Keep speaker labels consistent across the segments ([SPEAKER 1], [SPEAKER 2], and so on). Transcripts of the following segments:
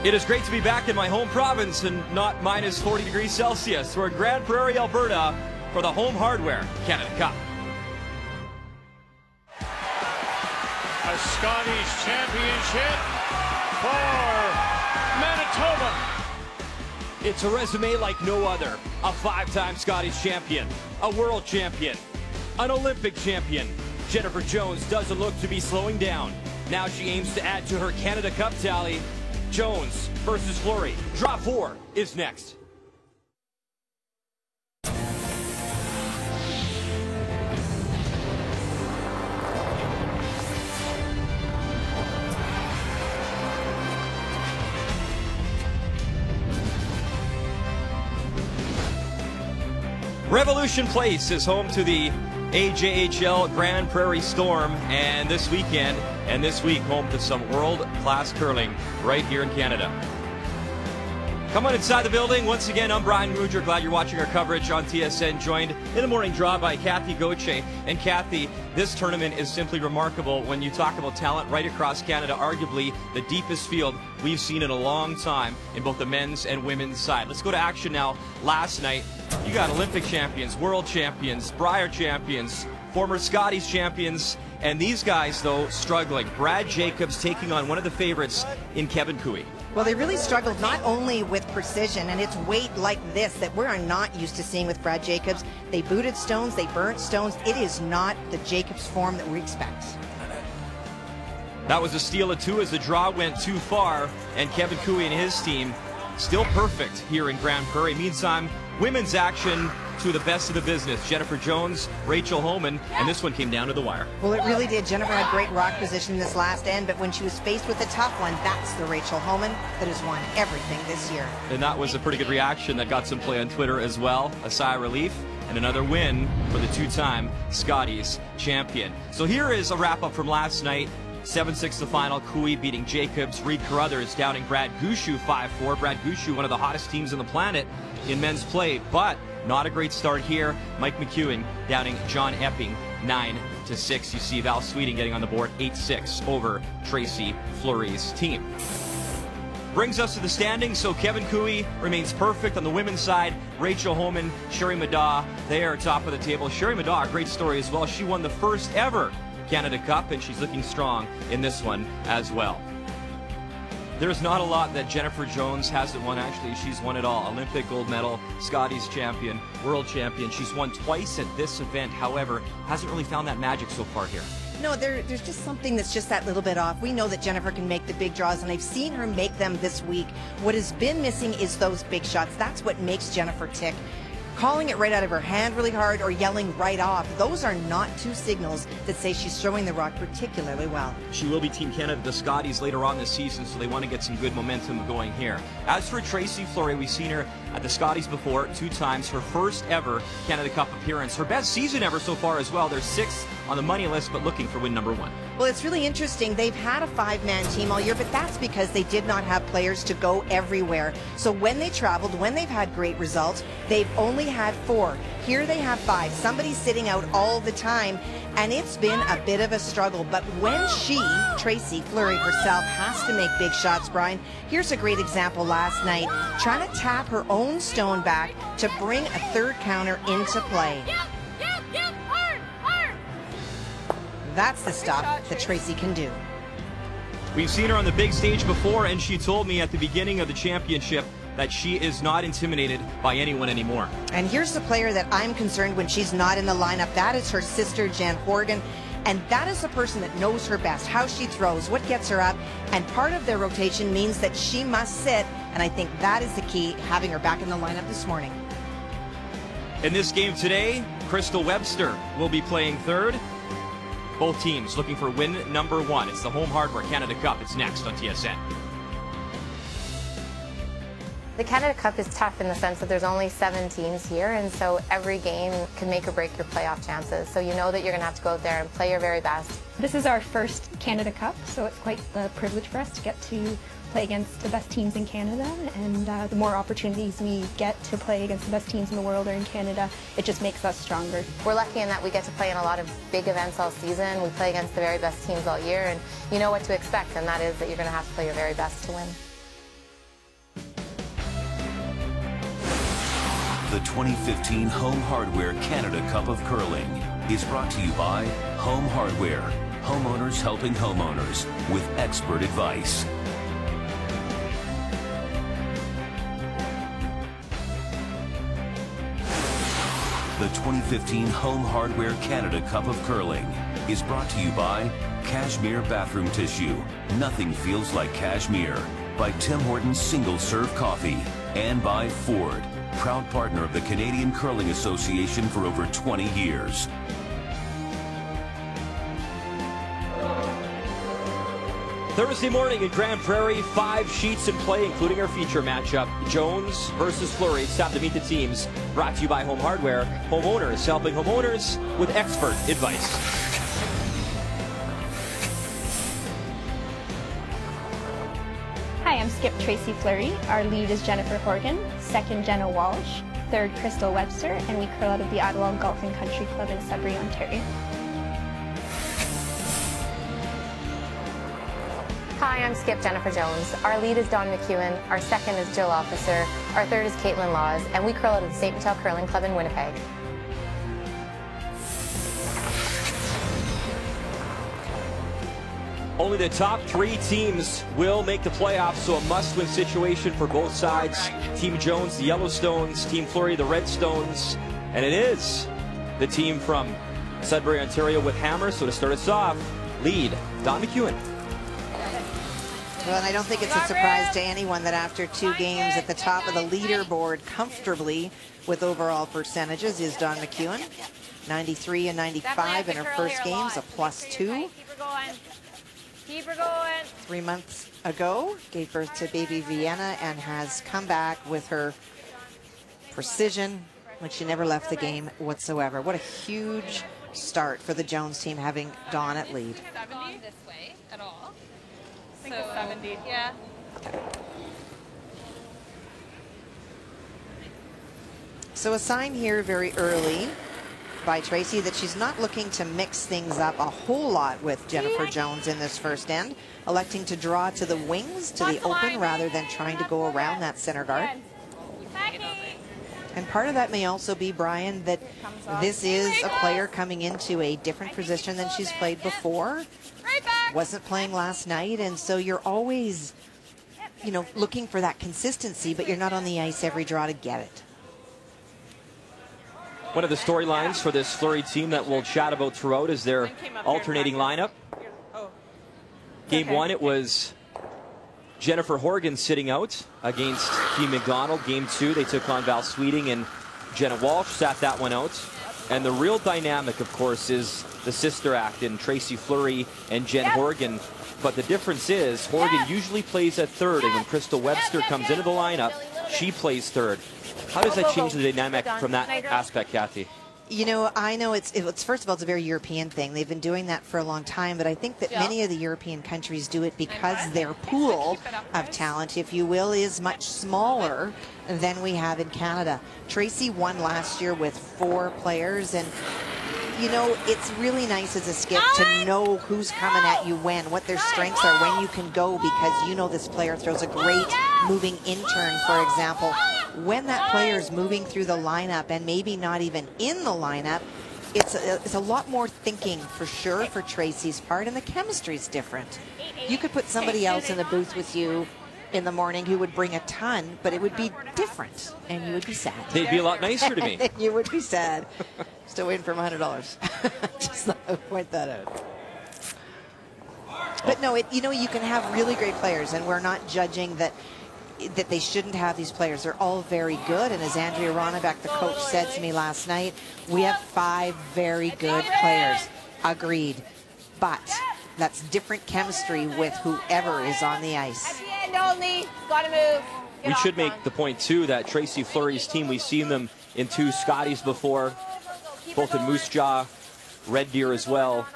[SPEAKER 1] It is great to be back in my home province and not minus 40 degrees Celsius. We're in Grande Prairie, Alberta for the Home Hardware Canada Cup.
[SPEAKER 2] A Scotties championship for Manitoba.
[SPEAKER 1] It's a resume like no other. A 5-time Scotties champion, a world champion, an Olympic champion. Jennifer Jones doesn't look to be slowing down. Now she aims to add to her Canada Cup tally. Jones versus Fleury. Drop 4 is next. Revolution Place is home to the AJHL Grande Prairie Storm, and this weekend and this week home to some world-class curling right here in Canada. Come on inside the building. Once again, I'm Brian Muger. Glad you're watching our coverage on TSN, joined in the morning draw by Kathy Gauthier. And Kathy, this tournament is simply remarkable when you talk about talent right across Canada, arguably the deepest field we've seen in a long time in both the men's and women's side. Let's go to action now. Last night, you got Olympic champions, world champions, Brier champions, former Scotties champions, and these guys, though, struggling. Brad Jacobs taking on one of the favorites in Kevin Koe.
[SPEAKER 3] Well, they really struggled not only with precision, and it's weight like this that we're not used to seeing with Brad Jacobs. They booted stones, they burnt stones. It is not the Jacobs form that we expect.
[SPEAKER 1] That was a steal of 2 as the draw went too far, and Kevin Koe and his team still perfect here in Grande Prairie. Meantime, women's action to the best of the business. Jennifer Jones, Rachel Homan, and this one came down to the wire.
[SPEAKER 3] Well, it really did. Jennifer had great rock position in this last end, but when she was faced with a tough one, that's the Rachel Homan that has won everything this year.
[SPEAKER 1] And that was a pretty good reaction that got some play on Twitter as well. A sigh of relief and another win for the 2-time Scotties champion. So here is a wrap-up from last night. 7-6 the final. Koe beating Jacobs. Reed Carruthers downing Brad Gushue 5-4. Brad Gushue, one of the hottest teams on the planet in men's play, but not a great start here. Mike McEwen downing John Epping 9-6. You see Val Sweeting getting on the board 8-6 over Tracy Fleury's team. Brings us to the standings. So Kevin Koe remains perfect on the women's side. Rachel Homan, Sherry Middaugh, they are top of the table. Sherry Middaugh, a great story as well. She won the first ever Canada Cup, and she's looking strong in this one as well. There's not a lot that Jennifer Jones hasn't won. Actually, she's won it all. Olympic gold medal, Scotties champion, world champion. She's won twice at this event. However, hasn't really found that magic so far here.
[SPEAKER 3] No, there's just something that's just that little bit off. We know that Jennifer can make the big draws, and I've seen her make them this week. What has been missing is those big shots. That's what makes Jennifer tick. Calling it right out of her hand really hard or yelling right off, those are not two signals that say she's throwing the rock particularly well.
[SPEAKER 1] She will be Team Canada at the Scotties later on this season, so they want to get some good momentum going here. As for Tracy Fleury, we've seen her at the Scotties before 2 times, her first ever Canada Cup appearance. Her best season ever so far as well. They're 6th on the money list, but looking for win number 1.
[SPEAKER 3] Well, it's really interesting. They've had a 5-man team all year, but that's because they did not have players to go everywhere. So when they traveled, when they've had great results, they've only had 4. Here they have 5. Somebody's sitting out all the time, and it's been a bit of a struggle. But when she, Tracy Fleury herself, has to make big shots, Brian, here's a great example last night, trying to tap her own stone back to bring a third counter into play. That's the stuff that Tracy can do.
[SPEAKER 1] We've seen her on the big stage before, and she told me at the beginning of the championship that she is not intimidated by anyone anymore.
[SPEAKER 3] And here's the player that I'm concerned when she's not in the lineup. That is her sister, Jan Horgan. And that is the person that knows her best, how she throws, what gets her up. And part of their rotation means that she must sit. And I think that is the key, having her back in the lineup this morning.
[SPEAKER 1] In this game today, Crystal Webster will be playing third. Both teams looking for win number 1. It's the Home Hardware Canada Cup. It's next on TSN.
[SPEAKER 4] The Canada Cup is tough in the sense that there's only 7 teams here, and so every game can make or break your playoff chances. So you know that you're going to have to go out there and play your very best.
[SPEAKER 5] This is our first Canada Cup, so it's quite the privilege for us to get to play against the best teams in Canada, and the more opportunities we get to play against the best teams in the world or in Canada, it just makes us stronger.
[SPEAKER 4] We're lucky in that we get to play in a lot of big events all season. We play against the very best teams all year, and you know what to expect, and that is that you're going to have to play your very best to win.
[SPEAKER 6] The 2015 Home Hardware Canada Cup of Curling is brought to you by Home Hardware, homeowners helping homeowners with expert advice. The 2015 Home Hardware Canada Cup of Curling is brought to you by Cashmere Bathroom Tissue. Nothing feels like cashmere. By Tim Hortons Single Serve Coffee. And by Ford, proud partner of the Canadian Curling Association for over 20 years.
[SPEAKER 1] Thursday morning in Grand Prairie, 5 sheets in play, including our feature matchup, Jones versus Fleury. It's time to meet the teams. Brought to you by Home Hardware, homeowners helping homeowners with expert advice.
[SPEAKER 5] Hi, I'm Skip Tracy Fleury. Our lead is Jennifer Horgan, second Jenna Walsh, third Crystal Webster, and we curl out of the Ottawa Golf and Country Club in Sudbury, Ontario.
[SPEAKER 4] Hi, I'm Skip Jennifer Jones. Our lead is Dawn McEwen, our second is Jill Officer, our third is Caitlin Laws, and we curl out of the St. Michel Curling Club in Winnipeg.
[SPEAKER 1] Only the top 3 teams will make the playoffs, so a must-win situation for both sides. Team Jones, the Yellowstones, Team Fleury, the Redstones, and it is the team from Sudbury, Ontario with Hammer. So to start us off, lead, Dawn McEwen.
[SPEAKER 3] Well, and I don't think it's a surprise to anyone that after 2 games at the top of the leaderboard comfortably with overall percentages is Dawn McEwen. 93 and 95 in her first games, a +2.
[SPEAKER 7] Keep her going.
[SPEAKER 3] 3 months ago, gave birth to baby Vienna and has come back with her precision, when she never left the game whatsoever. What a huge start for the Jones team having Dawn at lead.
[SPEAKER 7] 70 this way at all. I think it's 70. Yeah.
[SPEAKER 3] So a sign here very early by Tracy that she's not looking to mix things up a whole lot with Jennifer Jones in this first end, electing to draw to the wings, to the open, rather than trying to go around that center guard. And part of that may also be, Brian, that this is a player coming into a different position than she's played before. Wasn't playing last night, and so you're always, you know, looking for that consistency, but you're not on the ice every draw to get it.
[SPEAKER 1] One of the storylines for this Fleury team that we'll chat about throughout is their alternating lineup. Game 1, it was Jennifer Horgan sitting out against Keane McDonald. Game 2, they took on Val Sweeting, and Jenna Walsh sat that one out. And the real dynamic, of course, is the sister act in Tracy Fleury and Jen Horgan. But the difference is Horgan usually plays at third, and when Crystal Webster comes into the lineup, she plays third. How does that change the dynamic from that aspect, Kathy?
[SPEAKER 3] You know, I know it's first of all, it's a very European thing. They've been doing that for a long time, but I think that many of the European countries do it because their pool of talent, if you will, is much smaller than we have in Canada. Tracy won last year with 4 players, and you know, it's really nice as a skip to know who's coming at you when, what their strengths are, when you can go, because you know this player throws a great moving in turn, for example. When that player is moving through the lineup and maybe not even in the lineup, it's a lot more thinking for sure for Tracy's part, and the chemistry's different. You could put somebody else in the booth with you in the morning who would bring a ton, but it would be different, and you would be sad.
[SPEAKER 1] They'd be a lot nicer to me.
[SPEAKER 3] You would be sad. Still waiting for my $100. Just thought I would point that out. But no, you know, you can have really great players, and we're not judging that they shouldn't have these players. They're all very good, and as Andrea Ronnebeck, the coach, said to me last night, we have 5 very good players. Agreed. But that's different chemistry with whoever is on the ice.
[SPEAKER 7] At the end only. Gotta move.
[SPEAKER 1] We should make the point, too, that Tracy Fleury's team, we've seen them in 2 Scotties before, both in Moose Jaw, Red Deer as well.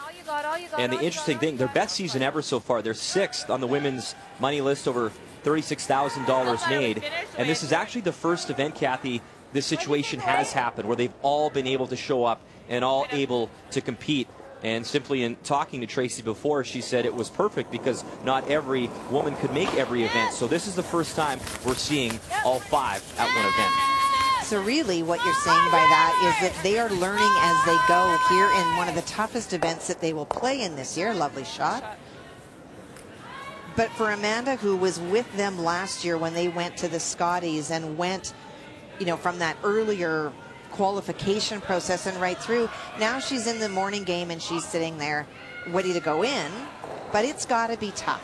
[SPEAKER 1] And the interesting thing, their best season ever so far. They're 6th on the women's money list, over $36,000 made. And this is actually the first event, Kathy, this situation has happened, where they've all been able to show up and all able to compete. And simply in talking to Tracy before, she said it was perfect because not every woman could make every event. So this is the first time we're seeing all 5 at one event.
[SPEAKER 3] So really what you're saying by that is that they are learning as they go here in one of the toughest events that they will play in this year. Lovely shot. But for Amanda, who was with them last year when they went to the Scotties and went, you know, from that earlier qualification process and right through, now she's in the morning game and she's sitting there ready to go in, but it's got to be tough.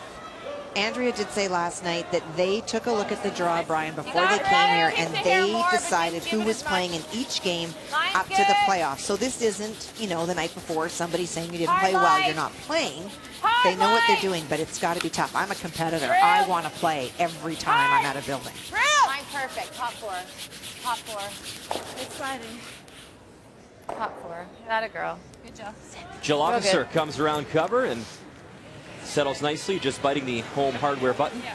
[SPEAKER 3] Andrea did say last night that they took a look at the draw, Brian, before they came here, and they decided who was playing in each game up to the playoffs. So this isn't, you know, the night before somebody saying you didn't play well, you're not playing. They know what they're doing, but it's got to be tough. I'm a competitor. I want to play every time I'm at a building.
[SPEAKER 4] Mine's perfect. Top four. Top four.
[SPEAKER 7] Exciting.
[SPEAKER 4] Top four. That a girl.
[SPEAKER 7] Good job.
[SPEAKER 1] Jill Officer comes around cover and settles nicely, just biting the home hardware button.
[SPEAKER 7] Yeah.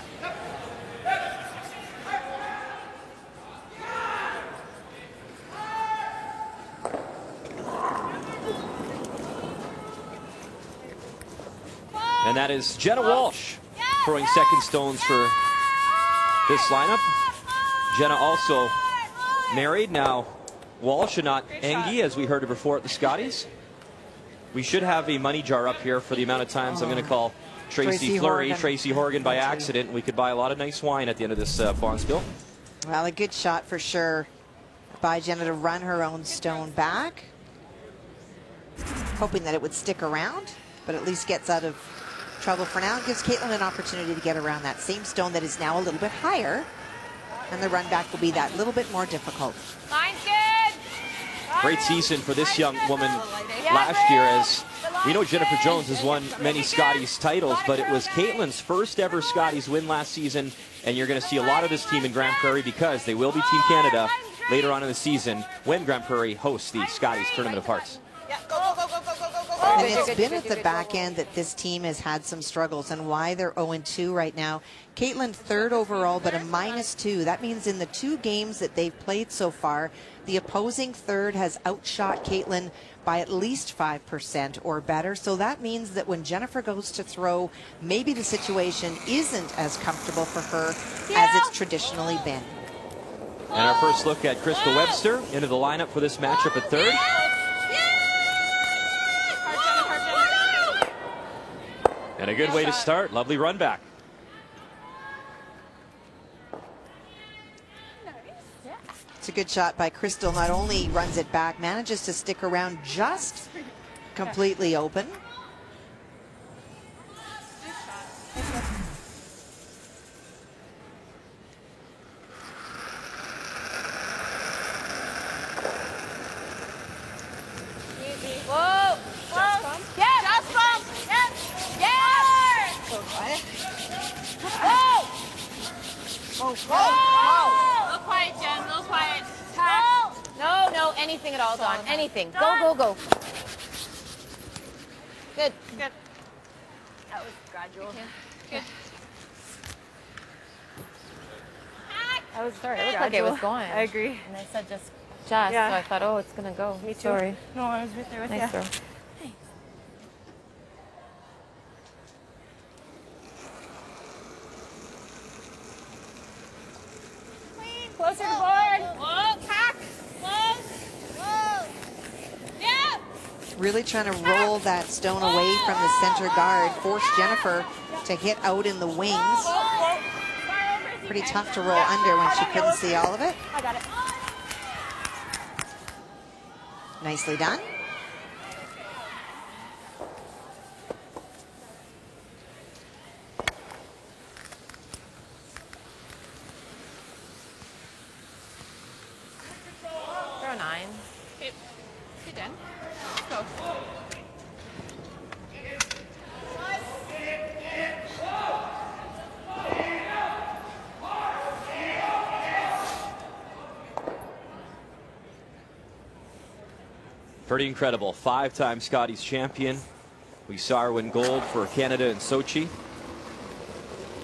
[SPEAKER 1] And that is Jenna Walsh throwing second stones for this lineup. Jenna also married, now Walsh and not Engie, as we heard of before at the Scotties. We should have a money jar up here for the amount of times I'm going to call Tracy Fleury Tracy Horgan by accident. We could buy a lot of nice wine at the end of this bonspiel.
[SPEAKER 3] Well, a good shot for sure by Jenna to run her own stone back. Hoping that it would stick around, but at least gets out of trouble for now. Gives Caitlin an opportunity to get around that same stone that is now a little bit higher. And the run back will be that little bit more difficult.
[SPEAKER 4] Mine's good.
[SPEAKER 1] Great season for this young woman last year, as we know Jennifer Jones has won many Scotties titles, but it was Caitlin's first ever Scotties win last season, and you're going to see a lot of this team in Grand Prairie because they will be Team Canada later on in the season when Grand Prairie hosts the Scotties Tournament of Hearts.
[SPEAKER 3] And it's been at the back end that this team has had some struggles, and why they're 0-2 right now. Caitlin third overall, but a -2. That means in the 2 games that they've played so far, the opposing third has outshot Caitlin by at least 5% or better. So that means that when Jennifer goes to throw, maybe the situation isn't as comfortable for her as it's traditionally been.
[SPEAKER 1] And our first look at Crystal Webster into the lineup for this matchup at third. And a good way to start. Lovely run back.
[SPEAKER 3] It's a good shot by Crystal. Not only runs it back, manages to stick around just completely open.
[SPEAKER 4] Whoa! Just bump? Yeah, just bump! Yes! Yeah! Whoa! Whoa! Whoa!
[SPEAKER 7] Little quiet, Jen. Little quiet.
[SPEAKER 4] No, no, anything at all, Dawn. Anything. Go, go, go. Good.
[SPEAKER 7] Good.
[SPEAKER 4] That was gradual.
[SPEAKER 7] Good.
[SPEAKER 4] I was sorry. It looked like it was going.
[SPEAKER 7] I agree.
[SPEAKER 4] And I said just, so I thought, oh, it's gonna go.
[SPEAKER 7] Me too.
[SPEAKER 4] Sorry.
[SPEAKER 7] No, I was right there with you.
[SPEAKER 4] Nice throw.
[SPEAKER 7] Closer to board. Whoa, pack. Close. Whoa. Yeah.
[SPEAKER 3] Really trying to roll that stone away from the center guard. Force Jennifer to hit out in the wings. Pretty tough to roll under when she couldn't see all of it.
[SPEAKER 7] I got it.
[SPEAKER 3] Nicely done.
[SPEAKER 4] Throw 9.
[SPEAKER 7] Okay. Good, Jen. Let's go.
[SPEAKER 1] Pretty incredible. 5-time Scotties champion. We saw her win gold for Canada in Sochi.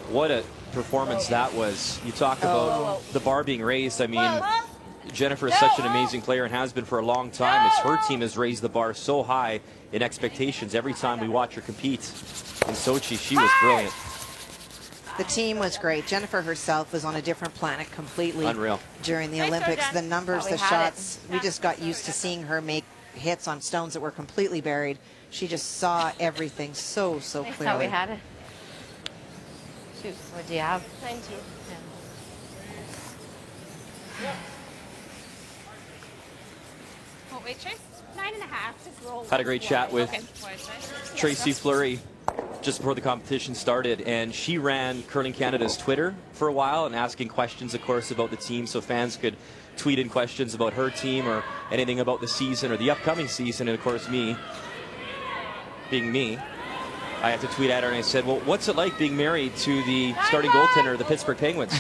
[SPEAKER 1] What a performance that was. You talk about the bar being raised. I mean, Jennifer is such an amazing player and has been for a long time, as her team has raised the bar so high in expectations. Every time we watch her compete in Sochi, she was brilliant.
[SPEAKER 3] The team was great. Jennifer herself was on a different planet completely.
[SPEAKER 1] Unreal.
[SPEAKER 3] During the Olympics. The numbers, the shots, we just got used to seeing her make hits on stones that were completely buried. She just saw everything so clearly.
[SPEAKER 4] I thought we had it. Shoot, what do you have?
[SPEAKER 7] 19. Oh, wait, Trace?
[SPEAKER 5] 9.5. Just roll.
[SPEAKER 1] Had a great chat with
[SPEAKER 7] Okay.
[SPEAKER 1] Tracy Fleury just before the competition started, and she ran Curling Canada's Twitter for a while and asking questions, of course, about the team, so fans could tweet in questions about her team or anything about the season or the upcoming season. And of course, me, being me, I had to tweet at her and I said, well, what's it like being married to the starting goaltender of the Pittsburgh Penguins?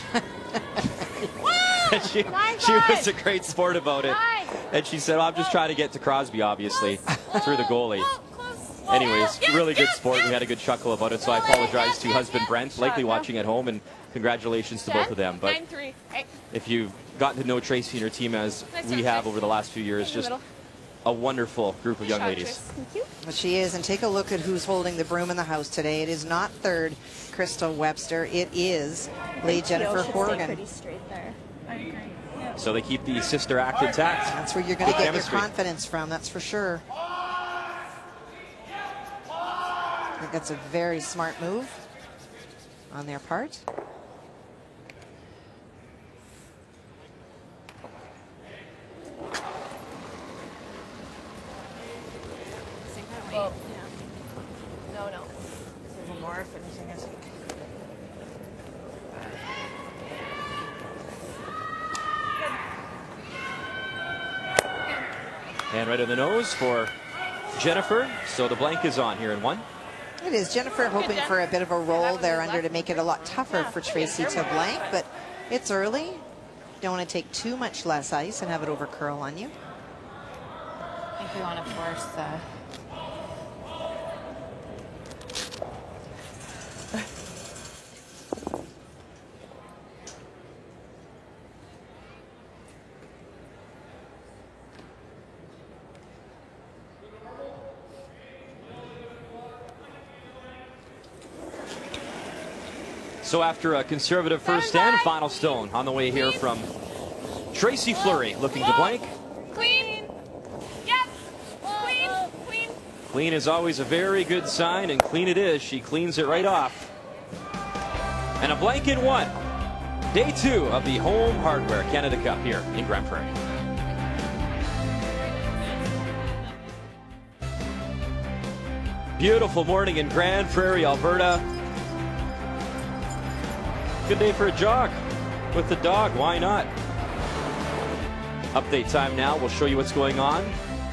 [SPEAKER 1] And she was a great sport about it. And she said, well, I'm just trying to get to Crosby, obviously, through the goalie. Anyways, really good sport. We had a good chuckle about it, so I apologize to husband Brent, likely watching at home, and congratulations to both of them. But if you've gotten to know Tracy and her team as we have over the last few years, just a wonderful group of young ladies.
[SPEAKER 3] Well, she is, and take a look at who's holding the broom in the house today. It is not third Crystal Webster. It is lead Jennifer Horgan.
[SPEAKER 5] Pretty straight there. I agree. Yeah.
[SPEAKER 1] So they keep the sister act intact.
[SPEAKER 3] That's where you're going to get
[SPEAKER 1] chemistry.
[SPEAKER 3] your confidence from, that's for sure. I think that's a very smart move on their part.
[SPEAKER 4] Well, yeah. No. A little more finishing, I think.
[SPEAKER 1] And right in the nose for Jennifer. So the blank is on here in one.
[SPEAKER 3] It is. Jennifer hoping for a bit of a roll there under to make it a lot tougher for Tracy to blank, but it's early. Don't want to take too much less ice and have it over curl on you.
[SPEAKER 4] I think we want to force the...
[SPEAKER 1] So after a conservative first and final stone on the way here from Tracy Fleury, looking to blank.
[SPEAKER 7] Clean. Yep. Clean.
[SPEAKER 1] Clean is always a very good sign, and clean it is. She cleans it right off. And a blank in one. Day 2 of the Home Hardware Canada Cup here in Grand Prairie. Beautiful morning in Grand Prairie, Alberta. Good day for a jog with the dog. Why not? Update time now. We'll show you what's going on.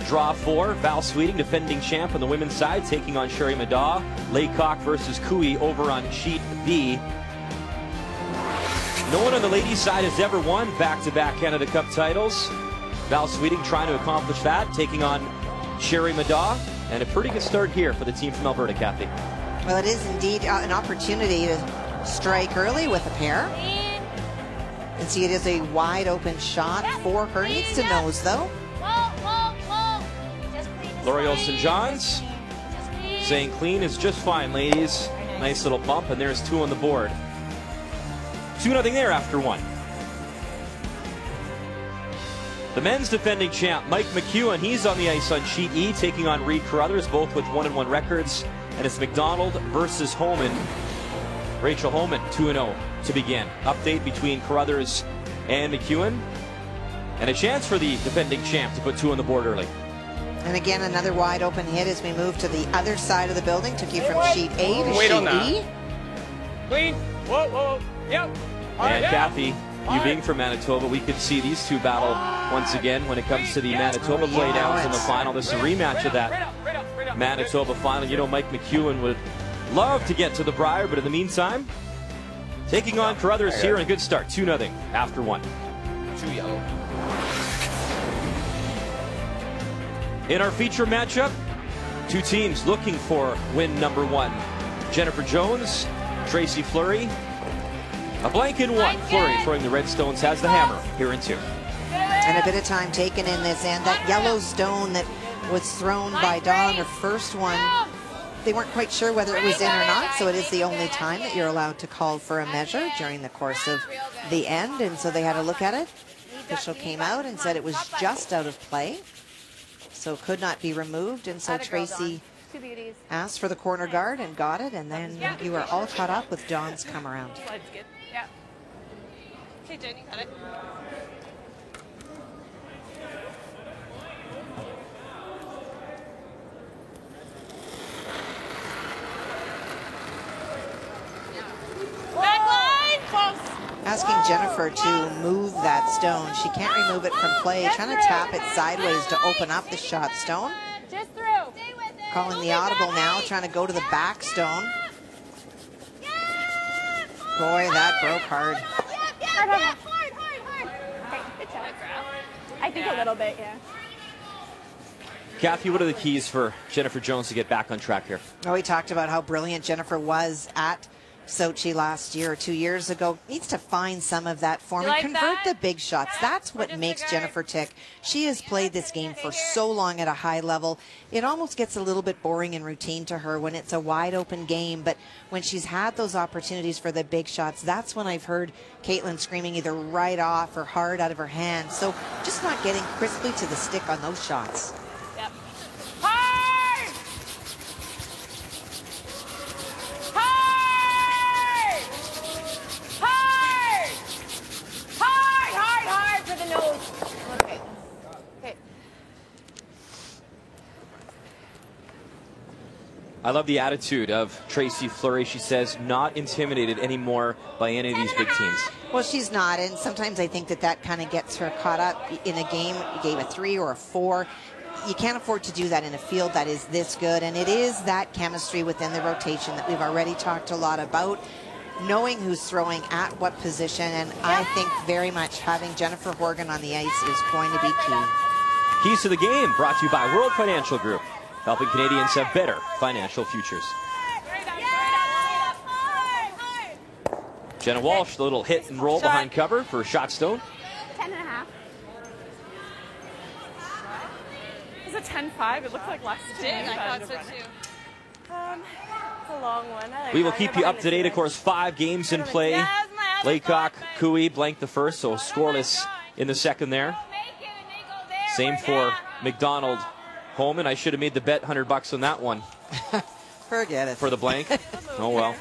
[SPEAKER 1] Draw 4, Val Sweeting, defending champ on the women's side, taking on Sherry Madaw. Laycock versus Cooey over on sheet B. No one on the ladies' side has ever won back-to-back Canada Cup titles. Val Sweeting trying to accomplish that, taking on Sherry Madaw. And a pretty good start here for the team from Alberta, Kathy.
[SPEAKER 3] Well, it is indeed an opportunity to strike early with a pair. And see, it is a wide open shot for her. Needs to nose, though.
[SPEAKER 1] L'Oreal St. John's saying clean is just fine, ladies. Nice little bump, and there's 2 on the board. 2-0 there after 1. The men's defending champ, Mike McEwen, he's on the ice on sheet E, taking on Reed Carruthers, both with 1-1 records. And it's McDonald versus Holman. Rachel Holman, 2-0 to begin. Update between Carruthers and McEwen. And a chance for the defending champ to put 2 on the board early.
[SPEAKER 3] And again, another wide open hit as we move to the other side of the building. Took you from sheet A to sheet E.
[SPEAKER 2] Clean. Whoa. Yep.
[SPEAKER 1] And Kathy, you being from Manitoba, we could see these two battle once again when it comes to the Manitoba playdowns in the final. This is a rematch of that Manitoba final. You know, Mike McEwen would love to get to the Brier, but in the meantime, taking on Carruthers here, and a good start, 2-0 after 1.
[SPEAKER 2] 2 yellow.
[SPEAKER 1] In our feature matchup, 2 teams looking for win number 1. Jennifer Jones, Tracy Fleury. A blank in 1. Fleury throwing the Redstones has the hammer here in 2.
[SPEAKER 3] And a bit of time taken in this, and that yellow stone that was thrown by Dawn, her first one, they weren't quite sure whether it was in or not, so it is the only time that you're allowed to call for a measure during the course of the end, and so they had a look at it. Official came out and said it was just out of play, so could not be removed, and so Tracy asked for the corner guard and got it, and then you are all caught up with Dawn's come around.
[SPEAKER 7] Yeah. Okay, Jen, you got it.
[SPEAKER 3] Asking Jennifer to move that stone. She can't remove it from play. Trying to tap it sideways to open up the shot stone.
[SPEAKER 7] Just through.
[SPEAKER 3] Calling the audible now, trying to go to the back stone. Boy, that broke hard.
[SPEAKER 5] Hard. Okay, good job. I think a little bit, yeah.
[SPEAKER 1] Kathy, what are the keys for Jennifer Jones to get back on track here?
[SPEAKER 3] Oh, we talked about how brilliant Jennifer was at Sochi last year or 2 years ago. Needs to find some of that form and convert the big shots. That's what makes Jennifer tick. She has played this game for so long at a high level. It almost gets a little bit boring and routine to her when it's a wide open game, but when she's had those opportunities for the big shots, that's when I've heard Caitlin screaming either right off or hard out of her hand. So just not getting crisply to the stick on those shots.
[SPEAKER 1] I love the attitude of Tracy Fleury. She says not intimidated anymore by any of these big teams.
[SPEAKER 3] Well, she's not, and sometimes I think that kind of gets her caught up in a game. You gave a 3 or a 4. You can't afford to do that in a field that is this good, and it is that chemistry within the rotation that we've already talked a lot about, knowing who's throwing at what position, and I think very much having Jennifer Horgan on the ice is going to be key.
[SPEAKER 1] Keys to the game brought to you by World Financial Group, helping Canadians have better financial futures. Jenna Walsh, the little hit and roll behind cover for shot stone.
[SPEAKER 5] 10.5.
[SPEAKER 7] Is it 10-5? It looked like less to me. I thought so too. It's a long one.
[SPEAKER 1] We will keep you up to date. Of course, 5 games in play. Laycock, Cooey blanked the first, so scoreless in the second there. Same for McDonald, Holman. I should have made the bet $100 on that one.
[SPEAKER 3] Forget it.
[SPEAKER 1] For the blank. Oh well.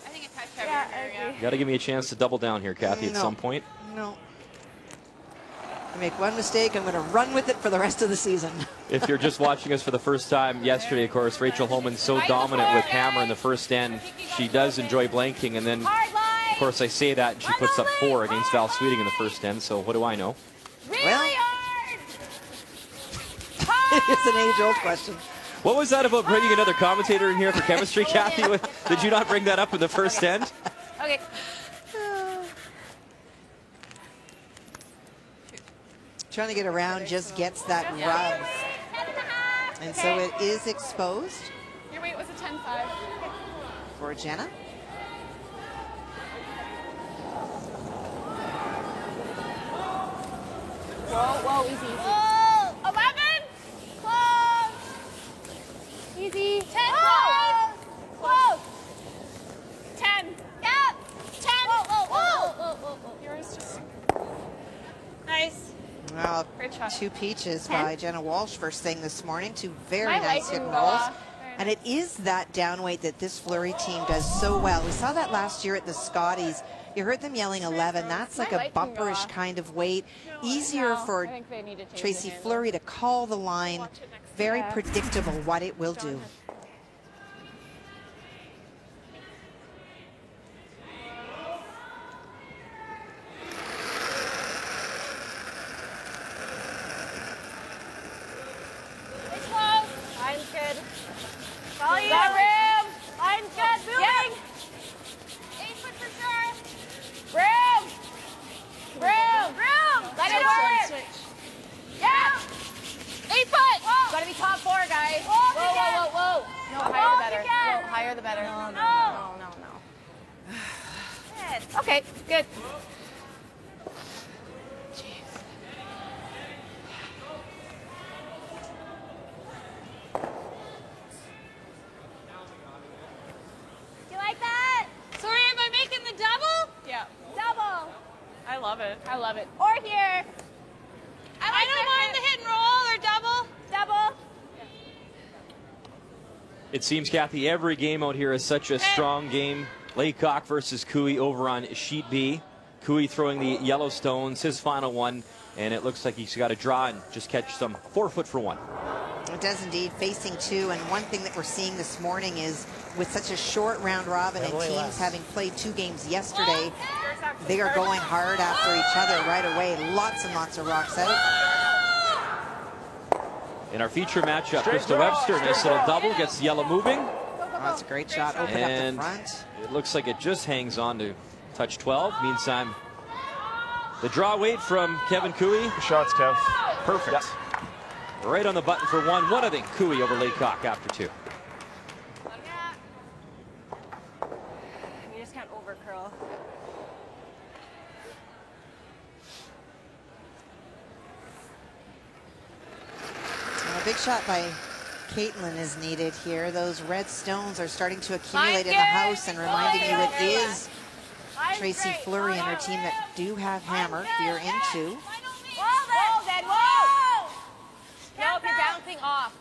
[SPEAKER 7] I think it touched everywhere.
[SPEAKER 1] You got to give me a chance to double down here, Kathy, at some point.
[SPEAKER 3] No. I make one mistake, I'm going to run with it for the rest of the season.
[SPEAKER 1] If you're just watching us for the first time, yesterday, of course, Rachel Holman so dominant with hammer in the first end. She does enjoy blanking, and then, of course, I say that, and she puts up 4 against Val Sweeting in the first end, so what do I know?
[SPEAKER 3] Well, it's an age-old question.
[SPEAKER 1] What was that about bringing another commentator in here for chemistry, Kathy? Did you not bring that up in the first end?
[SPEAKER 7] Okay.
[SPEAKER 3] Trying to get around just gets that rub. And so it is exposed.
[SPEAKER 7] Your weight was a 10-5.
[SPEAKER 3] For Jenna.
[SPEAKER 5] Whoa, easy.
[SPEAKER 7] Oh, 11. Close. Easy. 10. Close. 10. Yep. 10. Whoa. Yours just. Nice.
[SPEAKER 3] Well,
[SPEAKER 7] Great shot.
[SPEAKER 3] 2 peaches by Jenna Walsh first thing this morning. 2 very
[SPEAKER 7] My
[SPEAKER 3] nice
[SPEAKER 7] light
[SPEAKER 3] hit and
[SPEAKER 7] didn't go
[SPEAKER 3] rolls.
[SPEAKER 7] off.
[SPEAKER 3] And it is that down weight that this Fleury team does so well. We saw that last year at the Scotties. You heard them yelling 11. That's like a bumperish kind of weight. Easier for Tracy Fleury to call the line. Very predictable what it will do.
[SPEAKER 7] Line's good. Volume. Got room. Line's good. Moving. 8 foot for sure. Room. Let it work. Yeah. 8 foot. Whoa. Gotta be top 4, guys. Whoa. No, higher the better. No. Okay, good. love it. I love it. Or here. I don't mind the hit and roll or double. Double.
[SPEAKER 1] It seems, Kathy, every game out here is such a strong game. Laycock versus Cooey over on sheet B. Cooey throwing the Yellowstones, his final one, and it looks like he's got to draw and just catch some 4 foot for 1.
[SPEAKER 3] It does indeed, facing 2, and one thing that we're seeing this morning is with such a short round robin and teams having played 2 games yesterday, they are going hard after each other right away. Lots and lots of rocks out.
[SPEAKER 1] In our feature matchup, Krista Webster, nice little double, gets the yellow moving.
[SPEAKER 3] Oh, that's a great shot, open
[SPEAKER 1] and
[SPEAKER 3] up the front.
[SPEAKER 1] It looks like it just hangs on to touch 12. Meantime, the draw weight from Kevin Cooey.
[SPEAKER 8] Good shots, Kev.
[SPEAKER 1] Perfect. Yep. Right on the button for 1. What I think, Cooey over Laycock after 2.
[SPEAKER 7] You just can't over curl.
[SPEAKER 3] And a big shot by Caitlin is needed here. Those red stones are starting to accumulate in the house, and reminding you it is Tracy Fleury and her team that do have hammer here in 2.
[SPEAKER 7] Whoa, then, whoa! Nope, you're bouncing off.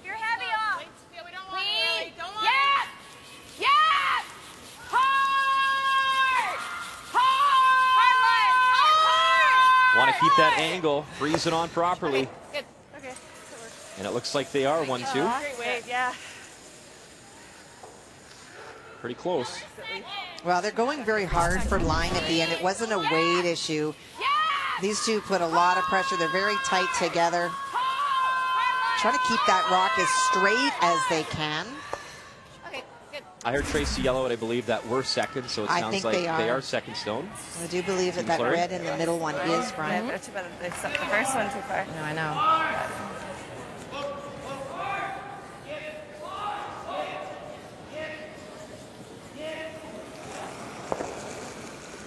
[SPEAKER 7] You're heavy off. Yeah, we don't want it. Don't want it. Yes! Hard! Hard!
[SPEAKER 1] Want to keep that angle, freeze it on properly.
[SPEAKER 7] Good. Okay.
[SPEAKER 1] And it looks like they are 1-2.
[SPEAKER 7] Great wave, yeah.
[SPEAKER 1] Pretty close.
[SPEAKER 3] Well, they're going very hard for line at the end. It wasn't a weight issue. These two put a lot of pressure. They're very tight together. Trying to keep that rock as straight as they can.
[SPEAKER 7] Okay, good.
[SPEAKER 1] I heard Tracy yellow, and I believe that we're second, so it sounds like they are second stone.
[SPEAKER 3] I do believe that that red in the middle one is Brian.
[SPEAKER 7] Yeah, too bad they set the first one too far.
[SPEAKER 3] No, I know.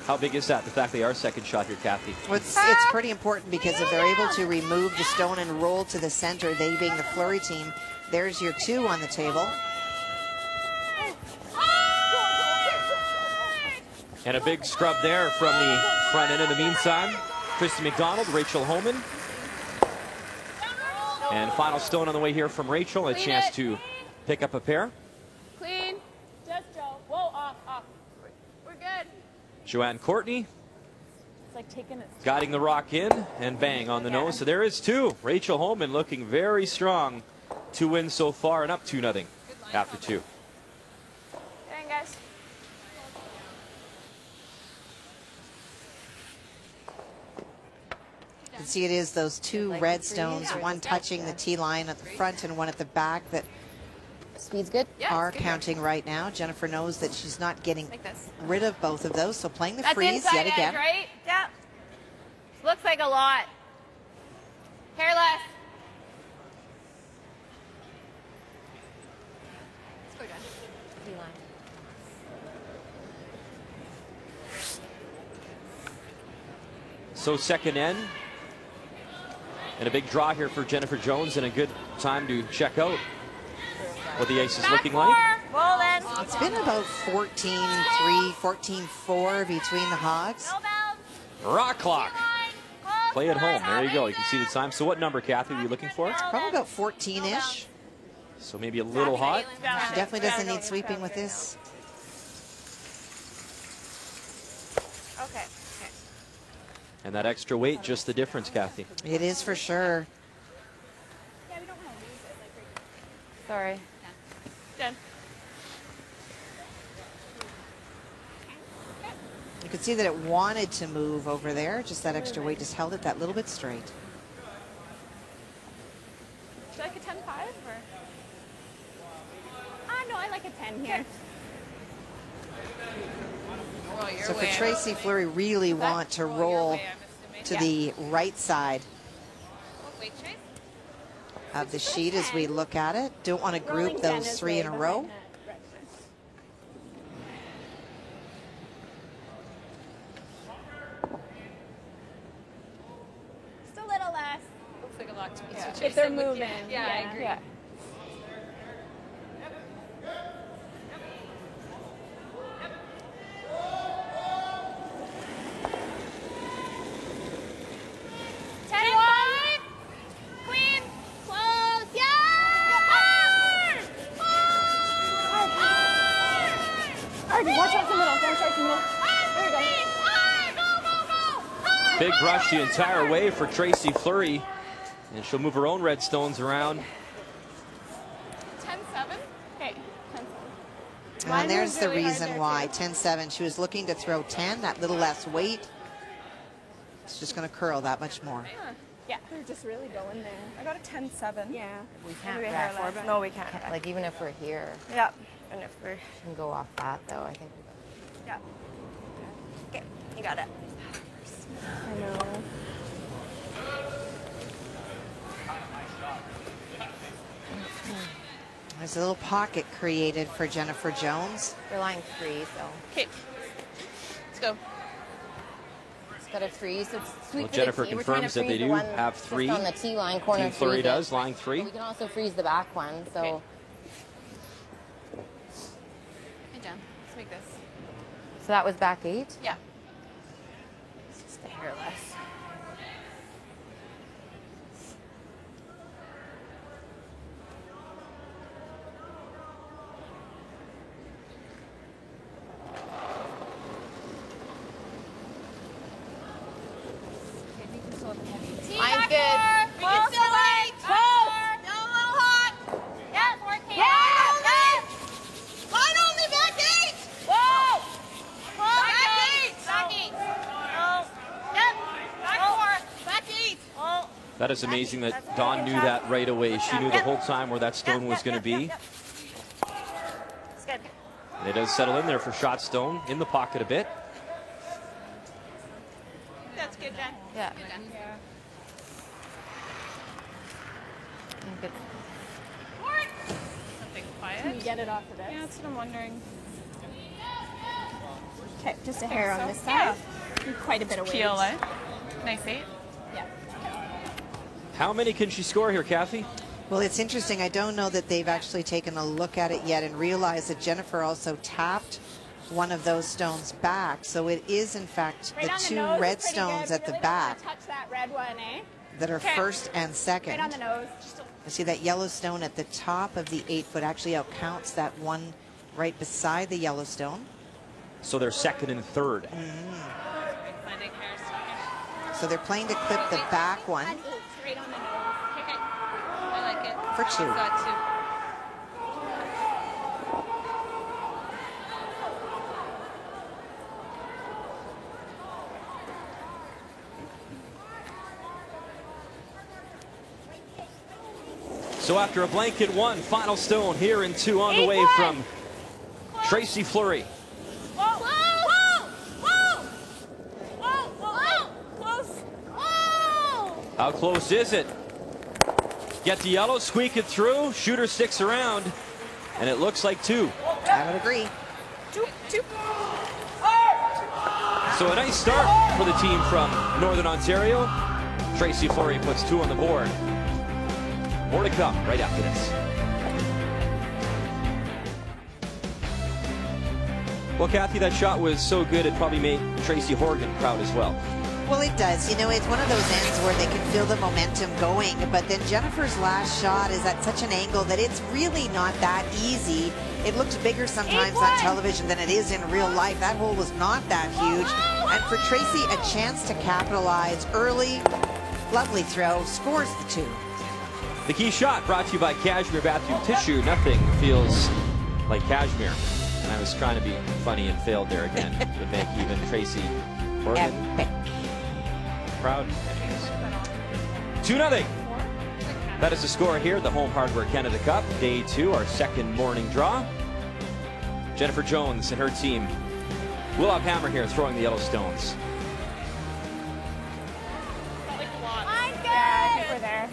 [SPEAKER 1] How big is that, the fact they are second shot here, Kathy?
[SPEAKER 3] Well, it's pretty important, because if they're able to remove the stone and roll to the center, they being the Fleury team, there's your 2 on the table.
[SPEAKER 1] And a big scrub there from the front end. In the meantime, Christy McDonald, Rachel Homan. And final stone on the way here from Rachel. A chance to pick up a pair.
[SPEAKER 7] Clean. Just Joe. Whoa, off. We're good.
[SPEAKER 1] Joanne Courtney
[SPEAKER 7] It's like taking it.
[SPEAKER 1] guiding the rock in, and bang on the nose. So there is 2. Rachel Holman looking very strong. 2 wins so far and up 2-0 after 2.
[SPEAKER 7] Get in, guys.
[SPEAKER 3] You can see it is those 2 red stones, one touching the tee line at the front and one at the back, that
[SPEAKER 4] Speed's good.
[SPEAKER 3] are counting right now. Jennifer knows that she's not getting rid of both of those, so playing the
[SPEAKER 7] That's
[SPEAKER 3] freeze
[SPEAKER 7] inside
[SPEAKER 3] yet again.
[SPEAKER 7] edge, right? Yeah. Looks like a lot. Hairless. Let's go, Jen. D-line.
[SPEAKER 1] So second end. And a big draw here for Jennifer Jones, and a good time to check out what the ice is looking like.
[SPEAKER 7] Roll in.
[SPEAKER 3] It's been about 14-3, 14-4 between the Hogs.
[SPEAKER 1] Rock clock. Play at home. There you go. You can see the time. So what number, Kathy, are you looking for?
[SPEAKER 3] Probably about 14-ish.
[SPEAKER 1] So maybe a little hot.
[SPEAKER 3] She definitely doesn't need sweeping with this.
[SPEAKER 7] Okay.
[SPEAKER 1] And that extra weight, just the difference, Kathy.
[SPEAKER 3] It is for sure.
[SPEAKER 7] Yeah, we don't want to lose it. Like,
[SPEAKER 4] Sorry.
[SPEAKER 7] Jen.
[SPEAKER 3] You could see that it wanted to move over there. Just that extra weight just held it that little bit straight.
[SPEAKER 7] Do you like a 10-5 or? No, I like a 10 here.
[SPEAKER 3] So for Tracy Fleury, really want to roll to the right side of the sheet as we look at it. Don't want to group those 3 in a row.
[SPEAKER 7] Just a little less.
[SPEAKER 9] Looks like a lot to me.
[SPEAKER 7] If they're moving.
[SPEAKER 9] Yeah, I agree.
[SPEAKER 7] Yeah. charge. Watch out the middle. Don't charge the middle. There you go.
[SPEAKER 1] Big brush the entire way for Tracy Fleury. And she'll move her own red stones around.
[SPEAKER 7] 10-7. Okay. 10-7.
[SPEAKER 3] And there's the reason why. 10-7. She was looking to throw 10, that little less weight. It's just going to curl that much more.
[SPEAKER 7] Yeah. We're just really going there. I got a 10-7.
[SPEAKER 5] Yeah.
[SPEAKER 4] We can't
[SPEAKER 7] Maybe
[SPEAKER 4] wreck.
[SPEAKER 7] hair less. No, we can't.
[SPEAKER 4] Like even if we're here,
[SPEAKER 7] Yeah. And if we're.
[SPEAKER 4] we can go off that though. I think we
[SPEAKER 7] Yeah. Okay. You got it.
[SPEAKER 5] I know.
[SPEAKER 3] There's a little pocket created for Jennifer Jones.
[SPEAKER 4] we're line 3, so
[SPEAKER 7] Okay. Let's go.
[SPEAKER 4] it's got a 3. So it's sweet
[SPEAKER 1] Well,
[SPEAKER 4] for
[SPEAKER 1] Jennifer
[SPEAKER 4] the tee. We're trying to
[SPEAKER 1] confirms that they
[SPEAKER 4] freeze the
[SPEAKER 1] do
[SPEAKER 4] one
[SPEAKER 1] have
[SPEAKER 4] just
[SPEAKER 1] 3.
[SPEAKER 4] on the tee line corner.
[SPEAKER 1] Team Fleury
[SPEAKER 4] freeze it.
[SPEAKER 1] does, line 3.
[SPEAKER 4] But we can also freeze the back one. So
[SPEAKER 7] Okay. Hey, Jen. Let's make this.
[SPEAKER 4] so that was back 8.
[SPEAKER 7] Yeah.
[SPEAKER 4] It's just a hair less.
[SPEAKER 7] Mine's good. We can still wait. Still a little hot. Yeah. 14. Yeah. Line only back 8. Whoa. Back 8. Oh. Yep. Back 4. Back 8. Oh.
[SPEAKER 1] That is amazing that Dawn knew that right away. She knew the whole time where that stone was going to be.
[SPEAKER 7] It's good.
[SPEAKER 1] And it does settle in there for shot stone in the pocket a bit.
[SPEAKER 7] That's good, Jen.
[SPEAKER 4] Yeah.
[SPEAKER 7] Good, Jen.
[SPEAKER 4] I think it's
[SPEAKER 7] Something quiet.
[SPEAKER 5] Can you get it off of this?
[SPEAKER 7] Yeah, that's what I'm wondering.
[SPEAKER 5] Okay, just a hair on
[SPEAKER 7] so.
[SPEAKER 5] this side. Quite a bit of weight.
[SPEAKER 7] Peel, eh? Nice 8.
[SPEAKER 5] Yeah.
[SPEAKER 1] How many can she score here, Kathy?
[SPEAKER 3] Well, it's interesting. I don't know that they've actually taken a look at it yet and realized that Jennifer also tapped one of those stones back. So it is, in fact,
[SPEAKER 5] Right
[SPEAKER 3] the
[SPEAKER 5] on the
[SPEAKER 3] 2
[SPEAKER 5] nose is
[SPEAKER 3] red
[SPEAKER 5] pretty
[SPEAKER 3] stones
[SPEAKER 5] good.
[SPEAKER 3] at the
[SPEAKER 5] Really don't
[SPEAKER 3] back
[SPEAKER 5] wanna touch that red one, eh?
[SPEAKER 3] that are
[SPEAKER 5] Okay.
[SPEAKER 3] first and second.
[SPEAKER 5] Right on the nose.
[SPEAKER 3] You see that yellow stone at the top of the 8-foot actually outcounts that one right beside the yellow stone.
[SPEAKER 1] So they're second and third.
[SPEAKER 7] Finding hair.
[SPEAKER 3] So they're playing to clip the back one
[SPEAKER 5] Right on the nose.
[SPEAKER 7] Okay. I like it.
[SPEAKER 3] for 2.
[SPEAKER 7] Got 2.
[SPEAKER 1] So after a blanket 1, final stone here in 2 on the way from Tracy Fleury.
[SPEAKER 7] Whoa! Whoa! Whoa! Whoa! Whoa! Close! Whoa!
[SPEAKER 1] How close is it? Get the yellow, squeak it through. Shooter sticks around, and it looks like 2.
[SPEAKER 3] I would agree.
[SPEAKER 7] 2.
[SPEAKER 1] So a nice start for the team from Northern Ontario. Tracy Fleury puts 2 on the board. More to come right after this. Well, Kathy, that shot was so good it probably made Tracy Horgan proud as well.
[SPEAKER 3] Well, it does. You know, it's one of those ends where they can feel the momentum going, but then Jennifer's last shot is at such an angle that it's really not that easy. It looks bigger sometimes on television than it is in real life. That hole was not that huge. And for Tracy, a chance to capitalize early. Lovely throw, scores the 2.
[SPEAKER 1] The key shot brought to you by Cashmere Bathroom Tissue. Nothing feels like cashmere. And I was trying to be funny and failed there again to make even Tracy Horgan
[SPEAKER 3] Epic.
[SPEAKER 1] proud. 2-0. That is the score here at the Home Hardware Canada Cup, Day 2, our second morning draw. Jennifer Jones and her team will have Hammer here throwing the yellow stones.
[SPEAKER 5] Yeah, I think we're there.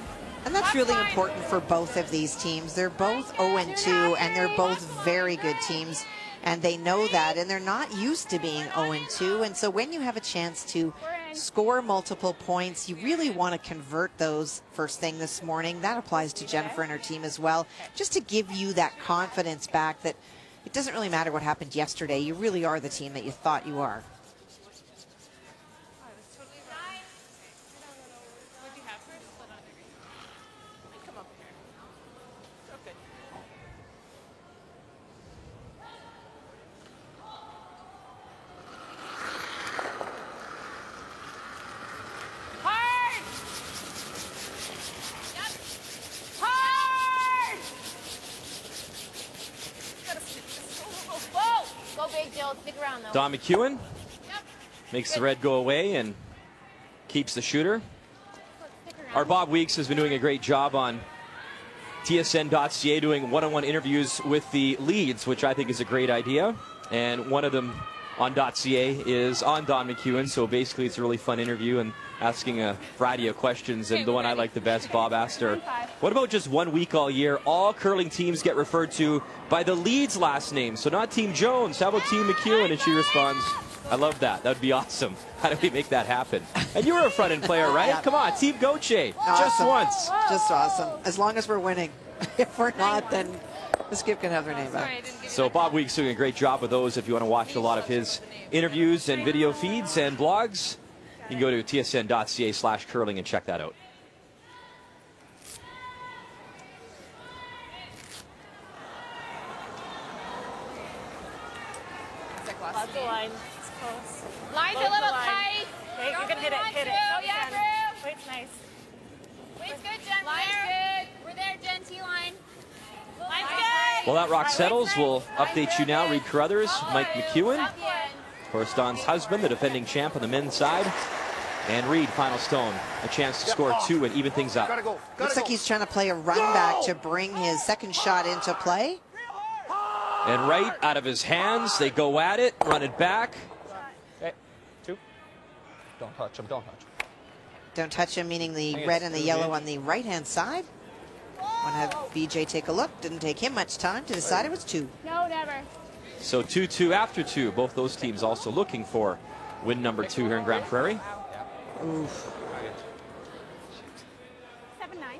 [SPEAKER 3] And that's really important for both of these teams. They're both 0-2, and they're both very good teams. And they know that, and they're not used to being 0-2. And so when you have a chance to score multiple points, you really want to convert those first thing this morning. That applies to Jennifer and her team as well, just to give you that confidence back that it doesn't really matter what happened yesterday. You really are the team that you thought you are.
[SPEAKER 7] Will. Stick around, though.
[SPEAKER 1] Don McEwen makes the red go away and keeps the shooter. Our Bob Weeks has been doing a great job on TSN.ca doing one-on-one interviews with the leads, which I think is a great idea. And one of them on .ca is on Don McEwen, so basically it's a really fun interview and asking a variety of questions. And the one I like the best, Bob asked her, what about just 1 week all year? All curling teams get referred to by the lead's last name, so not Team Jones. How about Team McEwen? And she responds, I love that. That would be awesome. How do we make that happen? And you were a front-end player, right?
[SPEAKER 3] Yeah.
[SPEAKER 1] Come on, Team Goche.
[SPEAKER 3] Awesome.
[SPEAKER 1] Just once.
[SPEAKER 3] Just awesome. As long as we're winning. If we're not, then the Skip can have their name back.
[SPEAKER 1] So Bob Weeks doing a great job with those. If you want to watch a lot of his interviews and video feeds and blogs, you can go to tsn.ca/curling and check that out.
[SPEAKER 7] Lots of line. It's close. Line's a little tight.
[SPEAKER 9] Okay, you're gonna hit it. Hit it.
[SPEAKER 7] Oh, yeah, Drew.
[SPEAKER 9] Wait's nice.
[SPEAKER 7] Wait's good, Jen. Line's good. We're there, Jen. T-line. Line's good.
[SPEAKER 1] Well, that rock settles. We'll update you now. Reed Carruthers, Mike McEwen,
[SPEAKER 7] At the end.
[SPEAKER 1] of course, Don's husband, the defending champ on the men's side. And Reed, final stone, a chance to score 2 and even things up.
[SPEAKER 3] Looks like he's trying to play a run back to bring his second shot into play.
[SPEAKER 1] And right out of his hands, they go at it, run it back.
[SPEAKER 2] Okay, 2. Don't touch him, don't touch him.
[SPEAKER 3] Don't touch him, meaning the red and the yellow on the right-hand side. Want to have BJ take a look. Didn't take him much time to decide it was 2.
[SPEAKER 7] No, never.
[SPEAKER 1] So 2-2 after 2. Both those teams also looking for win number 2 here in Grand Prairie.
[SPEAKER 3] Oof.
[SPEAKER 7] 7-9.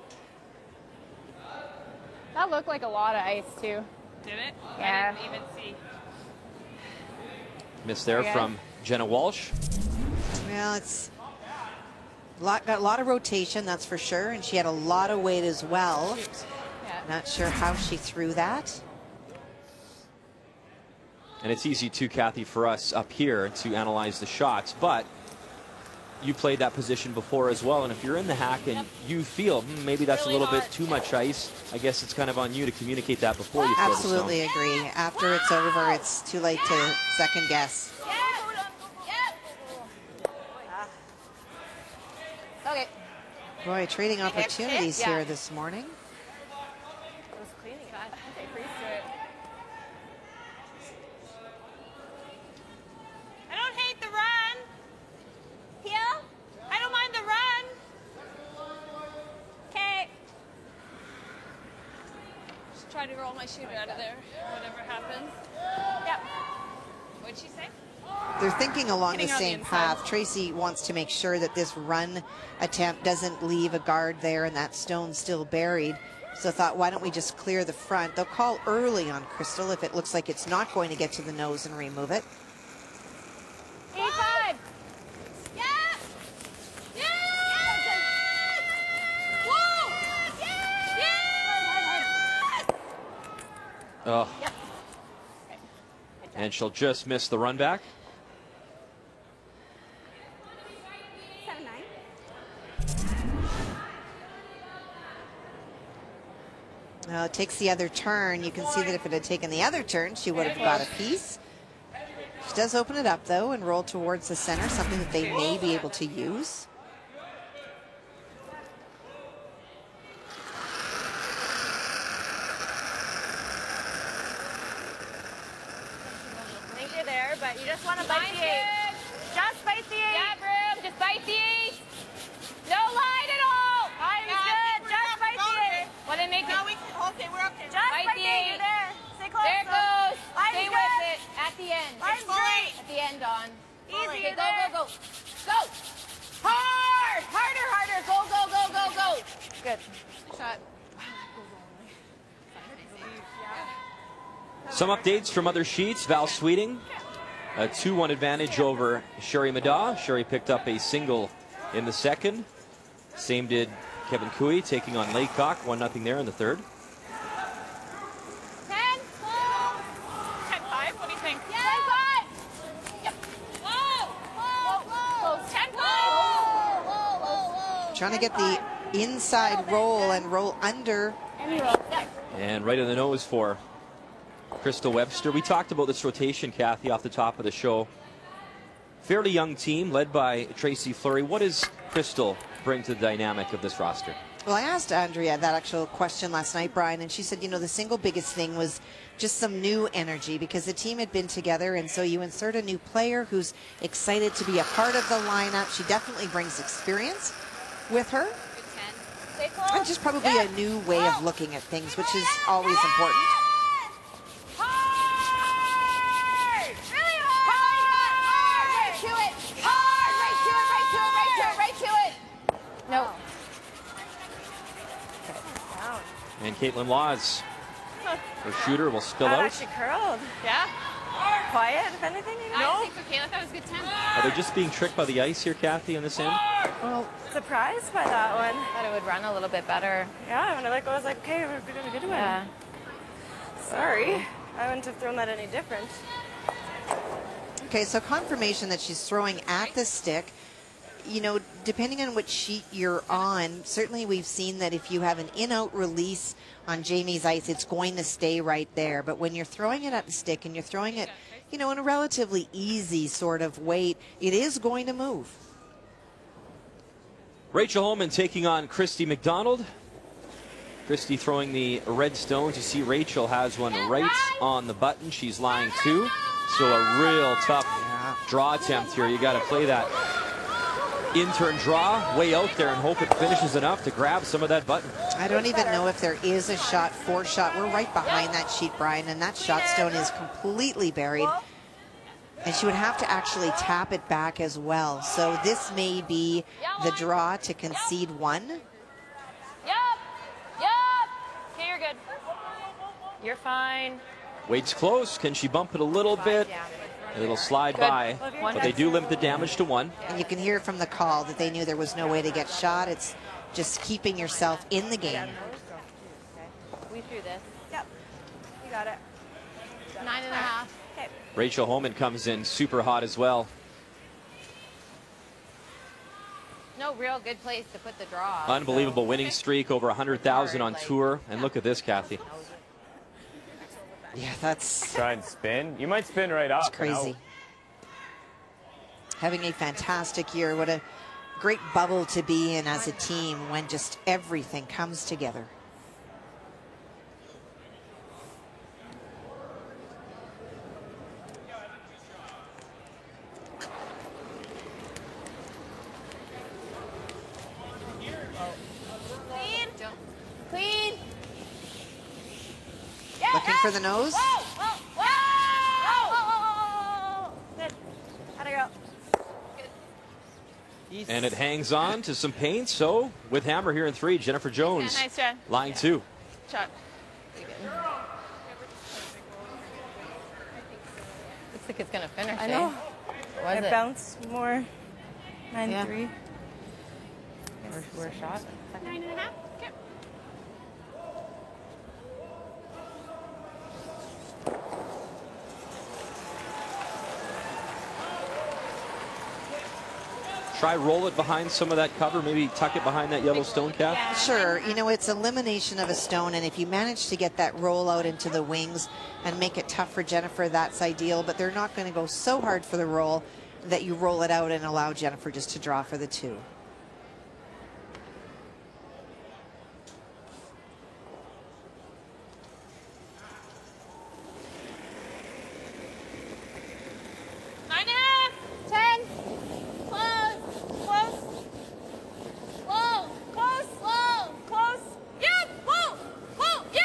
[SPEAKER 7] That looked like a lot of ice, too.
[SPEAKER 9] Did it?
[SPEAKER 7] Yeah.
[SPEAKER 9] I didn't even see.
[SPEAKER 1] Miss there
[SPEAKER 7] Okay.
[SPEAKER 1] from Jenna Walsh.
[SPEAKER 3] Well, it's got a lot of rotation, that's for sure, and she had a lot of weight as well.
[SPEAKER 7] Yeah.
[SPEAKER 3] Not sure how she threw that.
[SPEAKER 1] And it's easy too, Kathy, for us up here to analyze the shots, but you played that position before as well, and if you're in the hack and you feel maybe that's a little bit too much ice, I guess it's kind of on you to communicate that before you throw the stone.
[SPEAKER 3] Absolutely agree. After it's over, it's too late to second guess.
[SPEAKER 7] Okay.
[SPEAKER 3] Boy, trading opportunities
[SPEAKER 7] Yeah.
[SPEAKER 3] here this morning.
[SPEAKER 7] It was cleaning. God, okay, freeze to it.
[SPEAKER 9] I don't hate the run.
[SPEAKER 7] Heel?
[SPEAKER 9] I don't mind the run.
[SPEAKER 7] Okay.
[SPEAKER 9] Just try to roll my shooter out of there. Whatever happens.
[SPEAKER 7] Yep.
[SPEAKER 9] What'd she say?
[SPEAKER 3] They're thinking along the
[SPEAKER 9] Hitting on the
[SPEAKER 3] same
[SPEAKER 9] inside.
[SPEAKER 3] path. Tracy wants to make sure that this run attempt doesn't leave a guard there and that stone's still buried. So thought, why don't we just clear the front? They'll call early on Crystal if it looks like it's not going to get to the nose and remove it.
[SPEAKER 7] 8-5. Yeah. Yeah. Whoa. Yeah.
[SPEAKER 1] Oh. And she'll just miss the run back.
[SPEAKER 7] 7-9.
[SPEAKER 3] It takes the other turn. You can see that if it had taken the other turn, she would have got a piece. She does open it up, though, and roll towards the center, something that they may be able to use.
[SPEAKER 7] I think you're there, but you just want to bite the 8. Just bite the 8. Yeah, Broom. Just bite the 8. No line at all. Line's good. Just bite the 8. Well, then make it.
[SPEAKER 9] Okay, we're okay.
[SPEAKER 7] Just bite the 8. You're there. Stay close. There it goes. Stay with it. At the end.
[SPEAKER 9] Line's great.
[SPEAKER 7] At the end, Dawn.
[SPEAKER 9] Easy,
[SPEAKER 7] Okay,
[SPEAKER 9] you're
[SPEAKER 7] go,
[SPEAKER 9] there.
[SPEAKER 7] go, go. Go. Hard. Harder, harder. Go, go, go, go, go. Good. Shot.
[SPEAKER 1] Some updates from other sheets. Val Sweeting, a 2-1 advantage over Sherry Madaw. Sherry picked up a single in the second. Same did Kevin Cooey, taking on Laycock. 1-0 there in the third.
[SPEAKER 7] 10.
[SPEAKER 9] 10-5. What do you think?
[SPEAKER 7] Yeah. 10-5. Yep. Whoa. Whoa. Whoa. 10-5. Whoa. Whoa. Whoa.
[SPEAKER 3] Trying to get the inside roll and roll under.
[SPEAKER 7] And you roll. Yep.
[SPEAKER 1] And right in the nose for Crystal Webster. We talked about this rotation, Kathy, off the top of the show. Fairly young team led by Tracy Fleury. What does Crystal bring to the dynamic of this roster?
[SPEAKER 3] Well, I asked Andrea that actual question last night, Brian, and she said, you know, the single biggest thing was just some new energy because the team had been together, and so you insert a new player who's excited to be a part of the lineup. She definitely brings experience with her. And just probably a new way of looking at things, which is always important.
[SPEAKER 4] No.
[SPEAKER 1] And Caitlin Laws, her shooter, will spill
[SPEAKER 8] That
[SPEAKER 1] out.
[SPEAKER 8] actually curled.
[SPEAKER 9] Yeah?
[SPEAKER 8] Quiet, if anything.
[SPEAKER 9] I think for Kayla, that was a good 10.
[SPEAKER 1] Are they just being tricked by the ice here, Kathy, on this end?
[SPEAKER 8] Well, surprised by that one.
[SPEAKER 4] Thought it would run a little bit better.
[SPEAKER 8] Yeah, when I was like, okay, we're going to get one.
[SPEAKER 4] Yeah.
[SPEAKER 8] Sorry. I wouldn't have thrown that any different.
[SPEAKER 3] Okay, so confirmation that she's throwing at the stick. You know, depending on which sheet you're on, certainly we've seen that if you have an in-out release on Jamie's ice, it's going to stay right there. But when you're throwing it at the stick and you're throwing it, you know, in a relatively easy sort of weight, it is going to move.
[SPEAKER 1] Rachel Homan taking on Christy McDonald. Christy throwing the red stones. You see Rachel has one right on the button. She's lying 2. So a real tough draw attempt here. You got to play that intern draw way out there and hope it finishes enough to grab some of that button.
[SPEAKER 3] I don't even know if there is a shot, shot. We're right behind that sheet, Brian, and that shot stone is completely buried. And she would have to actually tap it back as well. So this may be the draw to concede 1.
[SPEAKER 9] Yup. Okay, you're good.
[SPEAKER 8] You're fine.
[SPEAKER 1] Waits close. Can she bump it a little bit? It'll slide by, but they do limit the damage to 1.
[SPEAKER 3] And you can hear from the call that they knew there was no way to get shot. It's just keeping yourself in the game.
[SPEAKER 4] We threw this.
[SPEAKER 8] Yep. You got it.
[SPEAKER 4] 9.5.
[SPEAKER 8] Okay.
[SPEAKER 1] Rachel Homan comes in super hot as well.
[SPEAKER 4] No real good place to put the draw.
[SPEAKER 1] Unbelievable winning streak, over 100,000 on tour. And look at this, Kathy.
[SPEAKER 3] Yeah, that's
[SPEAKER 10] try and spin. You might spin right up.
[SPEAKER 3] It's crazy. Having a fantastic year. What a great bubble to be in as a team when just everything comes together.
[SPEAKER 7] Clean.
[SPEAKER 3] Looking for the nose.
[SPEAKER 8] Good. How'd I go?
[SPEAKER 1] And it hangs on to some paint. So with hammer here in 3, Jennifer Jones,
[SPEAKER 9] Nice try.
[SPEAKER 1] line 2.
[SPEAKER 9] Shot.
[SPEAKER 4] Looks like it's going to finish.
[SPEAKER 8] I know.
[SPEAKER 4] Was
[SPEAKER 8] it
[SPEAKER 4] it?
[SPEAKER 8] bounced more. 9-3.
[SPEAKER 4] We're shot.
[SPEAKER 9] 9.5. Okay.
[SPEAKER 1] Try roll it behind some of that cover, maybe tuck it behind that yellow stone cap.
[SPEAKER 3] Sure, you know, it's elimination of a stone, and if you manage to get that roll out into the wings and make it tough for Jennifer, that's ideal, but they're not going to go so hard for the roll that you roll it out and allow Jennifer just to draw for the 2.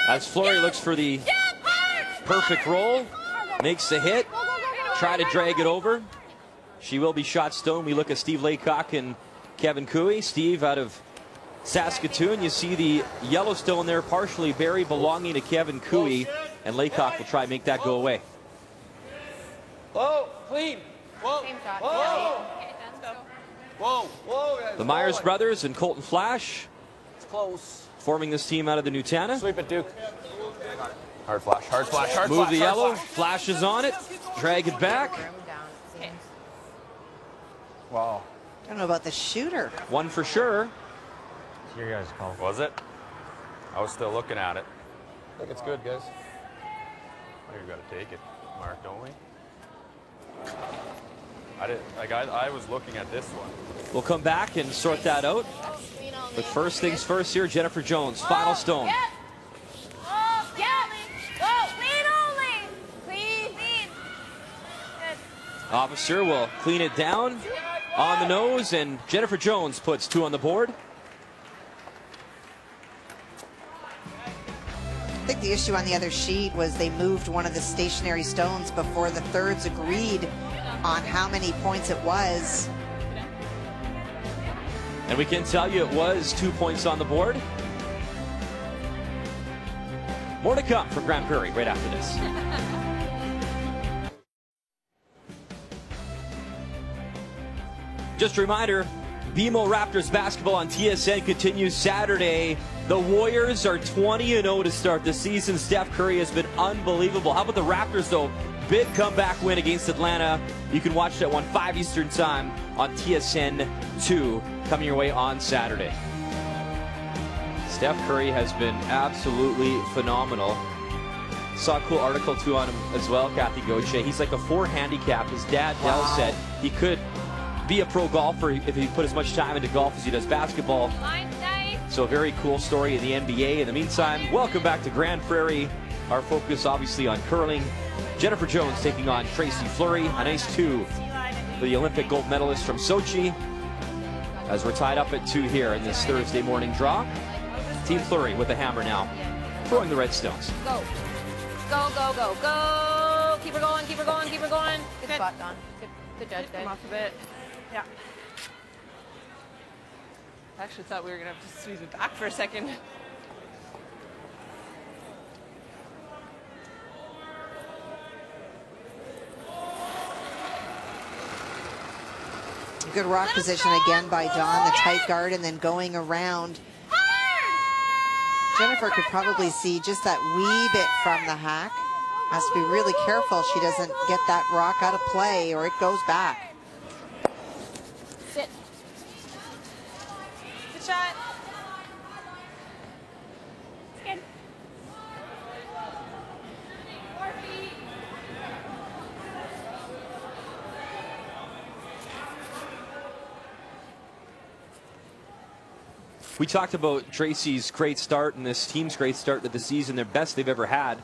[SPEAKER 1] As Fleury looks for the perfect roll, makes the hit, try to drag it over. She will be shot stone. We look at Steve Laycock and Kevin Cooey. Steve out of Saskatoon. You see the Yellowstone there partially buried, belonging to Kevin Cooey, and Laycock will try to make that go away.
[SPEAKER 2] Whoa, clean. Whoa.
[SPEAKER 4] Same shot.
[SPEAKER 2] Whoa. Whoa. Whoa, guys.
[SPEAKER 1] The Myers brothers and Colton Flash
[SPEAKER 2] It's close.
[SPEAKER 1] forming this team out of the Nutana.
[SPEAKER 2] Sweep it, Duke. Hard flash, hard flash, hard
[SPEAKER 1] Move
[SPEAKER 2] flash.
[SPEAKER 1] the
[SPEAKER 2] hard
[SPEAKER 1] yellow,
[SPEAKER 2] flash.
[SPEAKER 1] flashes on it, drag it back.
[SPEAKER 10] Wow.
[SPEAKER 3] I don't know about the shooter.
[SPEAKER 1] 1 for sure.
[SPEAKER 10] It's your guys' call.
[SPEAKER 11] Was it? I was still looking at it.
[SPEAKER 2] I think it's good, guys.
[SPEAKER 10] You got to take it, Mark, don't we? I was looking at this one.
[SPEAKER 1] We'll come back and sort that out. But first things first here, Jennifer Jones, final stone. Officer will clean it down on the nose, and Jennifer Jones puts 2 on the board.
[SPEAKER 3] I think the issue on the other sheet was they moved one of the stationary stones before the thirds agreed on how many points it was.
[SPEAKER 1] And we can tell you it was 2 points on the board. More to come from Grand Prairie right after this. Just a reminder, BMO Raptors basketball on TSN continues Saturday. The Warriors are 20-0 to start the season. Steph Curry has been unbelievable. How about the Raptors, though? Big comeback win against Atlanta. You can watch that one 5 Eastern time on TSN 2 coming your way on Saturday. Steph Curry has been absolutely phenomenal. Saw a cool article, too, on him as well, Kathy Gauthier. He's like a 4 handicap. His dad, Dell, said he could be a pro golfer if he put as much time into golf as he does basketball. So a very cool story in the NBA. In the meantime, welcome back to Grand Prairie. Our focus obviously on curling. Jennifer Jones taking on Tracy Fleury. A nice 2 for the Olympic gold medalist from Sochi. As we're tied up at 2 here in this Thursday morning draw. Team Fleury with the hammer now, throwing the red stones.
[SPEAKER 7] Go. Go, go, go, go. Keep her going, keep her going, keep her going. Good spot, Dawn. Good judge, guys.
[SPEAKER 9] Come off a bit. Yeah. I actually thought we were going to have to squeeze it back for a second.
[SPEAKER 3] Good rock position again by Dawn, the tight guard, and then going around. Jennifer could probably see just that wee bit from the hack. Has to be really careful she doesn't get that rock out of play or it goes back.
[SPEAKER 7] Sit. Good shot. Good. 4 feet.
[SPEAKER 1] We talked about Tracy's great start and this team's great start to the season, their best they've ever had.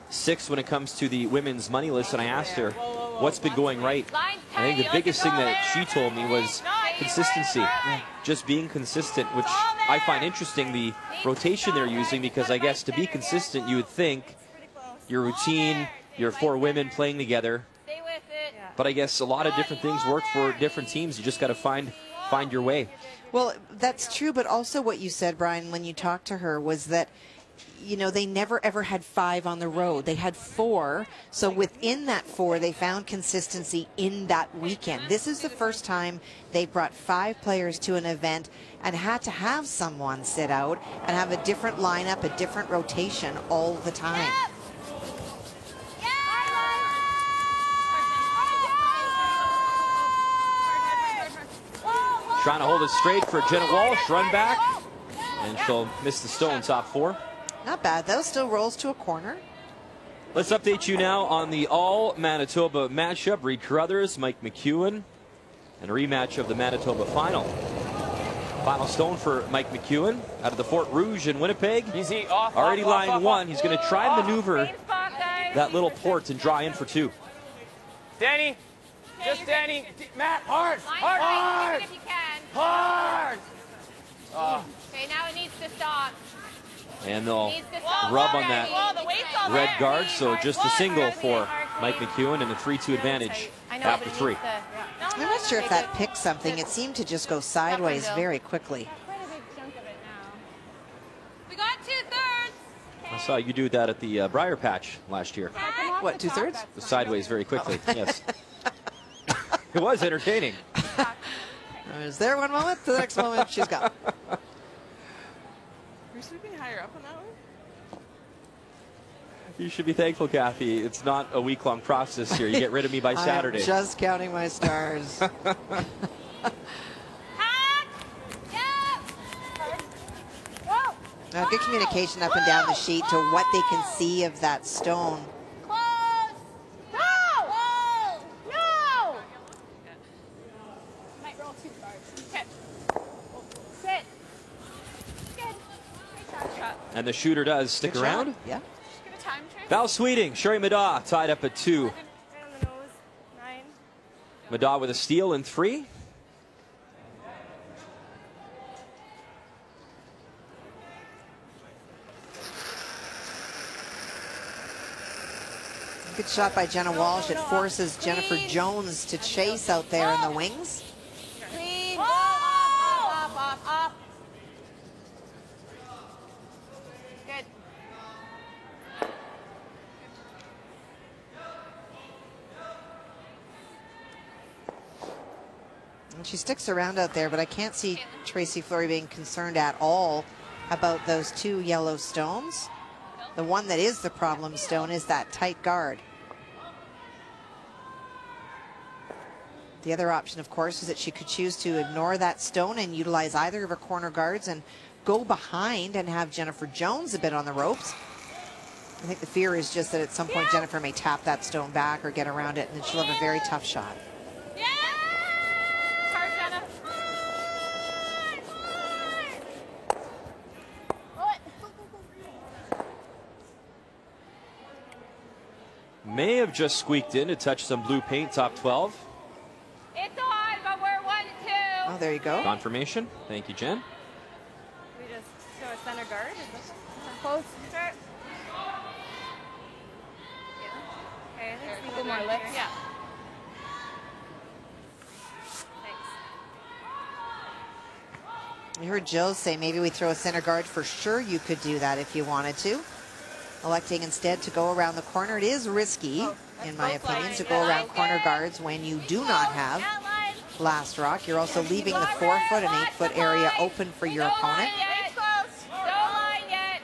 [SPEAKER 1] 6th when it comes to the women's money list, and I asked her what's been going right. I think the biggest thing that she told me was consistency. Just being consistent, which I find interesting, the rotation they're using, because I guess to be consistent, you would think your routine, your 4 women playing together. But I guess a lot of different things work for different teams. You just got to find your way.
[SPEAKER 3] Well, that's true, but also what you said, Brian, when you talked to her was that, you know, they never ever had 5 on the road. They had 4. So within that 4, they found consistency in that weekend. This is the first time they brought 5 players to an event and had to have someone sit out and have a different lineup, a different rotation all the time.
[SPEAKER 1] Trying to hold it straight for Jenna Walsh, run back, and she'll miss the stone, top 4.
[SPEAKER 3] Not bad, though, still rolls to a corner.
[SPEAKER 1] Let's update you now on the all-Manitoba matchup. Reed Carruthers, Mike McEwen, and a rematch of the Manitoba final. Final stone for Mike McEwen out of the Fort Rouge in Winnipeg.
[SPEAKER 10] Easy, off,
[SPEAKER 1] already
[SPEAKER 10] off,
[SPEAKER 1] lying
[SPEAKER 10] off,
[SPEAKER 1] 1. He's going to try and maneuver that little port and draw in for 2.
[SPEAKER 10] Danny, just Danny. Matt, hard, hard, hard,
[SPEAKER 7] if you can.
[SPEAKER 10] hard.
[SPEAKER 7] Okay, now it needs to stop.
[SPEAKER 1] And they'll rub on that red guard, so just a single for Mike McEwen and a 3-2 advantage after 3.
[SPEAKER 3] I'm not sure if that picked something. It seemed to just go sideways very quickly.
[SPEAKER 7] Quite a big chunk of it now. We got 2/3.
[SPEAKER 1] I saw you do that at the Briar Patch last year.
[SPEAKER 3] What, 2/3?
[SPEAKER 1] Sideways very quickly, yes. It was entertaining.
[SPEAKER 3] I was there one moment, the next moment she's gone.
[SPEAKER 9] We're sweeping higher up on that one?
[SPEAKER 1] You should be thankful, Kathy. It's not a week-long process here. You get rid of me by Saturday.
[SPEAKER 3] I'm just counting my stars. Good communication up and down the sheet to what they can see of that stone.
[SPEAKER 1] And the shooter does stick
[SPEAKER 3] Good
[SPEAKER 1] around.
[SPEAKER 3] job. Yeah.
[SPEAKER 9] Get a time check.
[SPEAKER 1] Val Sweeting, Sherry Madaw tied up at 2.
[SPEAKER 8] Right on the nose. 9.
[SPEAKER 1] Madaw with a steal in 3.
[SPEAKER 3] Good shot by Jenna Walsh. It forces Jennifer Jones to chase out there in the wings.
[SPEAKER 7] Clean. Off. Good.
[SPEAKER 3] And she sticks around out there, but I can't see Tracy Fleury being concerned at all about those 2 yellow stones. The one that is the problem stone is that tight guard. The other option, of course, is that she could choose to ignore that stone and utilize either of her corner guards and go behind and have Jennifer Jones a bit on the ropes. I think the fear is just that at some point Jennifer may tap that stone back or get around it, and then she'll have a very tough shot.
[SPEAKER 7] Hard, Jenna.
[SPEAKER 1] May have just squeaked in to touch some blue paint, top 12.
[SPEAKER 7] It's on, but we're 1-2.
[SPEAKER 3] Oh, there you go.
[SPEAKER 1] Confirmation. Thank you, Jen.
[SPEAKER 8] We just show a center guard.
[SPEAKER 7] Close.
[SPEAKER 8] Start. Okay, I think
[SPEAKER 7] A couple more licks. Yeah.
[SPEAKER 8] Thanks.
[SPEAKER 3] You heard Jill say maybe we throw a center guard. For sure you could do that if you wanted to. Electing instead to go around the corner. It is risky, in my opinion, to go around corner guards when you do not have last rock. You're also leaving the 4-foot and 8-foot area open for your opponent.
[SPEAKER 7] No line yet.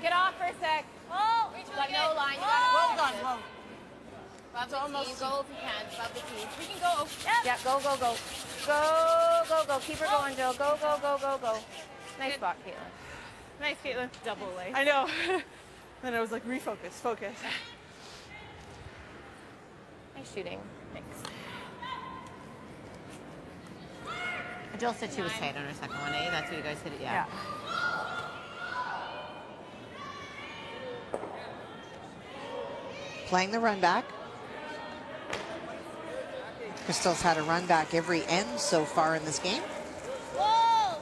[SPEAKER 7] Get off for a sec. You got no line. You got it. Well done. Above the tee. Go if you can. Above the tee. We can go. Yeah, go. Go. Keep her going, Jill. Go. Nice spot, Caitlin.
[SPEAKER 8] Nice, Caitlin.
[SPEAKER 9] Double leg.
[SPEAKER 8] I know. Then I was like, refocus, focus.
[SPEAKER 4] Nice shooting.
[SPEAKER 8] Thanks.
[SPEAKER 4] Jill said she was tight on her second one, eh? That's what you guys hit it, yeah.
[SPEAKER 3] Playing the run back. Crystal's had a run back every end so far in this game.
[SPEAKER 7] Whoa!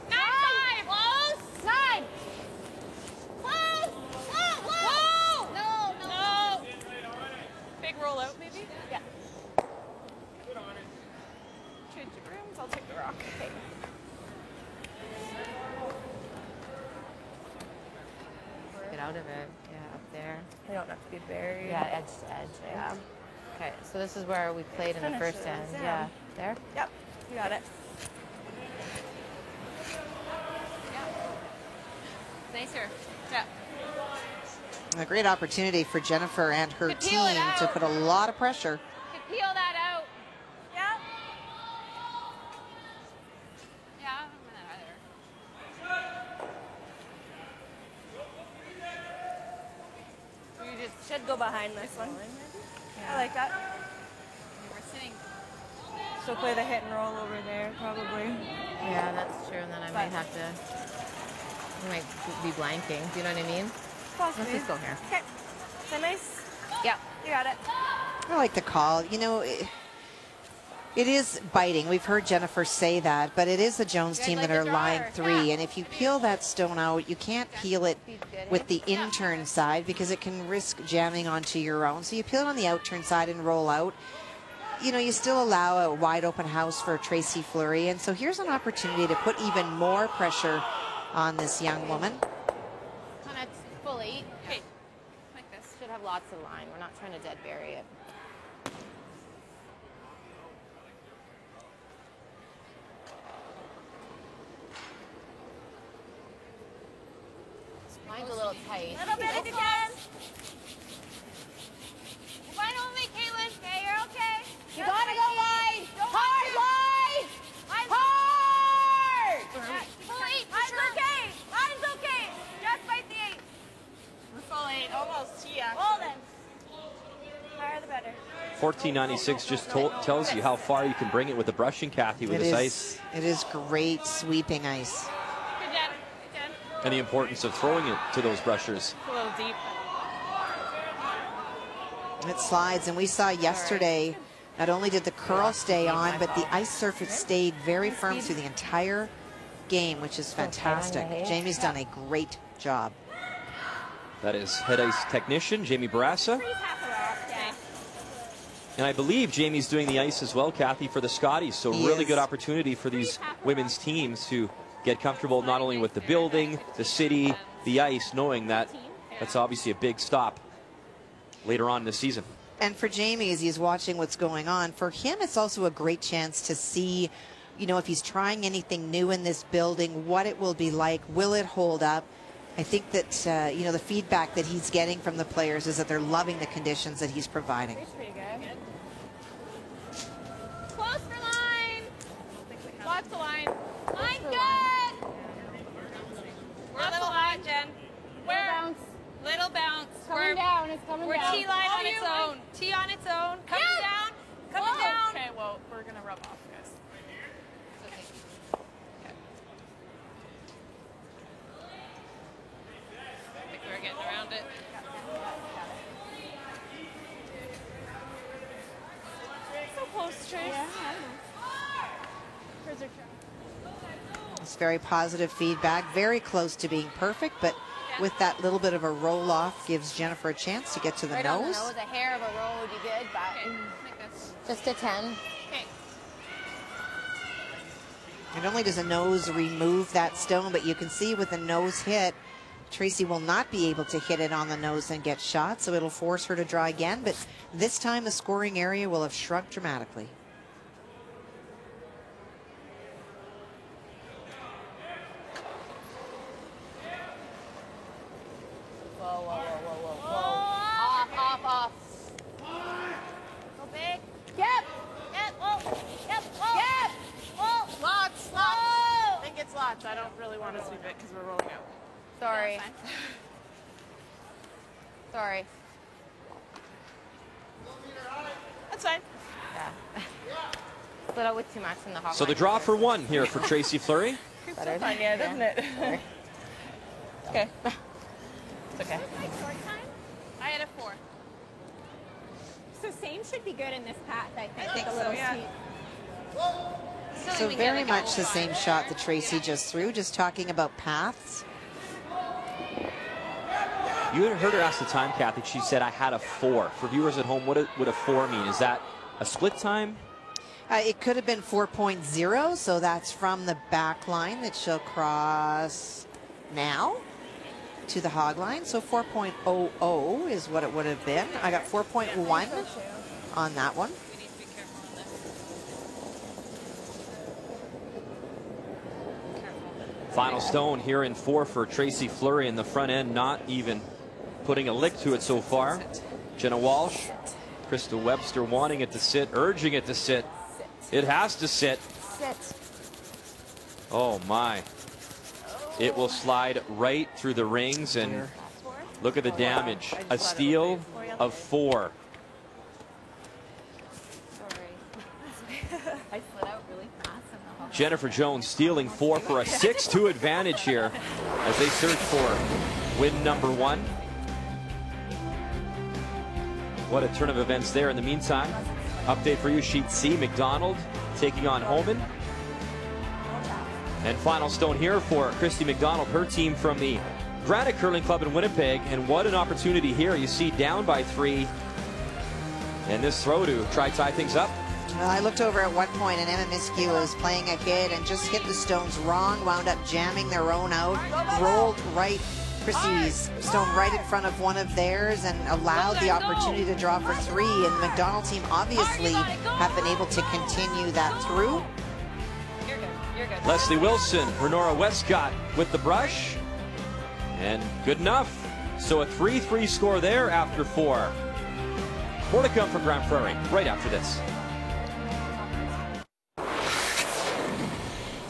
[SPEAKER 7] 9-5! Close! 9! Close! Whoa! No!
[SPEAKER 9] Big rollout, maybe?
[SPEAKER 7] Yeah.
[SPEAKER 8] Change the rooms. I'll take the rock. Okay.
[SPEAKER 4] Get out of it. Yeah, up there.
[SPEAKER 8] I don't have to be buried.
[SPEAKER 4] Yeah, edge to edge. Yeah. Okay, so this is where we played in the first end.
[SPEAKER 8] Finishes,
[SPEAKER 4] Yeah. There?
[SPEAKER 8] Yep. You got it.
[SPEAKER 7] Nicer. Yeah.
[SPEAKER 3] A great opportunity for Jennifer and her
[SPEAKER 7] Could peel it
[SPEAKER 3] team to
[SPEAKER 7] out.
[SPEAKER 3] put a lot of pressure.
[SPEAKER 7] Could peel that out.
[SPEAKER 8] Yeah.
[SPEAKER 7] Yeah, I don't remember that either.
[SPEAKER 8] You just should go behind this one. I like that.
[SPEAKER 7] We're sitting.
[SPEAKER 8] She'll play the hit and roll over there, probably.
[SPEAKER 4] Yeah, that's true. And then I might have to, I might be blanking. Do you know what I mean?
[SPEAKER 8] Possibly.
[SPEAKER 4] Let's just go here.
[SPEAKER 8] Okay. Is that nice?
[SPEAKER 7] Yeah.
[SPEAKER 8] You got it.
[SPEAKER 3] I like the call. You know, it is biting. We've heard Jennifer say that, but it is the Jones team that are line 3. And if you peel that stone out, you can't peel it with the in-turn side because it can risk jamming onto your own. So you peel it on the out-turn side and roll out. You know, you still allow a wide open house for Tracy Fleury. And so here's an opportunity to put even more pressure on this young woman.
[SPEAKER 4] Kind of full 8.
[SPEAKER 7] Okay. Like this.
[SPEAKER 4] Should have lots of line. We're not trying to dead bury it. Mine's a little tight.
[SPEAKER 7] Little bit if you can. Fine on me, Caitlin. Okay, you're okay. You gotta go wide. Hard wide. Hard. Full 8. Mine's okay. Mine's okay. Just bite the 8.
[SPEAKER 8] We're full 8. Almost. Yeah.
[SPEAKER 7] Well then.
[SPEAKER 8] Higher the better.
[SPEAKER 1] 1496 just tells you how far you can bring it with the brushing, Kathy, with this ice.
[SPEAKER 3] It is great sweeping ice.
[SPEAKER 7] Good, Jen. Good, Jen.
[SPEAKER 1] And the importance of throwing it to those brushers.
[SPEAKER 9] A little deep.
[SPEAKER 3] It slides, and we saw yesterday, not only did the curl stay on, but the ice surface stayed very firm through the entire game, which is fantastic. Jamie's done a great job.
[SPEAKER 1] That is head ice technician Jamie Barassa. And I believe Jamie's doing the ice as well, Kathy, for the Scotties. So really good opportunity for these women's teams to get comfortable not only with the building, the city, the ice, knowing that that's obviously a big stop later on in the season.
[SPEAKER 3] And for Jamie, as he's watching what's going on, for him it's also a great chance to see, you know, if he's trying anything new in this building, what it will be like, will it hold up? I think that, you know, the feedback that he's getting from the players is that they're loving the conditions that he's providing.
[SPEAKER 7] Pretty good. Close for line. Watch the line. Line good. We're a little hot, Jen. Where? Little bounce.
[SPEAKER 4] Coming down. It's coming
[SPEAKER 7] we're
[SPEAKER 4] down.
[SPEAKER 7] T line on its own. T on its own. Coming down. Coming down.
[SPEAKER 9] Okay, well, we're going to rub off, guys.
[SPEAKER 7] I think we're getting around it.
[SPEAKER 9] So close, Trace.
[SPEAKER 8] Yeah, I know.
[SPEAKER 3] It's very positive feedback, very close to being perfect, but with that little bit of a roll off gives Jennifer a chance to get to the
[SPEAKER 4] Right
[SPEAKER 3] nose.
[SPEAKER 4] on the nose, a hair of a roll would be good, but just a 10.
[SPEAKER 7] Okay.
[SPEAKER 3] Not only does a nose remove that stone, but you can see with a nose hit, Tracy will not be able to hit it on the nose and get shot, so it'll force her to draw again, but this time the scoring area will have shrunk dramatically.
[SPEAKER 7] Off. Go big. Yep. Whoa. Yep. Whoa. Yep. Whoa.
[SPEAKER 9] Lots. I think it's lots. I don't really want to sweep it because we're rolling out.
[SPEAKER 4] Sorry. Sorry.
[SPEAKER 9] That's fine.
[SPEAKER 4] Yeah. Split out with too much in the hot
[SPEAKER 1] So the draw for one here for Tracy Fleury.
[SPEAKER 9] Better fun, yeah, doesn't it? Okay. It's okay.
[SPEAKER 7] I had a 4.
[SPEAKER 8] So same should be good in this path, I think.
[SPEAKER 7] I think
[SPEAKER 8] with a
[SPEAKER 7] so,
[SPEAKER 8] little
[SPEAKER 7] yeah.
[SPEAKER 8] seat.
[SPEAKER 3] So very much the same shot that Tracy just threw, just talking about paths.
[SPEAKER 1] You had heard her ask the time, Kathy. She said, I had a 4. For viewers at home, what would a 4 mean? Is that a split time?
[SPEAKER 3] It could have been 4.0, so that's from the back line that she'll cross now to the hog line. So 4.00 is what it would have been. I got 4.1 on that one.
[SPEAKER 1] Final stone here in 4 for Tracy Fleury in the front end, not even putting a lick to it so far. Jenna Walsh, Krista Webster wanting it to sit, urging it to sit. It has to sit. Oh my. It will slide right through the rings, and look at the damage. A steal of 4.
[SPEAKER 4] I slid out really fast.
[SPEAKER 1] Jennifer Jones stealing 4 for a 6-2 advantage here as they search for win number 1. What a turn of events there. In the meantime, update for you, Sheet C, McDonald taking on Homan. And final stone here for Christy McDonald, her team from the Granite Curling Club in Winnipeg. And what an opportunity here. You see down by 3. And this throw to try tie things up.
[SPEAKER 3] I looked over at one point, and Emma Miskew was playing a hit and just hit the stones wrong, wound up jamming their own out, rolled right, Christy's stone right in front of one of theirs, and allowed the opportunity to draw for 3. And the McDonald team obviously have been able to continue that through.
[SPEAKER 7] You're good.
[SPEAKER 1] Leslie Wilson, Renora Westcott with the brush. And good enough. So a 3-3 score there after 4. More to come from Grant Prairie right after this.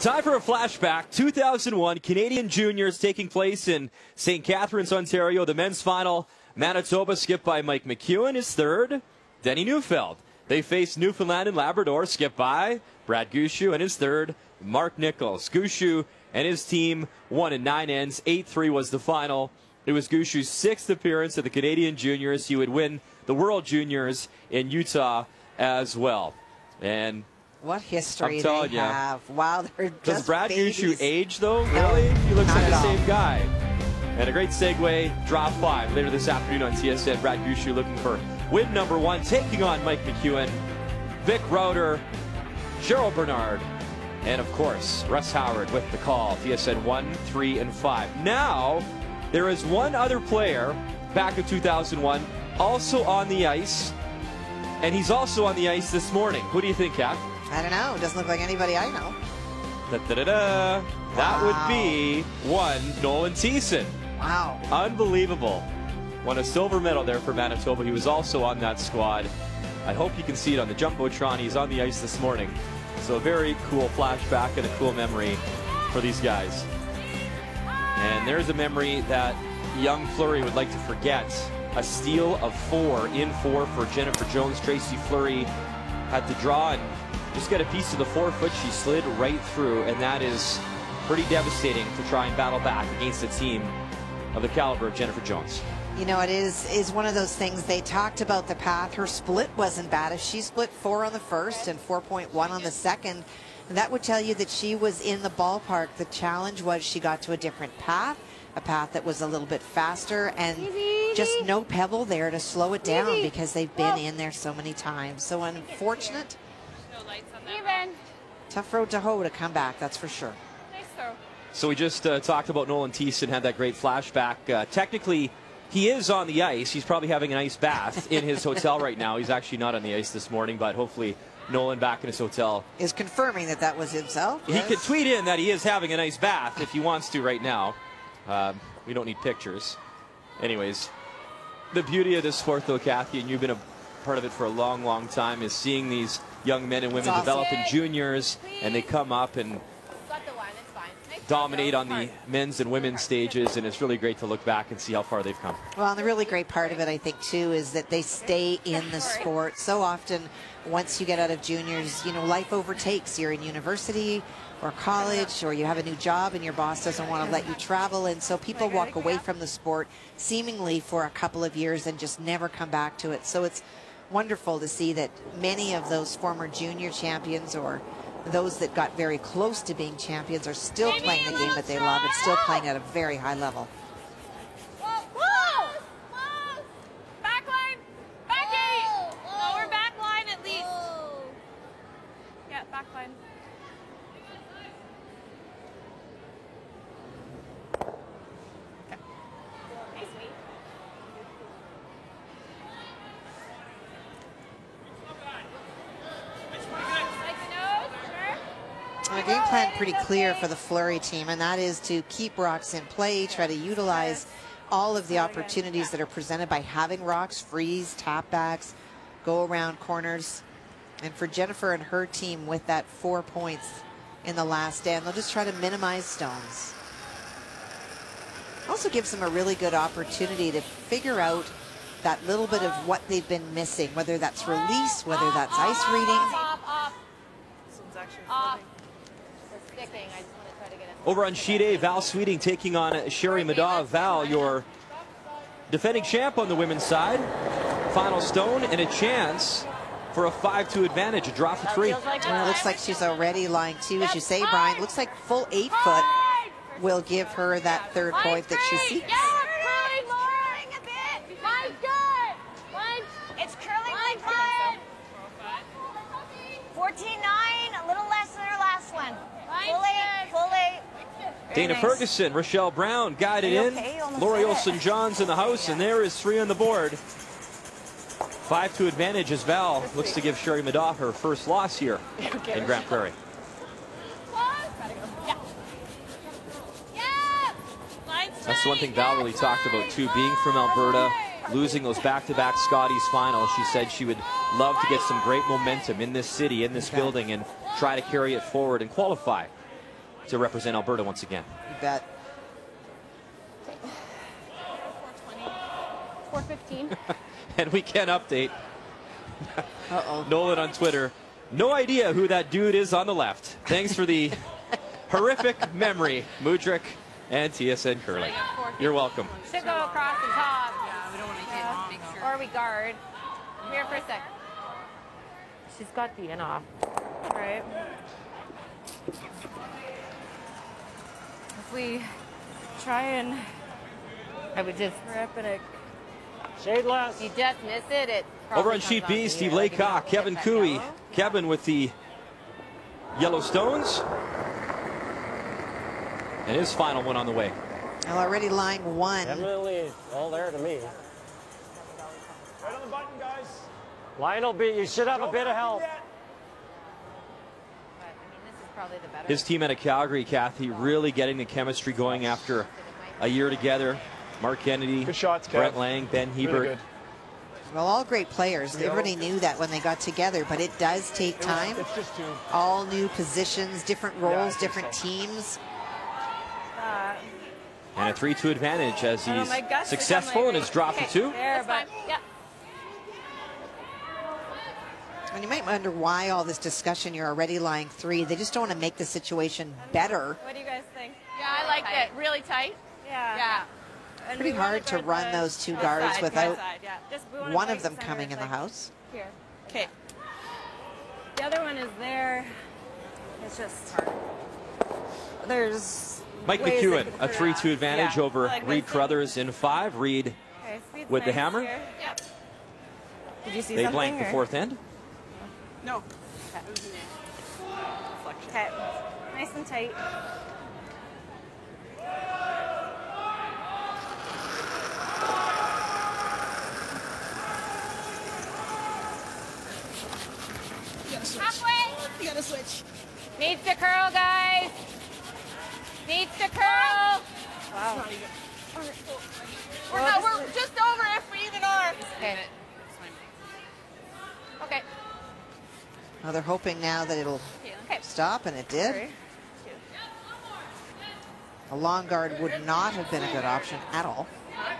[SPEAKER 1] Time for a flashback. 2001 Canadian Juniors taking place in St. Catharines, Ontario. The men's final, Manitoba, skipped by Mike McEwen, is third. Denny Neufeld. They face Newfoundland and Labrador, skipped by Brad Gushue, and his third. Mark Nichols. Gushue and his team won in 9 ends. 8-3 was the final. It was Gushue's 6th appearance at the Canadian Juniors. He would win the World Juniors in Utah as well. And
[SPEAKER 3] what history
[SPEAKER 1] I'm telling
[SPEAKER 3] they have. Wow, they're just
[SPEAKER 1] does Brad
[SPEAKER 3] babies.
[SPEAKER 1] Gushue age, though?
[SPEAKER 3] No,
[SPEAKER 1] really? He looks
[SPEAKER 3] not
[SPEAKER 1] like
[SPEAKER 3] at
[SPEAKER 1] the
[SPEAKER 3] all.
[SPEAKER 1] same guy. And a great segue, Drop 5 later this afternoon on TSN. Brad Gushue looking for win number 1, taking on Mike McEwen, Vic Rauter, Cheryl Bernard, and of course, Russ Howard with the call. TSN 1, 3, and 5. Now, there is one other player back in 2001 also on the ice, and he's also on the ice this morning. Who do you think, Kath?
[SPEAKER 3] I don't know. Doesn't look like anybody I know.
[SPEAKER 1] Da-da-da-da. That would be one Nolan Thiessen.
[SPEAKER 3] Wow.
[SPEAKER 1] Unbelievable. Won a silver medal there for Manitoba. He was also on that squad. I hope you can see it on the Jumbotron. He's on the ice this morning. So a very cool flashback and a cool memory for these guys. And there's a memory that young Fleury would like to forget. A steal of 4 in 4 for Jennifer Jones. Tracy Fleury had to draw and just get a piece of the 4-foot. She slid right through, and that is pretty devastating to try and battle back against a team of the caliber of Jennifer Jones.
[SPEAKER 3] You know, it is one of those things. They talked about the path. Her split wasn't bad. If she split 4 on the first and 4.1 on the second, that would tell you that she was in the ballpark. The challenge was she got to a different path, a path that was a little bit faster, and just no pebble there to slow it down because they've been in there so many times. So unfortunate. Tough road to hoe to come back, that's for sure.
[SPEAKER 1] So we just talked about Nolan Thiessen, had that great flashback. Technically, he is on the ice. He's probably having an ice bath in his hotel right now. He's actually not on the ice this morning, but hopefully Nolan back in his hotel
[SPEAKER 3] is confirming that that was himself. Yes.
[SPEAKER 1] He could tweet in that he is having a nice bath if he wants to right now. We don't need pictures. Anyways, the beauty of this sport, though, Kathy, and you've been a part of it for a long, long time, is seeing these young men and women develop in juniors, and they come up and dominate on the men's and women's stages, and it's really great to look back and see how far they've come.
[SPEAKER 3] Well, and the really great part of it, I think, too, is that they stay in the sport. So often, once you get out of juniors, you know, life overtakes. You're in university or college, or you have a new job and your boss doesn't want to let you travel, and so people walk away from the sport seemingly for a couple of years and just never come back to it. So it's wonderful to see that many of those former junior champions or those that got very close to being champions are still playing the game that they love and still playing at a very high level.
[SPEAKER 7] Backline! Backy! Lower backline at least. Yeah, backline. Hey, sweet.
[SPEAKER 3] The game plan pretty clear for the Fleury team, and that is to keep rocks in play, try to utilize all of the opportunities that are presented by having rocks, freeze, tap backs, go around corners. And for Jennifer and her team with that 4 points in the last stand, they'll just try to minimize stones. Also gives them a really good opportunity to figure out that little bit of what they've been missing, whether that's release, whether that's ice reading.
[SPEAKER 8] This one's actually
[SPEAKER 7] Off. We're sticking. I just want to try to get it.
[SPEAKER 1] Over on sheet A, Val Sweeting taking on Sherry Madaw. Val, your defending champ on the women's side. Final stone and a chance for a 5-2 advantage, a draw for 3.
[SPEAKER 3] Well, it looks like she's already lying too, as you say, Brian. Looks like full 8 foot will give her that third point that she seeks.
[SPEAKER 7] Curling a bit. Mine's good. It's curling like that. 14-9, a little less than her last one. Full 8.
[SPEAKER 1] Dana Ferguson, Rochelle Brown guided in. Lori Olson-Johns in the house, and there is 3 on the board. 5-2 advantage as Val looks to give Sherry Madaw her first loss here in Grande Prairie. That's the one thing Val really talked about too, being from Alberta, losing those back-to-back Scotties finals. She said she would love to get some great momentum in this city, in this building, and try to carry it forward and qualify to represent Alberta once again.
[SPEAKER 3] You bet.
[SPEAKER 7] 4:15.
[SPEAKER 1] And we can update Nolan on Twitter. No idea who that dude is on the left. Thanks for the horrific memory, Mudryk and TSN Curling. You're welcome.
[SPEAKER 7] Should go across the top. Yeah, we don't want to hit. Make sure. Or we guard. Come here for a sec. She's got the in off.
[SPEAKER 8] Right. If we try and
[SPEAKER 7] I would just
[SPEAKER 8] rip it.
[SPEAKER 10] Shade less.
[SPEAKER 7] You just miss it. It
[SPEAKER 1] Over on sheet B, Steve Laycock, Kevin Cooey. Kevin with the Yellowstones. And his final one on the way.
[SPEAKER 3] Well, already lying 1.
[SPEAKER 10] Definitely all there to me. Right on the button, guys. Lionel B, you should have a bit of help.
[SPEAKER 1] His team out of Calgary, Kathy, really getting the chemistry going after a year together. Mark Kennedy,
[SPEAKER 2] Good shots, Kev.
[SPEAKER 1] Brett Lang, Ben Hebert.
[SPEAKER 2] Really good.
[SPEAKER 3] Well, all great players. Everybody knew that when they got together, but it does take time.
[SPEAKER 2] It's just 2.
[SPEAKER 3] All new positions, different roles, different teams.
[SPEAKER 1] And a 3-2 advantage as he's
[SPEAKER 8] my guts
[SPEAKER 1] successful in his drop to 2.
[SPEAKER 8] There, but
[SPEAKER 7] Yeah.
[SPEAKER 3] And you might wonder why all this discussion, you're already lying 3. They just don't want to make the situation better.
[SPEAKER 8] what do you guys think?
[SPEAKER 7] Yeah, I liked it. Really tight.
[SPEAKER 8] Yeah.
[SPEAKER 7] Yeah.
[SPEAKER 8] And
[SPEAKER 3] Pretty
[SPEAKER 8] we wanna
[SPEAKER 3] hard to
[SPEAKER 8] guard
[SPEAKER 3] run
[SPEAKER 8] the
[SPEAKER 3] those 2
[SPEAKER 8] left
[SPEAKER 3] guards
[SPEAKER 8] side,
[SPEAKER 3] without
[SPEAKER 8] left side, yeah. Just we wanna
[SPEAKER 3] one
[SPEAKER 8] fight
[SPEAKER 3] of them
[SPEAKER 8] center,
[SPEAKER 3] coming in the
[SPEAKER 8] like,
[SPEAKER 3] house.
[SPEAKER 8] Here. Okay. The other one is there. It's just there's
[SPEAKER 1] Mike
[SPEAKER 8] ways
[SPEAKER 1] McEwen,
[SPEAKER 8] they could
[SPEAKER 1] a
[SPEAKER 8] put it
[SPEAKER 1] 3-2
[SPEAKER 8] on.
[SPEAKER 1] advantage
[SPEAKER 8] Yeah.
[SPEAKER 1] over
[SPEAKER 8] Like
[SPEAKER 1] Reed
[SPEAKER 8] this.
[SPEAKER 1] Carruthers in 5. Reed
[SPEAKER 8] Okay, speed's
[SPEAKER 1] with the
[SPEAKER 8] nice
[SPEAKER 1] hammer.
[SPEAKER 8] here. Yep. Did you see
[SPEAKER 1] They
[SPEAKER 8] something?
[SPEAKER 1] blank the
[SPEAKER 8] or-
[SPEAKER 1] 4th end.
[SPEAKER 9] No.
[SPEAKER 8] Okay. Nice and tight.
[SPEAKER 7] Halfway.
[SPEAKER 9] You gotta switch.
[SPEAKER 7] Needs to curl, guys. Needs to curl.
[SPEAKER 8] Wow.
[SPEAKER 9] We're just over if we even are.
[SPEAKER 7] Okay. Okay.
[SPEAKER 3] Well, they're hoping now that it'll
[SPEAKER 7] Okay.
[SPEAKER 3] stop, and it did.
[SPEAKER 8] Sorry.
[SPEAKER 3] A long guard would not have been a good option at all.
[SPEAKER 8] I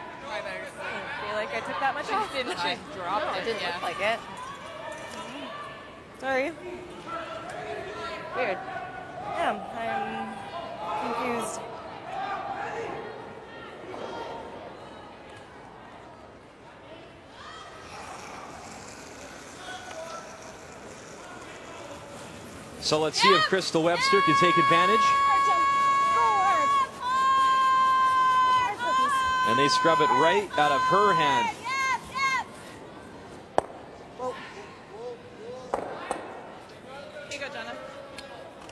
[SPEAKER 8] feel like I took that much off.
[SPEAKER 9] Didn't she? Dropped
[SPEAKER 7] No, it didn't look like it.
[SPEAKER 8] Sorry.
[SPEAKER 7] Weird.
[SPEAKER 8] Yeah, I'm confused.
[SPEAKER 1] So let's see if Crystal Webster can take advantage. And they scrub it right out of her hand.
[SPEAKER 9] Here you go, Jenna.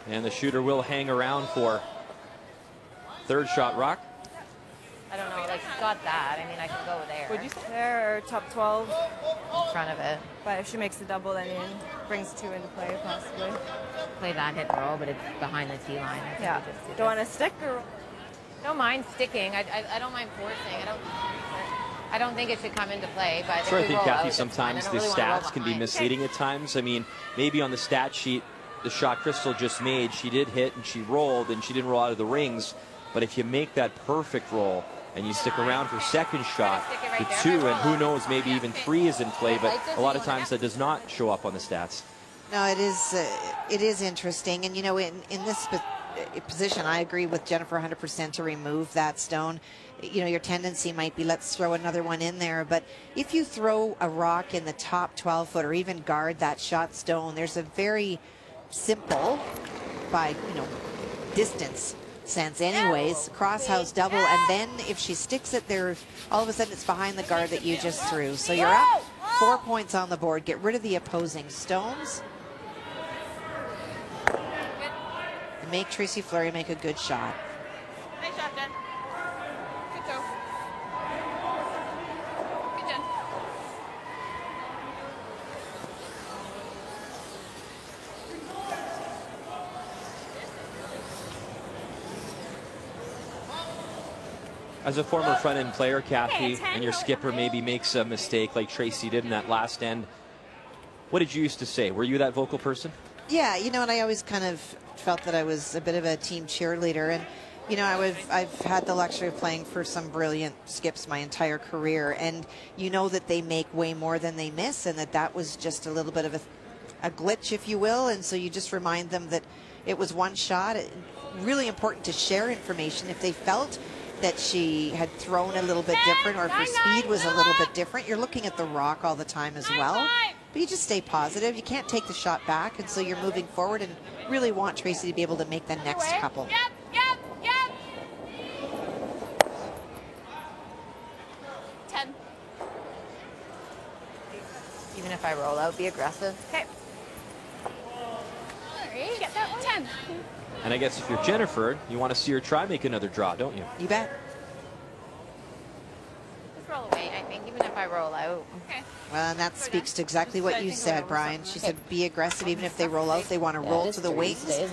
[SPEAKER 1] And the shooter will hang around for 3rd shot, Rock.
[SPEAKER 7] I don't know. Like, got that. I mean, I can go there.
[SPEAKER 8] Would you say there or top 12?
[SPEAKER 7] In front of it.
[SPEAKER 8] But if she makes the double, then it brings 2 into play, possibly.
[SPEAKER 7] Play that hit and roll, but it's behind the tee line. I think
[SPEAKER 8] Yeah.
[SPEAKER 7] we just do
[SPEAKER 8] Don't want
[SPEAKER 7] this.
[SPEAKER 8] to stick or
[SPEAKER 7] Don't mind sticking. I don't mind forcing. I don't think it should come into play. But
[SPEAKER 1] So I
[SPEAKER 7] if we
[SPEAKER 1] think,
[SPEAKER 7] roll out,
[SPEAKER 1] Kathy,
[SPEAKER 7] it's fine.
[SPEAKER 1] sometimes
[SPEAKER 7] I
[SPEAKER 1] the
[SPEAKER 7] don't really wanna roll
[SPEAKER 1] stats can be
[SPEAKER 7] behind.
[SPEAKER 1] misleading at times. I mean, maybe on the stat sheet, the shot Crystal just made, she did hit and she rolled and she didn't roll out of the rings. But if you make that perfect roll and you stick around for 2nd shot, the 2, and who knows, maybe even 3 is in play, but a lot of times that does not show up on the stats.
[SPEAKER 3] No, it is interesting. And, you know, in this position, I agree with Jennifer 100% to remove that stone. You know, your tendency might be, let's throw another one in there. But if you throw a rock in the top 12 foot or even guard that shot stone, there's a very simple, by, you know, distance sense anyways, crosshouse double. And then if she sticks it there, all of a sudden it's behind the guard that you just threw. So you're up 4 points on the board. Get rid of the opposing stones. And make Tracy Fleury make a good shot.
[SPEAKER 9] Nice shot, Jen. Good go. Good, Jen.
[SPEAKER 1] As a former front-end player, Kathy, and your skipper maybe makes a mistake like Tracy did in that last end, what did you used to say? Were you that vocal person?
[SPEAKER 3] Yeah, you know, and I always kind of felt that I was a bit of a team cheerleader. And, you know, I've had the luxury of playing for some brilliant skips my entire career. And you know that they make way more than they miss, and that was just a little bit of a glitch, if you will. And so you just remind them that it was one shot. really important to share information. If they felt that she had thrown a little bit different, or if her speed was a little bit different, you're looking at the rock all the time as well. But you just stay positive. You can't take the shot back, and so you're moving forward and really want Tracy to be able to make the next couple.
[SPEAKER 7] Yep. 10.
[SPEAKER 4] Even if I roll out, be aggressive.
[SPEAKER 7] Okay. Get that one. 10.
[SPEAKER 1] And I guess if you're Jennifer, you want to see her try make another draw, don't you?
[SPEAKER 3] You bet.
[SPEAKER 4] Just roll away, I think, even if I roll out.
[SPEAKER 7] Okay.
[SPEAKER 3] Well, and that speaks to exactly what you said, Brian. She said be aggressive. Even if they roll out, they want to roll to the wings and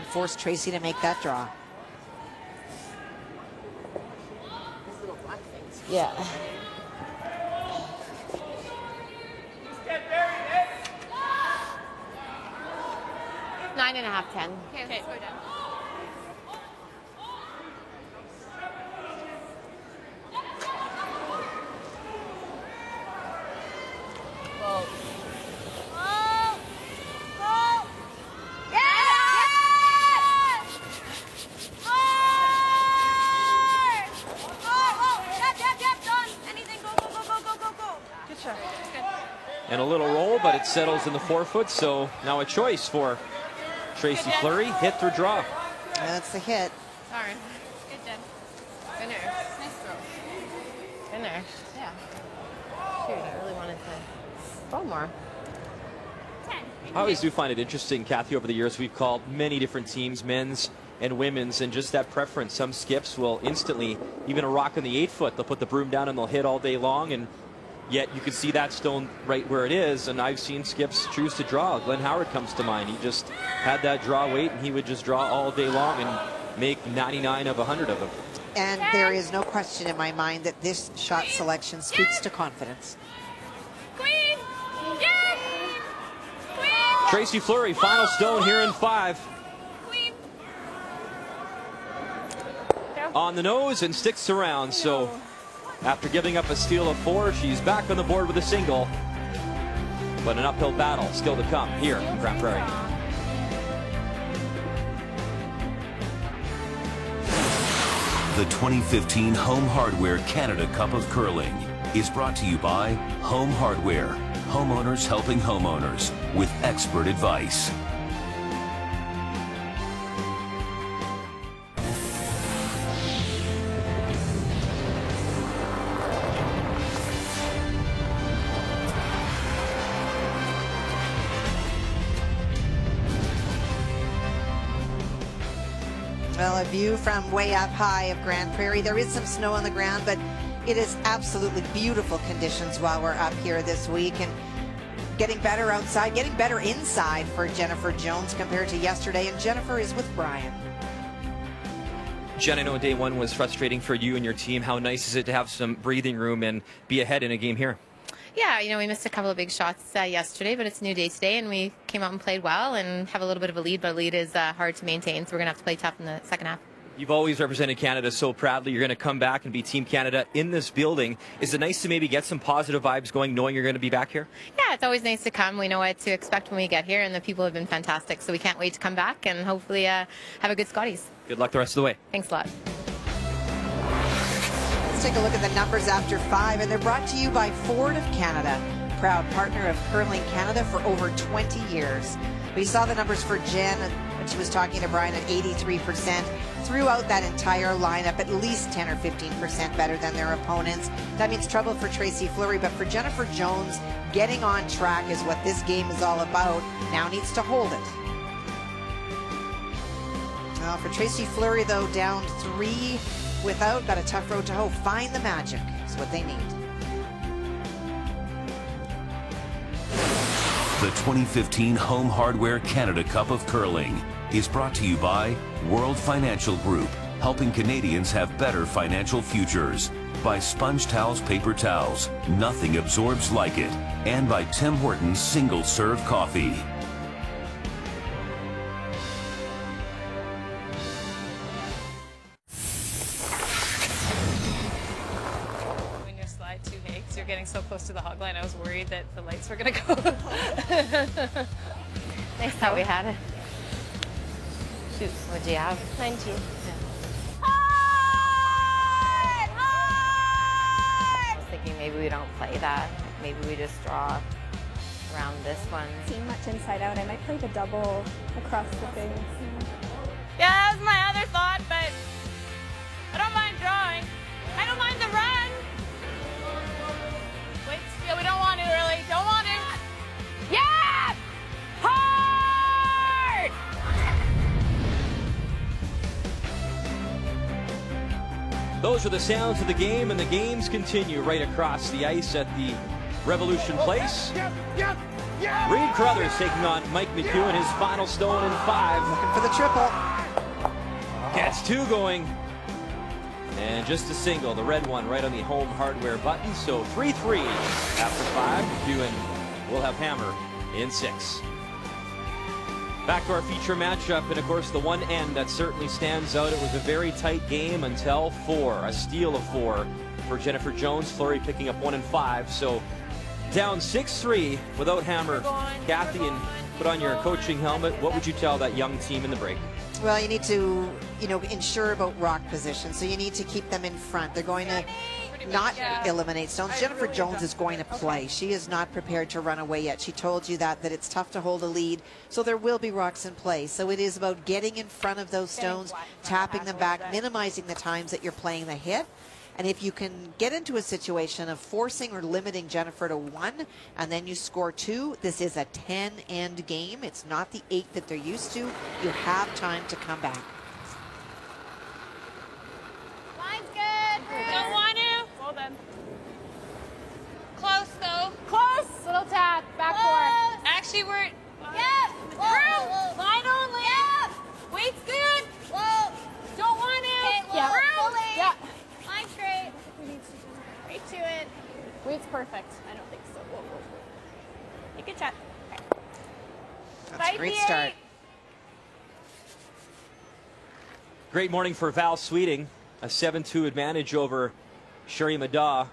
[SPEAKER 3] force Tracy to make that draw.
[SPEAKER 4] Yeah. Nine and a half, 10.
[SPEAKER 7] Okay, let's go down.
[SPEAKER 1] And a little roll, but it settles in the forefoot, so now a choice for Tracy Fleury, hit or draw.
[SPEAKER 3] That's the hit.
[SPEAKER 7] Sorry. Good, Jen.
[SPEAKER 4] Good nurse.
[SPEAKER 7] Nice throw.
[SPEAKER 4] Good nurse. Yeah. Shoot, I really wanted to throw more.
[SPEAKER 7] 10.
[SPEAKER 1] I always do find it interesting, Kathy, over the years we've called many different teams, men's and women's, and just that preference. Some skips will instantly, even a rock on the 8-foot, they'll put the broom down and they'll hit all day long, and yet you can see that stone right where it is, and I've seen skips choose to draw. Glenn Howard comes to mind. He just had that draw weight, and he would just draw all day long and make 99 of 100 of them.
[SPEAKER 3] And there is no question in my mind that this shot selection speaks to confidence.
[SPEAKER 7] Queen! Yes! Queen!
[SPEAKER 1] Tracy Fleury, final stone here in 5.
[SPEAKER 7] Queen!
[SPEAKER 1] On the nose and sticks around, so after giving up a steal of 4, she's back on the board with a single. But an uphill battle still to come here in Grande Prairie.
[SPEAKER 6] The 2015 Home Hardware Canada Cup of Curling is brought to you by Home Hardware, homeowners helping homeowners with expert advice.
[SPEAKER 3] Well, a view from way up high of Grande Prairie. There is some snow on the ground, but it is absolutely beautiful conditions while we're up here this week, and getting better outside, getting better inside for Jennifer Jones compared to yesterday. And Jennifer is with Brian.
[SPEAKER 1] Jen, I know day one was frustrating for you and your team. How nice is it to have some breathing room and be ahead in a game here?
[SPEAKER 4] Yeah, you know, we missed a couple of big shots yesterday, but it's a new day today, and we came out and played well and have a little bit of a lead, but a lead is hard to maintain, so we're going to have to play tough in the second half.
[SPEAKER 1] You've always represented Canada so proudly. You're going to come back and be Team Canada in this building. Is it nice to maybe get some positive vibes going, knowing you're going to be back here?
[SPEAKER 4] Yeah, it's always nice to come. We know what to expect when we get here, and the people have been fantastic, so we can't wait to come back and hopefully have a good Scotties.
[SPEAKER 1] Good luck the rest of the way.
[SPEAKER 4] Thanks a lot.
[SPEAKER 3] Let's take a look at the numbers after 5, and they're brought to you by Ford of Canada, proud partner of Curling Canada for over 20 years. We saw the numbers for Jen when she was talking to Brian at 83%. Throughout that entire lineup, at least 10 or 15% better than their opponents. That means trouble for Tracy Fleury, but for Jennifer Jones, getting on track is what this game is all about. Now needs to hold it. Well, for Tracy Fleury, though, down 3 without, got a tough road to hoe. Find the magic is what they need.
[SPEAKER 6] The 2015 Home Hardware Canada Cup of Curling is brought to you by World Financial Group, helping Canadians have better financial futures. By Sponge Towels Paper Towels, nothing absorbs like it. And by Tim Hortons Single Serve Coffee.
[SPEAKER 8] When you slide 2 hakes, you're getting so close to the hog line, I was worried that the lights were going to go.
[SPEAKER 4] Nice thought we had it. Shoot. What'd you have?
[SPEAKER 8] 19.
[SPEAKER 4] I was thinking maybe we don't play that. Maybe we just draw around this one.
[SPEAKER 5] Seeing much inside out, I might play the double across the thing.
[SPEAKER 7] Yeah, that was my other thought, but I don't mind drawing. I don't mind the run. Wait, yeah, we don't want to really. Don't want to. Yeah! Hard!
[SPEAKER 1] Those are the sounds of the game, and the games continue right across the ice at the Revolution Place. Reed Carruthers taking on Mike McEwen, his final stone in 5.
[SPEAKER 3] Looking for the triple.
[SPEAKER 1] Gets 2 going. And just a single, the red one right on the home hardware button. So 3-3 after 5. McEwen will have hammer in 6. Back to our feature matchup, and of course the one end that certainly stands out. It was a very tight game until 4, a steal of 4 for Jennifer Jones. Fleury picking up 1 and 5, so down 6-3 without hammer. Kathy, and put on your coaching helmet. What would you tell that young team in the break?
[SPEAKER 3] Well, you need to, ensure about rock position. So you need to keep them in front. They're going to not eliminate stones. Jennifer Jones is going to play. She is not prepared to run away yet. She told you that it's tough to hold a lead. So there will be rocks in play. So it is about getting in front of those stones, tapping them back, minimizing the times that you're playing the hit. And if you can get into a situation of forcing or limiting Jennifer to 1, and then you score 2, this is a 10-end game. It's not the 8 that they're used to. You have time to come back.
[SPEAKER 7] Line's good. Don't want to. Well done. Close though. Close. Little tap. Backboard. Actually, we're. Yep. Through. Line only. Yep. Weight's good. Whoa. Don't want to.
[SPEAKER 8] Yeah.
[SPEAKER 7] Yeah. Line straight. Right to it.
[SPEAKER 8] Weight's perfect. I don't think so. Whoa, whoa, whoa. You can chat. Okay.
[SPEAKER 3] That's a great start.
[SPEAKER 1] Great morning for Val Sweeting. A 7-2 advantage over Sherry Madaw.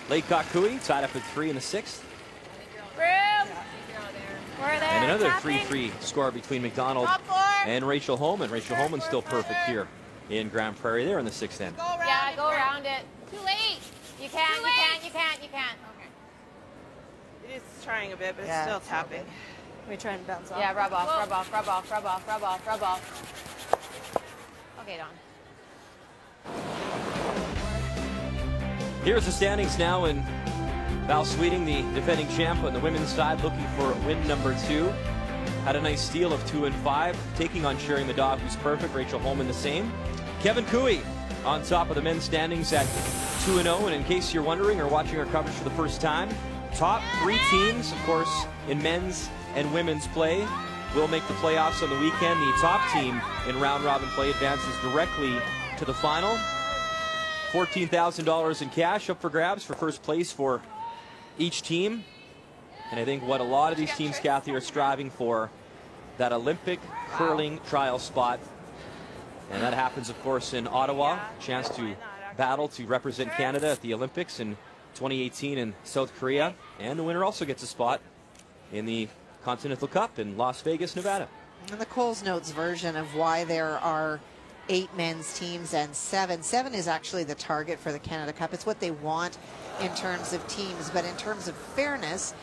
[SPEAKER 1] Lake Kakui tied up at 3 in the 6th.
[SPEAKER 7] Room. We're there.
[SPEAKER 1] And another
[SPEAKER 7] Tapping.
[SPEAKER 1] 3-3 score between McDonald
[SPEAKER 7] Top floor.
[SPEAKER 1] and Rachel Holman. Rachel Holman still perfect here in Grand Prairie there in the 6th end.
[SPEAKER 7] Yeah, go around it. Too late. You can't. You can't. Okay.
[SPEAKER 9] It is trying a bit, but it's still tapping.
[SPEAKER 8] We try and bounce off.
[SPEAKER 7] Yeah, rub off, rub off, rub off, rub off, rub off, rub off. Okay, Dawn.
[SPEAKER 1] Here's the standings now, and Val Sweeting, the defending champ on the women's side, looking for win number 2. Had a nice steal of 2 and 5, taking on Sherry Madaw, who's perfect. Rachel Holman the same. Kevin Cooey on top of the men's standings at 2-0, and in case you're wondering or watching our coverage for the first time, top 3 teams, of course, in men's and women's play will make the playoffs on the weekend. The top team in round-robin play advances directly to the final. $14,000 in cash up for grabs for first place for each team. And I think what a lot of these teams, Kathy, are striving for, that Olympic curling trial spot. And that happens, of course, in Ottawa. Chance to battle to represent Canada at the Olympics in 2018 in South Korea. And the winner also gets a spot in the Continental Cup in Las Vegas, Nevada.
[SPEAKER 3] And the Coles Notes version of why there are 8 men's teams and 7. 7 is actually the target for the Canada Cup. It's what they want in terms of teams, but in terms of fairness,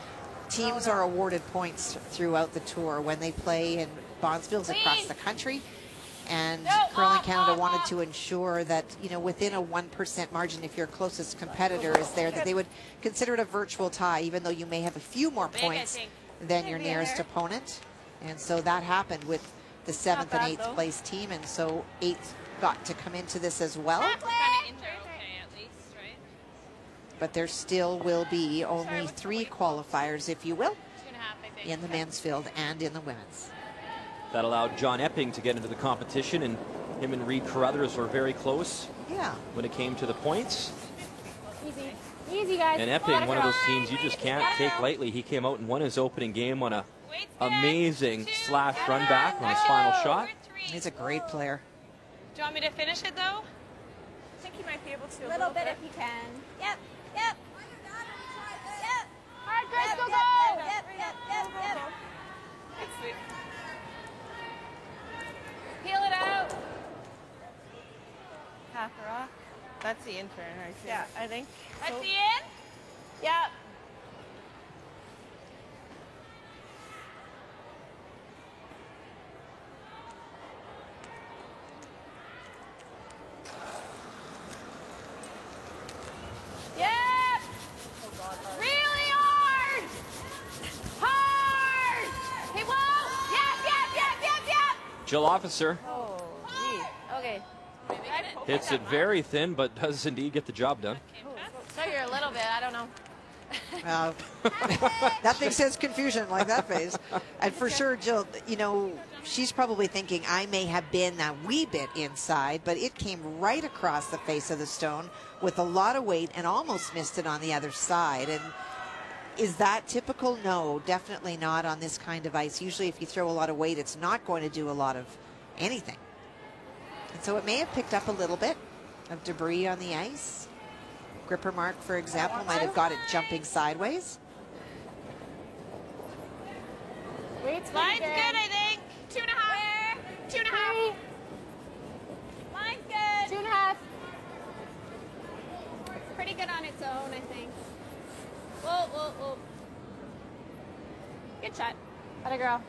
[SPEAKER 3] teams are awarded points throughout the tour when they play in bonspiels across the country. And Curling Canada wanted to ensure that, within a 1% margin, if your closest competitor is there, that they would consider it a virtual tie, even though you may have a few more points than your nearest opponent. And so that happened with the 7th and 8th place team, and so 8th got to come into this as well. But there still will be only 3 qualifiers, if you will, in the men's field and in the women's.
[SPEAKER 1] That allowed John Epping to get into the competition, and him and Reed Carruthers were very close when it came to the points.
[SPEAKER 7] Easy. Easy, guys.
[SPEAKER 1] And Epping, one of those teams you just can't take lightly. He came out and won his opening game on a amazing slash run back on his final shot.
[SPEAKER 3] He's a great player.
[SPEAKER 7] Do you want me to finish it, though?
[SPEAKER 8] I think you might be able to
[SPEAKER 7] a little bit if you can. Yep. Yep. Yep. All right, Grace, go, go. Yep.
[SPEAKER 9] That's the intern, I think. Yeah, I think.
[SPEAKER 7] That's the in? Yep. Yep. Really hard. Hard. Hey, whoa. Yep.
[SPEAKER 1] Jill Officer
[SPEAKER 7] Oh, geez. Okay.
[SPEAKER 1] hits it very thin, but does indeed get the job done.
[SPEAKER 7] So you're a little bit, I don't know.
[SPEAKER 3] Nothing says confusion like that face. And for sure, Jill, you know, she's probably thinking I may have been a wee bit inside, but it came right across the face of the stone with a lot of weight and almost missed it on the other side. And is that typical? No, definitely not on this kind of ice. Usually if you throw a lot of weight, it's not going to do a lot of anything. And so it may have picked up a little bit of debris on the ice. Gripper mark, for example, might have got it jumping sideways.
[SPEAKER 7] Line's good, I think. 2.5. 2.5. Line's good. 2.5.
[SPEAKER 8] It's pretty good on its own, I think.
[SPEAKER 7] Whoa.
[SPEAKER 8] Good shot.
[SPEAKER 7] Atta girl.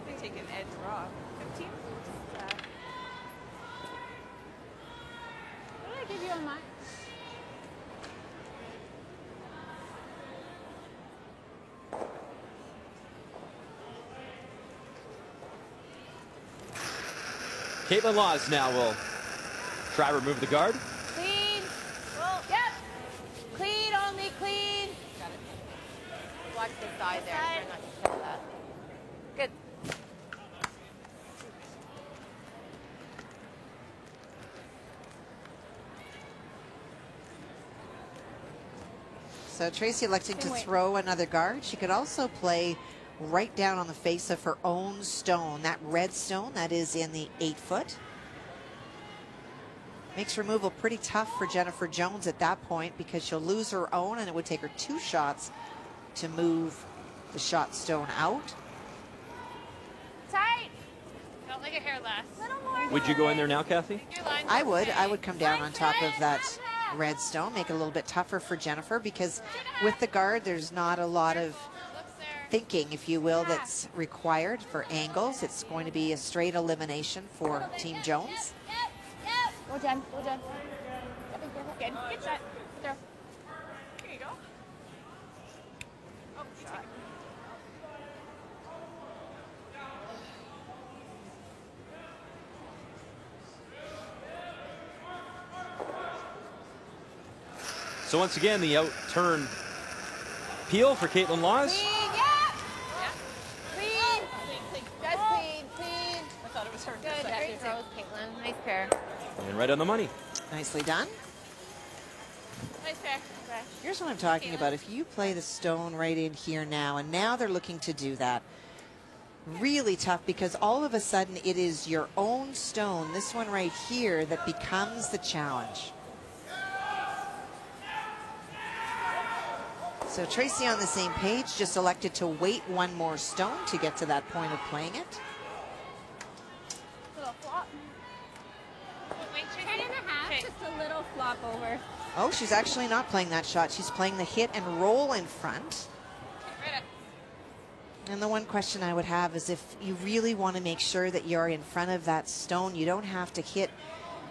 [SPEAKER 9] They take an edge raw. 15?
[SPEAKER 7] What did I give you on mine?
[SPEAKER 1] Caitlin Laws now will try to remove the guard.
[SPEAKER 7] Clean. Yep. Clean, only clean. Got it. Watch the side there. Try not to kill that. Good.
[SPEAKER 3] So Tracy electing to throw another guard. She could also play right down on the face of her own stone, that red stone that is in the 8-foot. Makes removal pretty tough for Jennifer Jones at that point because she'll lose her own and it would take her 2 shots to move the shot stone out.
[SPEAKER 7] Tight. Don't let your hair last. Little more.
[SPEAKER 1] Would you go in there now, Kathy?
[SPEAKER 3] I would come down on top of that red stone, make it a little bit tougher for Jennifer because with the guard there's not a lot of thinking, if you will, that's required for angles. It's going to be a straight elimination for Team Jones.
[SPEAKER 7] Go, Jen. Go, Jen. Good. Good shot. Good throw.
[SPEAKER 9] Here you go. Oh, shot.
[SPEAKER 1] So once again, the out-turn peel for Caitlin Laws.
[SPEAKER 7] Clean, yeah. Clean. Just clean.
[SPEAKER 9] I thought it was her.
[SPEAKER 7] Good. Great throws, Caitlin. Nice pair.
[SPEAKER 1] And right on the money.
[SPEAKER 3] Nicely done.
[SPEAKER 7] Nice pair.
[SPEAKER 3] Here's what I'm talking about. If you play the stone right in here now, and now they're looking to do that, really tough because all of a sudden it is your own stone, this one right here, that becomes the challenge. So Tracy on the same page, just elected to wait one more stone to get to that point of playing it.
[SPEAKER 7] Little flop.
[SPEAKER 8] Wait, 10.5, just a little flop over.
[SPEAKER 3] Oh, she's actually not playing that shot. She's playing the hit and roll in front.
[SPEAKER 7] Right up.
[SPEAKER 3] And the one question I would have is if you really want to make sure that you're in front of that stone, you don't have to hit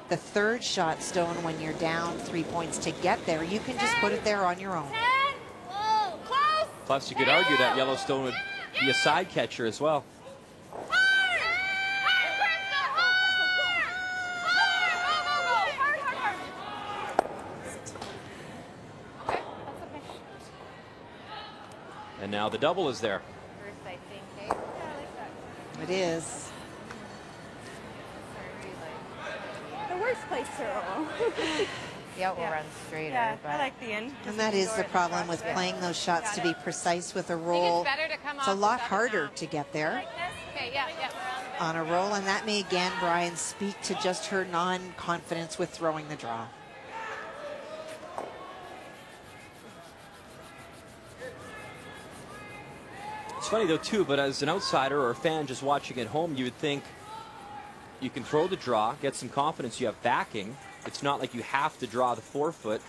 [SPEAKER 3] the 3rd shot stone when you're down 3 points to get there. You can just put it there on your own.
[SPEAKER 7] Whoa, close.
[SPEAKER 1] Plus, you could argue that Yellowstone would be a side catcher as well. And now the double is there.
[SPEAKER 7] First, I think, eh?
[SPEAKER 3] It is.
[SPEAKER 8] The worst place to roll.
[SPEAKER 4] Yeah, we'll run straighter.
[SPEAKER 9] Yeah,
[SPEAKER 4] but
[SPEAKER 9] I like the end.
[SPEAKER 3] And that is the problem with playing those shots to be precise with a roll.
[SPEAKER 7] better to come
[SPEAKER 3] It's a
[SPEAKER 7] off
[SPEAKER 3] lot
[SPEAKER 7] the
[SPEAKER 3] harder
[SPEAKER 7] now.
[SPEAKER 3] to get there
[SPEAKER 7] Okay, yeah.
[SPEAKER 3] on a roll, and that may again, Brian, speak to just her non-confidence with throwing the draw.
[SPEAKER 1] It's funny though too, but as an outsider or a fan just watching at home, you would think you can throw the draw, get some confidence, you have backing, it's not like you have to draw the forefoot.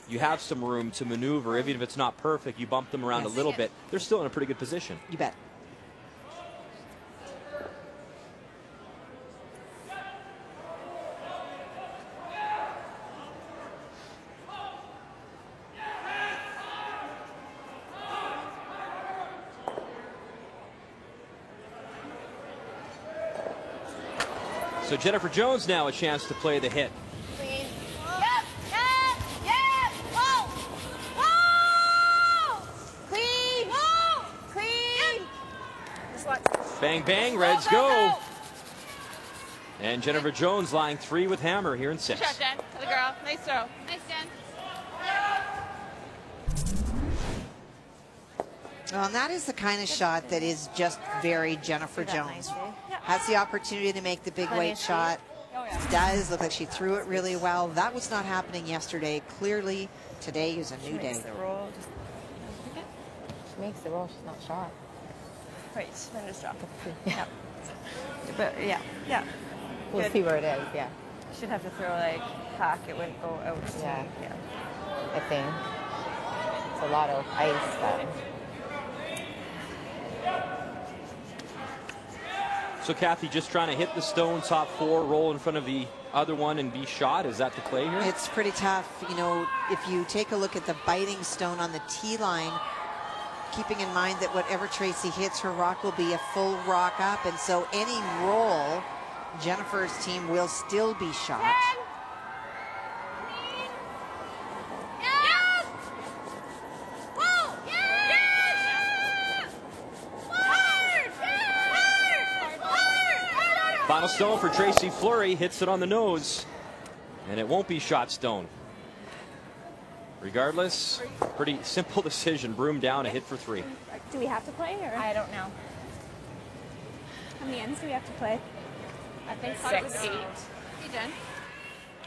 [SPEAKER 1] You have some room to maneuver. Even if it's not perfect, you bump them around a little bit. They're still in a pretty good position.
[SPEAKER 3] You bet.
[SPEAKER 1] So Jennifer Jones now a chance to play the hit.
[SPEAKER 7] Clean. Yep. Whoa. Whoa. Clean. Whoa. Clean. Just watch.
[SPEAKER 1] Bang, bang, Reds go. And Jennifer Jones lying 3 with hammer here in 6.
[SPEAKER 9] Good shot, Jen. To the girl. Nice throw.
[SPEAKER 7] Nice, Jen.
[SPEAKER 3] Well, and that is the kind of shot that is just very Jennifer Jones. Has the opportunity to make the big weight shot. Does look like she threw it really well. That was not happening yesterday. Clearly, today is a new day.
[SPEAKER 9] The roll.
[SPEAKER 4] She makes the roll, she's not shot.
[SPEAKER 9] Wait, then just drop it. Yeah. But yeah.
[SPEAKER 4] We'll
[SPEAKER 9] Good.
[SPEAKER 4] see where it is, yeah.
[SPEAKER 9] Should have to throw like hack. It wouldn't go out.
[SPEAKER 4] Yeah. I think. It's a lot of ice. But...
[SPEAKER 1] So Kathy, just trying to hit the stone top 4, roll in front of the other one and be shot. Is that the play here?
[SPEAKER 3] It's pretty tough. You know, if you take a look at the biting stone on the tee line, keeping in mind that whatever Tracy hits, her rock will be a full rock up. And so any roll, Jennifer's team will still be shot.
[SPEAKER 1] Final stone for Tracy Fleury, hits it on the nose, and it won't be shot stone. Regardless, pretty simple decision. Broom down, a hit for 3.
[SPEAKER 5] Do we have to play? Or?
[SPEAKER 9] I don't know.
[SPEAKER 5] How many ends do we have to play?
[SPEAKER 9] I think 6, 8.
[SPEAKER 7] Hey, Jen.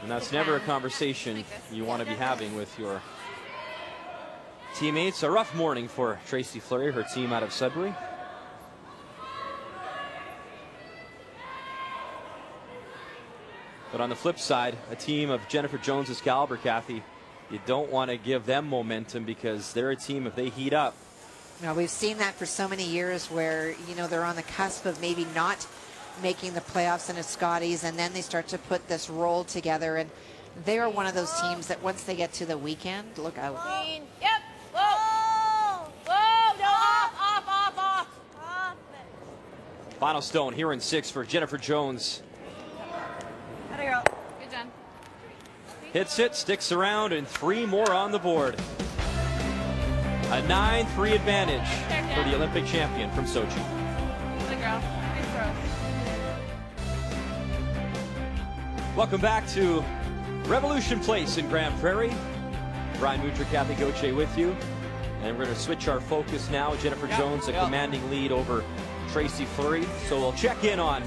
[SPEAKER 1] And that's never a conversation you want to be having with your teammates. A rough morning for Tracy Fleury, her team out of Sudbury. But on the flip side, a team of Jennifer Jones's caliber, Kathy, you don't want to give them momentum because they're a team, if they heat up.
[SPEAKER 3] Now, we've seen that for so many years where, you know, they're on the cusp of maybe not making the playoffs in a Scotties, and then they start to put this roll together. And they are one of those teams that once they get to the weekend, look out.
[SPEAKER 7] Clean. Yep. Whoa. Whoa. No, off.
[SPEAKER 1] Final stone here in 6 for Jennifer Jones.
[SPEAKER 9] Atta girl.
[SPEAKER 7] Good, Jen.
[SPEAKER 1] Hits it, sticks around, and 3 more on the board. A 9-3 advantage for the Olympic champion from Sochi.
[SPEAKER 9] Atta girl. Nice throw.
[SPEAKER 1] Welcome back to Revolution Place in Grand Prairie. Brian Mudryk, Kathy Gauthier with you. And we're going to switch our focus now. Jennifer Jones, a commanding lead over Tracy Fleury. So we'll check in on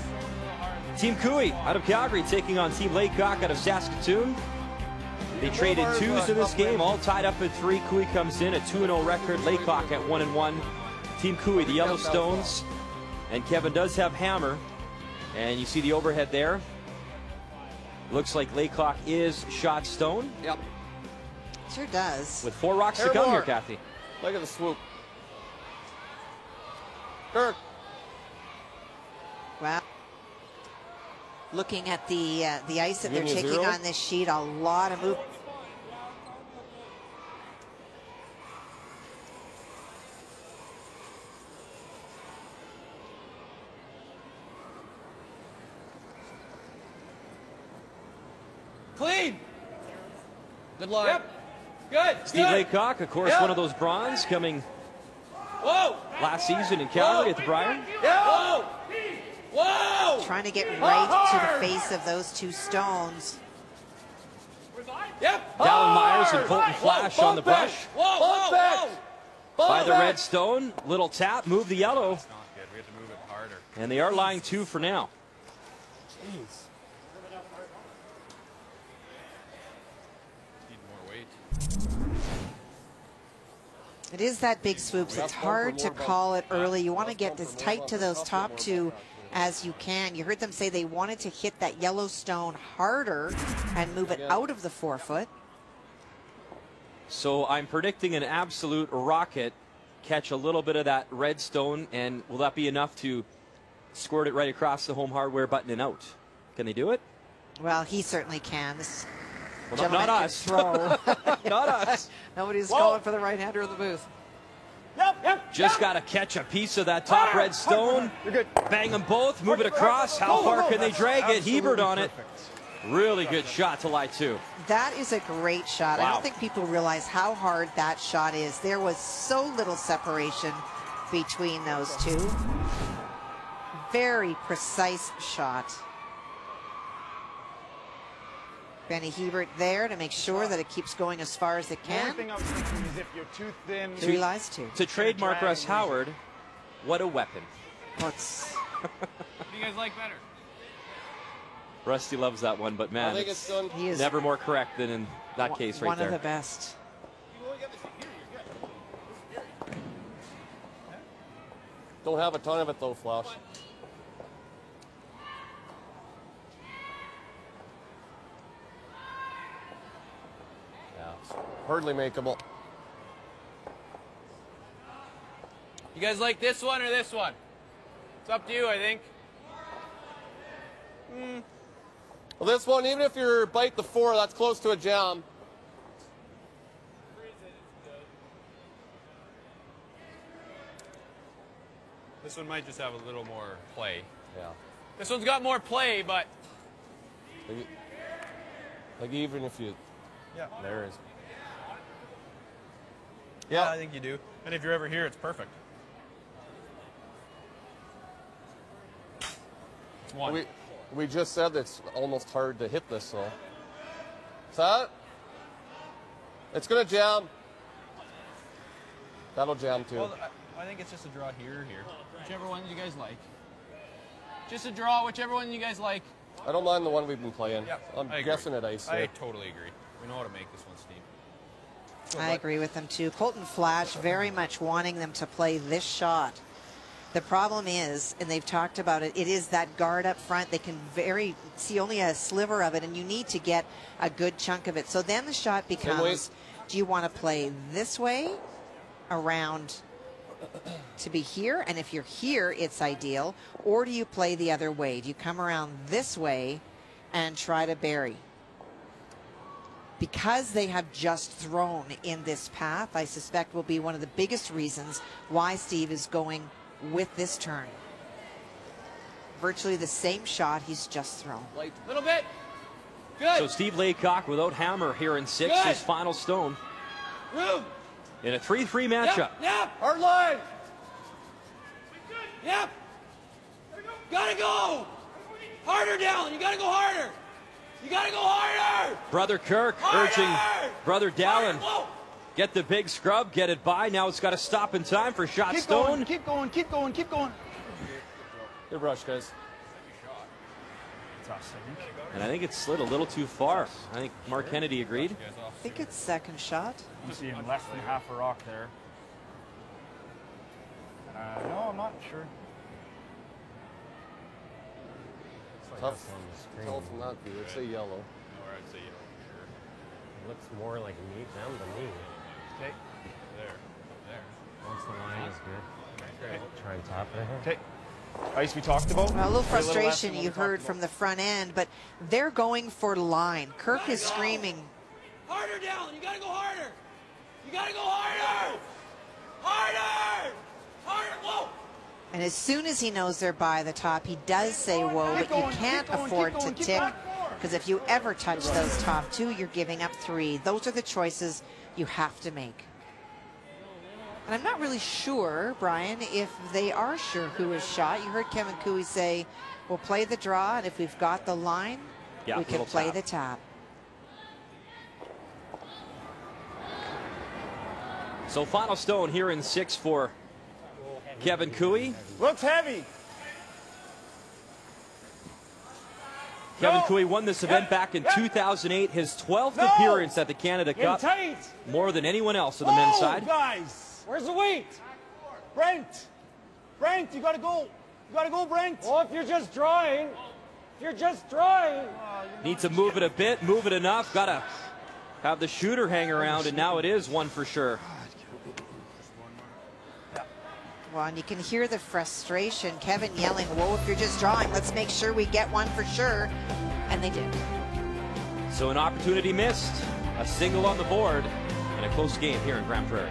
[SPEAKER 1] Team Cooey out of Calgary taking on Team Laycock out of Saskatoon. They traded 2s in this game, all tied up at 3. Cooey comes in, a 2-0 record. Laycock at 1-1. Team Cooey, the Yellowstones. And Kevin does have hammer. And you see the overhead there. Looks like Laycock is shot stone.
[SPEAKER 2] Yep.
[SPEAKER 3] Sure does.
[SPEAKER 1] With 4 rocks to come here, Kathy.
[SPEAKER 2] Look at the swoop. Kirk.
[SPEAKER 3] Wow. Looking at the ice that they're
[SPEAKER 1] Give me a
[SPEAKER 3] taking
[SPEAKER 1] 0.
[SPEAKER 3] on this sheet, a lot of move.
[SPEAKER 2] Clean. Good line. Yep. Good.
[SPEAKER 1] Steve Laycock, of course, one of those bronze coming last season in Calgary at the Brier.
[SPEAKER 2] Whoa. Whoa.
[SPEAKER 3] Trying to get right to the face of those 2 stones.
[SPEAKER 2] Yep.
[SPEAKER 1] Dallin Myers and Colton Flash on the brush.
[SPEAKER 2] Whoa.
[SPEAKER 1] By the red stone, little tap, move the yellow.
[SPEAKER 11] It's not good. We have to move it harder.
[SPEAKER 1] And they are lying 2 for now.
[SPEAKER 2] Jeez.
[SPEAKER 11] Need more weight.
[SPEAKER 3] It is that big swoops. It's hard to call it early. You want to get as tight to those top 2 as you can. You heard them say they wanted to hit that yellow stone harder and move it out of the 4-foot.
[SPEAKER 1] So I'm predicting an absolute rocket, catch a little bit of that red stone, and will that be enough to squirt it right across the home hardware button and out? Can they do it?
[SPEAKER 3] Well, he certainly can. This
[SPEAKER 1] well, not us.
[SPEAKER 3] Throw.
[SPEAKER 1] Not us.
[SPEAKER 3] Nobody's going for the right-hander in the booth.
[SPEAKER 1] Just got to catch a piece of that top red stone.
[SPEAKER 2] You're good.
[SPEAKER 1] Bang them both. Move it across. How far can they drag it? Hebert on it. Really good shot to lie two.
[SPEAKER 3] That is a great shot.
[SPEAKER 1] Wow.
[SPEAKER 3] I don't think people realize how hard that shot is. There was so little separation between those two. Very precise shot. Benny Hebert there to make sure that it keeps going as far as it can.
[SPEAKER 2] The only thing I was thinking is if you're too thin.
[SPEAKER 3] 3 lies 2.
[SPEAKER 1] To trademark Russ Howard, what a weapon.
[SPEAKER 3] What
[SPEAKER 11] do you guys like better?
[SPEAKER 1] Rusty loves that one, but man,
[SPEAKER 3] he is
[SPEAKER 1] never more correct than in that case right there.
[SPEAKER 3] One of the best.
[SPEAKER 10] Don't have a ton of it though, Flash. Yeah, it's hardly makeable.
[SPEAKER 11] You guys like this one or this one? It's up to you, I think.
[SPEAKER 10] Well, this one, even if you bite the 4, that's close to a jam.
[SPEAKER 11] This one might just have a little more play.
[SPEAKER 10] Yeah.
[SPEAKER 11] This one's got more play, but
[SPEAKER 10] Like even if you,
[SPEAKER 2] Yeah.
[SPEAKER 10] there is.
[SPEAKER 11] yeah, I think you do. And if you're ever here, it's perfect. It's one.
[SPEAKER 10] We just said it's almost hard to hit this, so. Is that? It's gonna jam. That'll jam too.
[SPEAKER 11] Well, I think it's just a draw here or here. Whichever one you guys like. Just a draw, whichever one you guys like.
[SPEAKER 10] I don't mind the one we've been playing.
[SPEAKER 11] Yeah,
[SPEAKER 10] I'm
[SPEAKER 11] I agree.
[SPEAKER 10] guessing at ice.
[SPEAKER 11] I
[SPEAKER 10] here.
[SPEAKER 11] totally agree. We know how to make this one steam.
[SPEAKER 3] I agree with them too. Colton Flash very much wanting them to play this shot. The problem is, and they've talked about it, it is that guard up front. They can see only a sliver of it, and you need to get a good chunk of it. So then the shot becomes, do you want to play this way around to be here? And if you're here, it's ideal. Or do you play the other way? Do you come around this way and try to bury? Because they have just thrown in this path, I suspect will be one of the biggest reasons why Steve is going with this turn. Virtually the same shot he's just thrown.
[SPEAKER 11] Little bit. Good.
[SPEAKER 1] So Steve Laycock without hammer here in 6, his final stone.
[SPEAKER 11] Room.
[SPEAKER 1] In a 3-3 matchup.
[SPEAKER 11] Yep. Hard line. Yep. Gotta go. Harder, Dallin. You gotta go harder. You gotta go harder.
[SPEAKER 1] Brother Kirk urging Brother Dallin. Get the big scrub, get it by. Now it's got to stop in time for shot stone.
[SPEAKER 2] Keep going, keep going, keep going.
[SPEAKER 10] Good rush, guys.
[SPEAKER 1] And I think it slid a little too far. I think Mark Kennedy agreed.
[SPEAKER 3] I think it's second shot.
[SPEAKER 2] You see him less than half a rock there. No, I'm not sure.
[SPEAKER 10] Tough. Tell from that view. It's a yellow.
[SPEAKER 11] Or I'd say yellow for sure.
[SPEAKER 12] It looks more like them to me.
[SPEAKER 11] Okay. There.
[SPEAKER 12] Once the line is good.
[SPEAKER 11] Okay.
[SPEAKER 12] Try and top it.
[SPEAKER 2] Okay. Ice we talked about.
[SPEAKER 3] Well, a little frustration you heard from the front end, but they're going for line. Kirk is screaming.
[SPEAKER 11] Harder, Dallin. You gotta go harder. You gotta go harder. Harder. Harder. Whoa.
[SPEAKER 3] And as soon as he knows they're by the top, he does say whoa, but you can't afford to tick, because if you ever touch those top 2, you're giving up 3. Those are the choices you have to make. And I'm not really sure, Brian, if they are sure who is shot. You heard Kevin Cooey say, we'll play the draw, and if we've got the line, we can play the tap.
[SPEAKER 1] So final stone here in 6 for Kevin Cooey.
[SPEAKER 2] Looks heavy.
[SPEAKER 1] Kevin Cooey won this event back in 2008, his 12th appearance at the Canada Cup.
[SPEAKER 2] Tight.
[SPEAKER 1] More than anyone else on the men's side.
[SPEAKER 2] Guys, where's the weight? Brent, you gotta go.
[SPEAKER 11] You gotta go, Brent.
[SPEAKER 10] Oh, if you're just drawing. If you're just drawing.
[SPEAKER 1] Need to move it a bit, move it enough. Gotta have the shooter hang around, and now it is one for sure.
[SPEAKER 3] Well, and you can hear the frustration. Kevin yelling, whoa, if you're just drawing, let's make sure we get one for sure. And they did.
[SPEAKER 1] So an opportunity missed, a single on the board, and a close game here in Grand Prairie.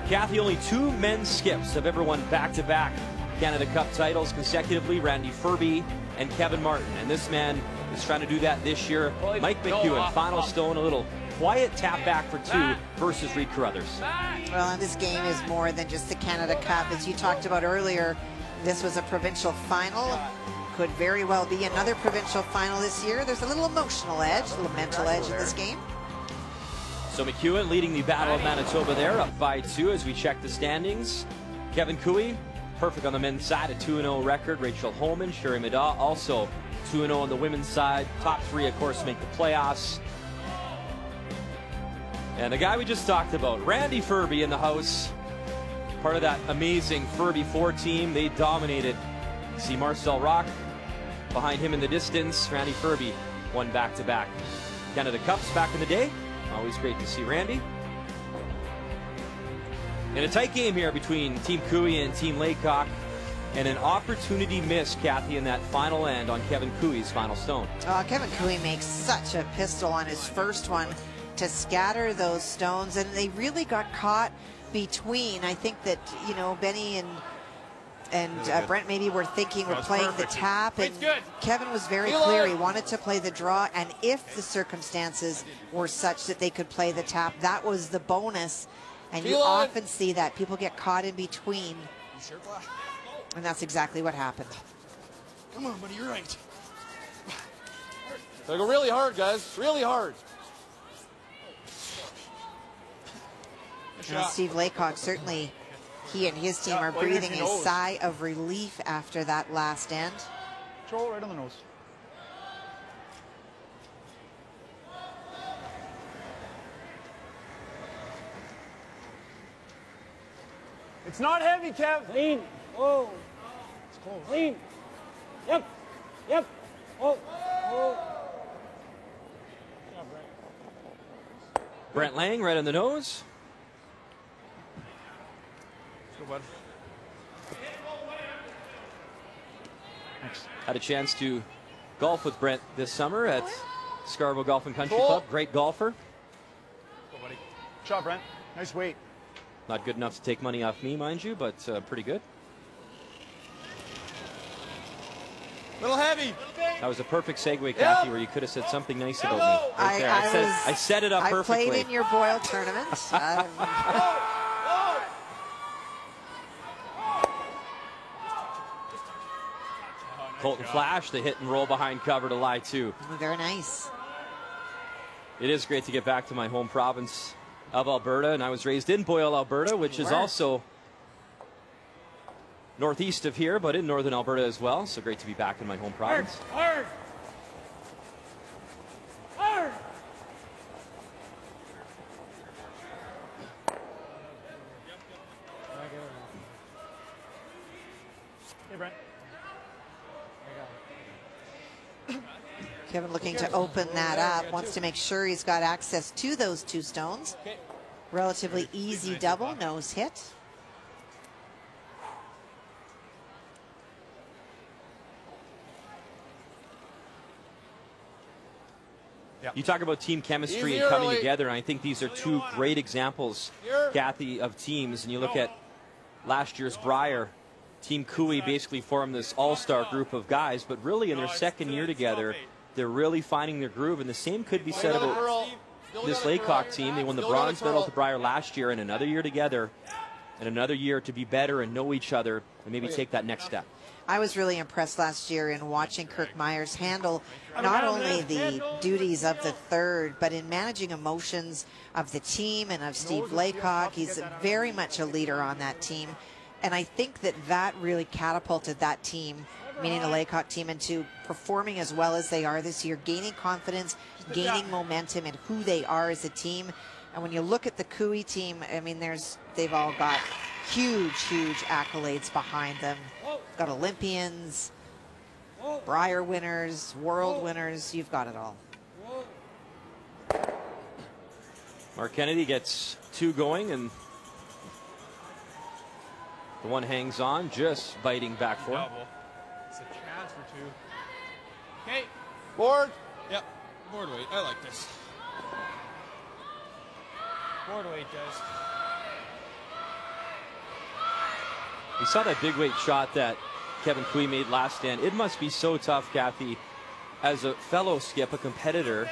[SPEAKER 1] Kathy, only 2 men's skips have ever won back-to-back Canada Cup titles consecutively, Randy Ferbey and Kevin Martin. And this man is trying to do that this year. Mike McEwen, final stone, a little quiet tap back for 2 versus Reed Carruthers.
[SPEAKER 3] Well, and this game is more than just the Canada Cup. As you talked about earlier, this was a provincial final. Could very well be another provincial final this year. There's a little emotional edge, a little mental edge in this game.
[SPEAKER 1] So McEwen leading the Battle of Manitoba there, up by 2 as we check the standings. Kevin Cooey, perfect on the men's side, a 2-0 record. Rachel Holman, Sherry Middaugh, also 2-0 on the women's side. Top 3, of course, make the playoffs. And the guy we just talked about, Randy Ferbey in the house. Part of that amazing Ferbey 4 team. They dominated. See Marcel Rock behind him in the distance. Randy Ferbey won back-to-back Canada Cups back in the day. Always great to see Randy. In a tight game here between Team Cooey and Team Laycock. And an opportunity missed, Kathy, in that final end on Kevin Cooey's final stone.
[SPEAKER 3] Oh, Kevin Cooey makes such a pistol on his first one to scatter those stones. And they really got caught between. I think that, you know, Benny and Brent maybe were thinking we're playing the tap, and Kevin was very clear he wanted to play the draw, and if the circumstances were such that they could play the tap, that was the bonus. And you often see that people get caught in between, and that's exactly what happened.
[SPEAKER 11] Come on, buddy, you're right. Gotta go really hard, guys, really hard.
[SPEAKER 3] And Steve Laycock, certainly he and his team are breathing a sigh of relief after that last end.
[SPEAKER 11] Control right on the nose. It's not heavy, Kev.
[SPEAKER 10] Lean. Oh.
[SPEAKER 11] It's close.
[SPEAKER 10] Lean. Yep. Yep. Oh. Oh.
[SPEAKER 1] Brent Lang right on the nose.
[SPEAKER 11] Go, bud.
[SPEAKER 1] Had a chance to golf with Brent this summer at Scarborough Golf and Country Club. Great golfer.
[SPEAKER 11] Go, buddy. Shot, Brent. Nice weight.
[SPEAKER 1] Not good enough to take money off me, mind you, but pretty good.
[SPEAKER 11] Little heavy.
[SPEAKER 1] That was a perfect segue, Kathy, where you could have said something nice about me. Right there. I set it up perfectly.
[SPEAKER 3] I played in your Boyle tournament.
[SPEAKER 1] Colton Flash, the hit and roll behind cover to lie 2.
[SPEAKER 3] Very nice.
[SPEAKER 1] It is great to get back to my home province of Alberta, and I was raised in Boyle, Alberta, which is also northeast of here, but in northern Alberta as well. So great to be back in my home province.
[SPEAKER 10] Hard. Hard.
[SPEAKER 11] Hey, Brent.
[SPEAKER 3] Kevin looking to open that up, wants to make sure he's got access to those 2 stones. Relatively easy double, nose hit.
[SPEAKER 1] You talk about team chemistry and coming together, and I think these are 2 great examples, Kathy, of teams. And you look at last year's Brier, Team Cooey basically formed this all-star group of guys, but really in their second year together, they're really finding their groove, and the same could be said about this Laycock team. They won the bronze medal to Brier last year, and another year together, and another year to be better and know each other, and maybe take that next step.
[SPEAKER 3] I was really impressed last year in watching Kirk Myers handle not only the duties of the third, but in managing emotions of the team and of Steve Laycock. He's very much a leader on that team. And I think that that really catapulted that team, meaning the Laycock team, into performing as well as they are this year, gaining confidence, gaining momentum in who they are as a team. And when you look at the Cooey team, I mean, they've all got huge accolades behind them. Got Olympians, Brier winners, world winners. You've got it all.
[SPEAKER 1] Mark Kennedy gets 2 going, and the one hangs on, just biting back for him.
[SPEAKER 13] It's a chance for 2. Okay.
[SPEAKER 2] Board.
[SPEAKER 13] Yep. Board weight. I like this. Board weight, guys.
[SPEAKER 1] We saw that big weight shot that Kevin Cooey made last stand. It must be so tough, Kathy, as a fellow skip, a competitor,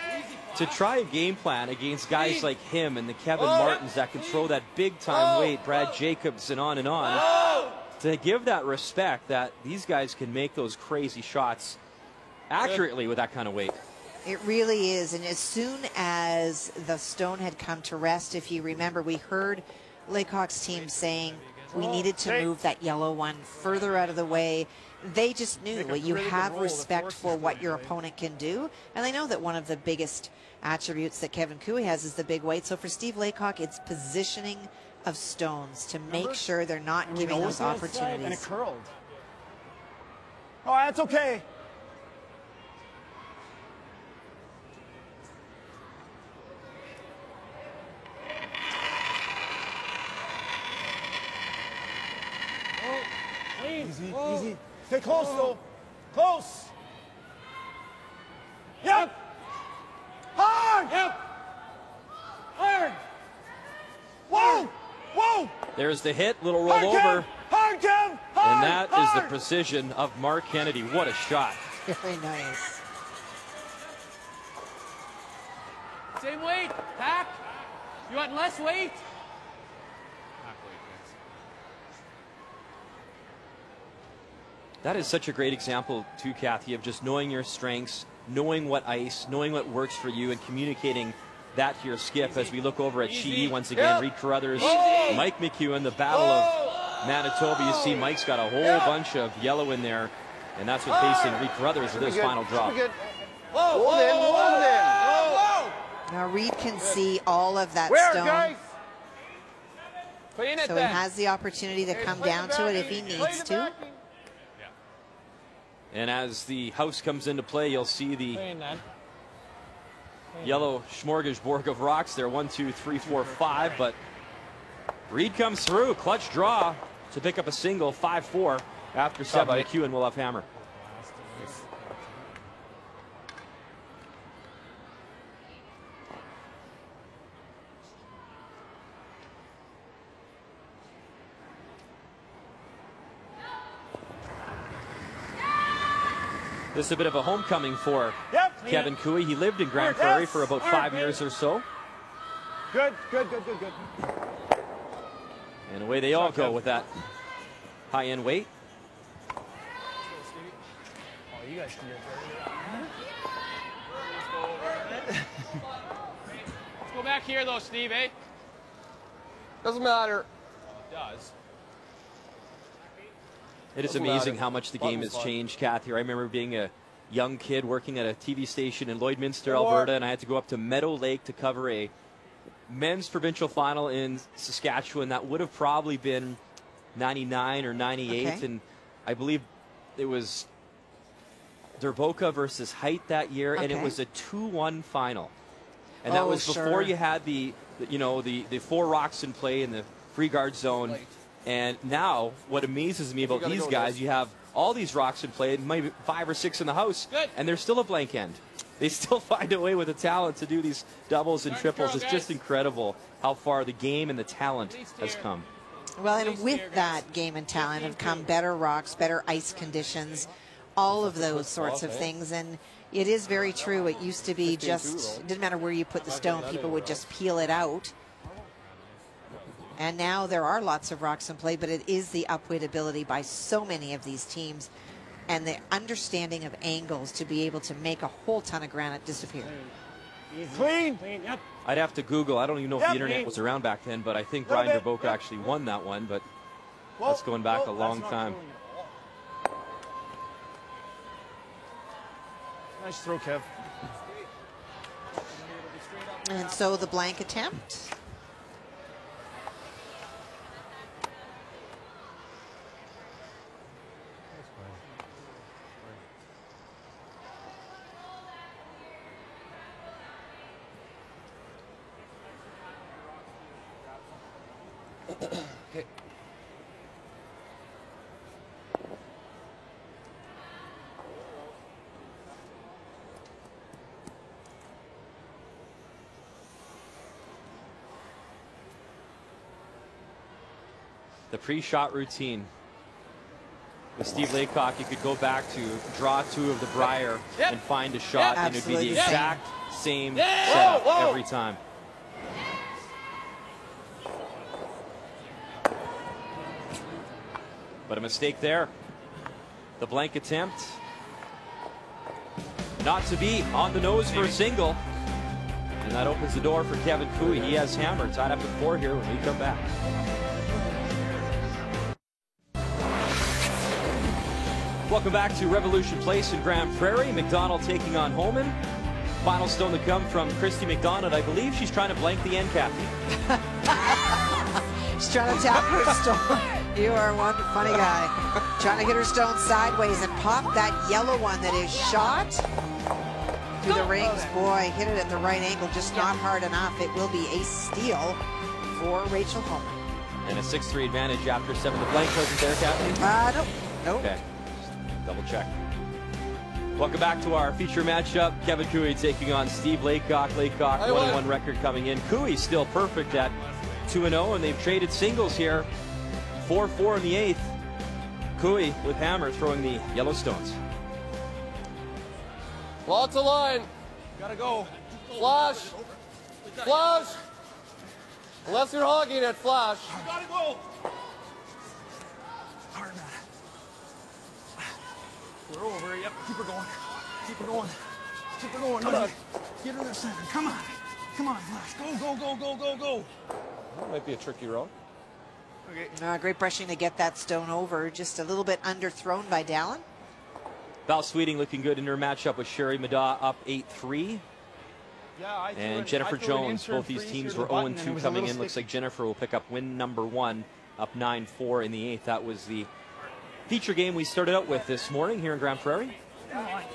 [SPEAKER 1] to try a game plan against guys like him and the Kevin Martins that can throw that big-time weight, Brad Jacobs, and on, to give that respect that these guys can make those crazy shots accurately with that kind of weight.
[SPEAKER 3] It really is. And as soon as the stone had come to rest, if you remember, we heard Laycock's team saying we needed to move that yellow one further out of the way. They just knew you have respect for what your opponent can do. And they know that one of the biggest attributes that Kevin Cooey has is the big weight. So for Steve Laycock, it's positioning of stones to make sure they're not giving those opportunities.
[SPEAKER 2] And it curled. Oh, that's okay. Easy, easy. Stay close, though. Close. Yep. Hard. Yep. Hard. Whoa. Whoa.
[SPEAKER 1] There's the hit, little roll over.
[SPEAKER 2] Hard, Kev. Hard.
[SPEAKER 1] And that is the precision of Mark Kennedy. What a shot.
[SPEAKER 3] Very nice.
[SPEAKER 11] Same weight. Back. You want less weight?
[SPEAKER 1] That is such a great example, too, Kathy, of just knowing your strengths, knowing what ice, knowing what works for you, and communicating that to your skip. As we look over at Sheedy once again, Reed Carruthers, Mike McEwen, the Battle of Manitoba. You see Mike's got a whole bunch of yellow in there, and that's what facing Reed Carruthers with his final drop.
[SPEAKER 2] Hold in.
[SPEAKER 3] Now Reed can see all of that
[SPEAKER 2] Where,
[SPEAKER 3] stone.
[SPEAKER 2] guys?
[SPEAKER 3] So he has the opportunity to come down to it if he needs to.
[SPEAKER 1] And as the house comes into play, you'll see the yellow smorgasbord of rocks there. 1, 2, 3, 4, 5. But Reed comes through. Clutch draw to pick up a single. 5-4 after 7. McEwen will have hammer. This is a bit of a homecoming for Kevin Cooey. He lived in Grand Prairie for about 5 years or so.
[SPEAKER 2] Good.
[SPEAKER 1] And away they all go with that high-end weight.
[SPEAKER 13] Oh, you guys can Let's go back here, though, Steve, eh?
[SPEAKER 2] Doesn't matter.
[SPEAKER 13] It does.
[SPEAKER 1] It is amazing how much the game has changed, Kathy. I remember being a young kid working at a TV station in Lloydminster, Alberta, and I had to go up to Meadow Lake to cover a men's provincial final in Saskatchewan. That would have probably been 99 or 98, and I believe it was Derboka versus Height that year, and it was a 2-1 final. And that was before you had the 4 rocks in play in the free guard zone. And now, what amazes me about these guys, you have all these rocks in play, maybe 5 or 6 in the house, and they're still a blank end. They still find a way with the talent to do these doubles and triples. It's just incredible how far the game and the talent has come.
[SPEAKER 3] Well, and with that game and talent have come better rocks, better ice conditions, all of those sorts of things. And it is very true. It used to be just, it didn't matter where you put the stone, people would just peel it out. And now there are lots of rocks in play, but it is the upweight ability by so many of these teams and the understanding of angles to be able to make a whole ton of granite disappear.
[SPEAKER 2] Clean.
[SPEAKER 13] Yep.
[SPEAKER 1] I'd have to Google. I don't even know if the internet was around back then, but I think Brian Derboka actually won that one, but that's going back a long time.
[SPEAKER 2] Nice throw, Kev.
[SPEAKER 3] And so the blank attempt.
[SPEAKER 10] Okay.
[SPEAKER 1] The pre-shot routine. With Steve Laycock, you could go back to draw 2 of the Briar and find a shot, and it would be the exact same setup every time. But a mistake there. The blank attempt. Not to be on the nose for a single. And that opens the door for Kevin Cooey. He has hammer tied up at 4 here when we come back. Welcome back to Revolution Place in Grand Prairie. McDonald taking on Holman. Final stone to come from Christy McDonald. I believe she's trying to blank the end, Kathy.
[SPEAKER 3] She's trying to tap her stone. You are one funny guy. Trying to hit her stone sideways and pop that yellow one that is shot through the rings. Boy, hit it at the right angle, just not hard enough. It will be a steal for Rachel Holman.
[SPEAKER 1] And a 6-3 advantage after 7. The blank wasn't there, Kathy?
[SPEAKER 3] Nope.
[SPEAKER 1] Okay. Double check. Welcome back to our feature matchup. Kevin Cooey taking on Steve Laycock. Laycock 1-1 record coming in. Cooey still perfect at 2-0, and they've traded singles here. 4-4 in the 8th. Cooey with hammer throwing the Yellowstones.
[SPEAKER 10] Lots of line.
[SPEAKER 13] Gotta go.
[SPEAKER 10] Flash. Flash. Unless you're hogging it, flash.
[SPEAKER 13] Gotta go. We're over. Yep. Keep her going. Keep her going. Keep her going. Come on. Get her to center. Come on. Come on, Flash. Go, go, go, go, go, go.
[SPEAKER 10] That might be a tricky roll.
[SPEAKER 3] Okay. Great brushing to get that stone over. Just a little bit underthrown by Dallin.
[SPEAKER 1] Val Sweeting looking good in her matchup with Sherry Maddaw up 8-3.
[SPEAKER 13] Yeah,
[SPEAKER 1] and Jennifer Jones, both these teams were 0-2 coming in. Looks like Jennifer will pick up win number 1, up 9-4 in the 8th. That was the feature game we started out with this morning here in Grand Prairie.
[SPEAKER 13] Line's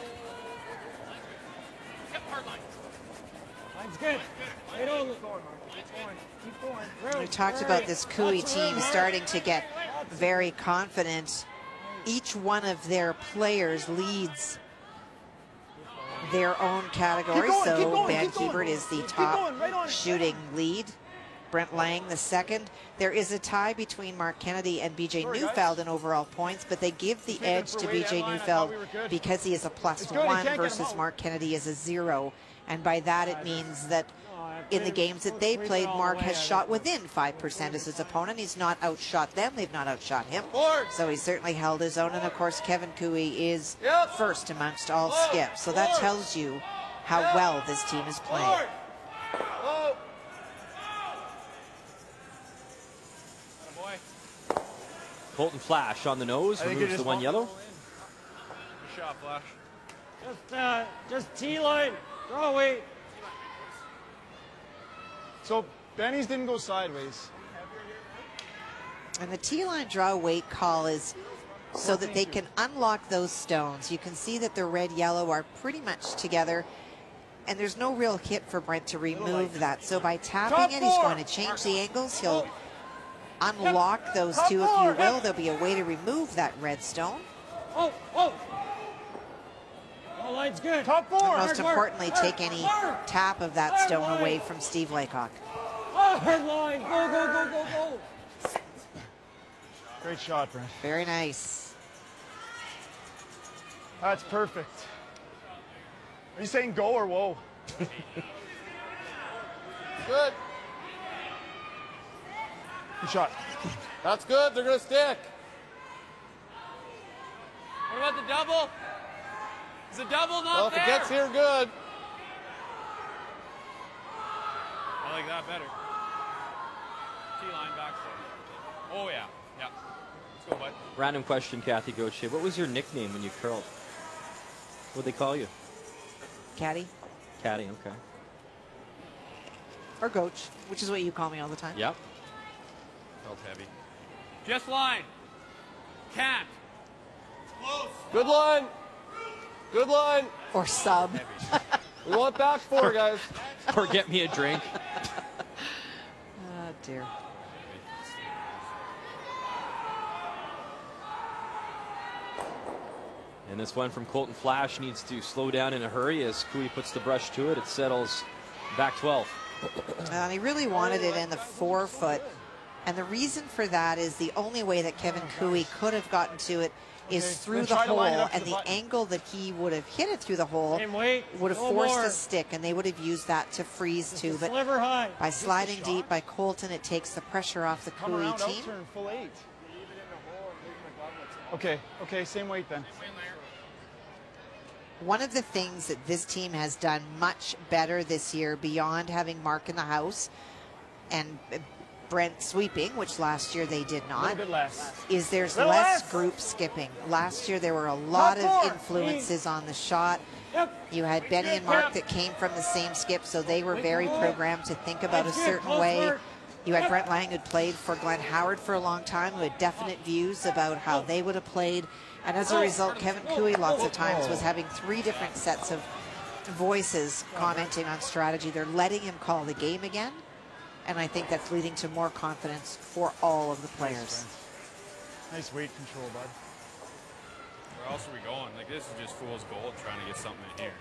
[SPEAKER 13] good. Right on. Keep going.
[SPEAKER 3] We talked about this Cooey team starting to get very confident. Each one of their players leads their own category. So Ben Hebert is the top shooting lead. Brent Lang the second. There is a tie between Mark Kennedy and BJ Neufeld in overall points, but they give the edge to BJ Neufeld because he is a +1 versus Mark Kennedy is a 0. And by that it means that in the games that they played, Mark has shot within 5% as his opponent. He's not outshot them. They've not outshot him. So he certainly held his own. And of course, Kevin Cooey is first amongst all skips. So that tells you how well this team is playing.
[SPEAKER 1] Colton Flash on the nose, removes the 1 yellow.
[SPEAKER 13] Good shot, Flash.
[SPEAKER 10] Just T-line. Draw away.
[SPEAKER 2] So Benny's didn't go sideways.
[SPEAKER 3] And the T-line draw weight call is so that they can unlock those stones. You can see that the red-yellow are pretty much together, and there's no real hit for Brent to remove that. So by tapping it, he's going to change the angles. He'll unlock those two, if you will. There'll be a way to remove that red stone.
[SPEAKER 10] Oh, line's good.
[SPEAKER 3] And most importantly, take any tap of that stone away from Steve Laycock.
[SPEAKER 10] Hard line. Go, go, go, go, go.
[SPEAKER 2] Great shot, Brent.
[SPEAKER 3] Very nice.
[SPEAKER 2] That's perfect. Are you saying go or whoa?
[SPEAKER 10] Good.
[SPEAKER 2] Good shot.
[SPEAKER 10] That's good. They're going to stick.
[SPEAKER 11] What about the double? Is the double not
[SPEAKER 10] Well, if
[SPEAKER 11] there?
[SPEAKER 10] it gets here, good.
[SPEAKER 13] I like that better. T-line backside. Oh, yeah. Yeah. Let's go, bud.
[SPEAKER 1] Random question, Kathy Gauthier. What was your nickname when you curled? What'd they call you?
[SPEAKER 3] Caddy?
[SPEAKER 1] Caddy, okay.
[SPEAKER 3] Or Goach, which is what you call me all the time.
[SPEAKER 1] Yep.
[SPEAKER 13] Felt heavy.
[SPEAKER 11] Just line. Can't. Close.
[SPEAKER 10] Good line. Good line.
[SPEAKER 3] Or sub.
[SPEAKER 10] We want back 4, guys.
[SPEAKER 1] Or get me a drink.
[SPEAKER 3] Oh, dear.
[SPEAKER 1] And this one from Colton Flash needs to slow down in a hurry as Cooey puts the brush to it. It settles back 12.
[SPEAKER 3] And he really wanted it in the forefoot. And the reason for that is the only way that Kevin Cooey could have gotten to it is through the hole, and the angle that he would have hit it through the hole would have forced a stick, and they would have used that to freeze too. But by sliding deep by Colton, it takes the pressure off the Cooey team.
[SPEAKER 13] Full 8. Okay, same weight then.
[SPEAKER 3] One of the things that this team has done much better this year, beyond having Mark in the house and Brent sweeping, which last year they did not, is there's less group skipping. Last year there were a lot of influences on the shot. You had Benny and Mark that came from the same skip, so they were very programmed to think about a certain way. You had Brent Lang, who'd played for Glenn Howard for a long time, who had definite views about how they would have played. And as a result, Kevin Cooey lots of times was having 3 different sets of voices commenting on strategy. They're letting him call the game again. And I think that's leading to more confidence for all of the players.
[SPEAKER 13] Nice weight control, bud.
[SPEAKER 14] Where else are we going? Like, this is just fool's gold trying to get something in here.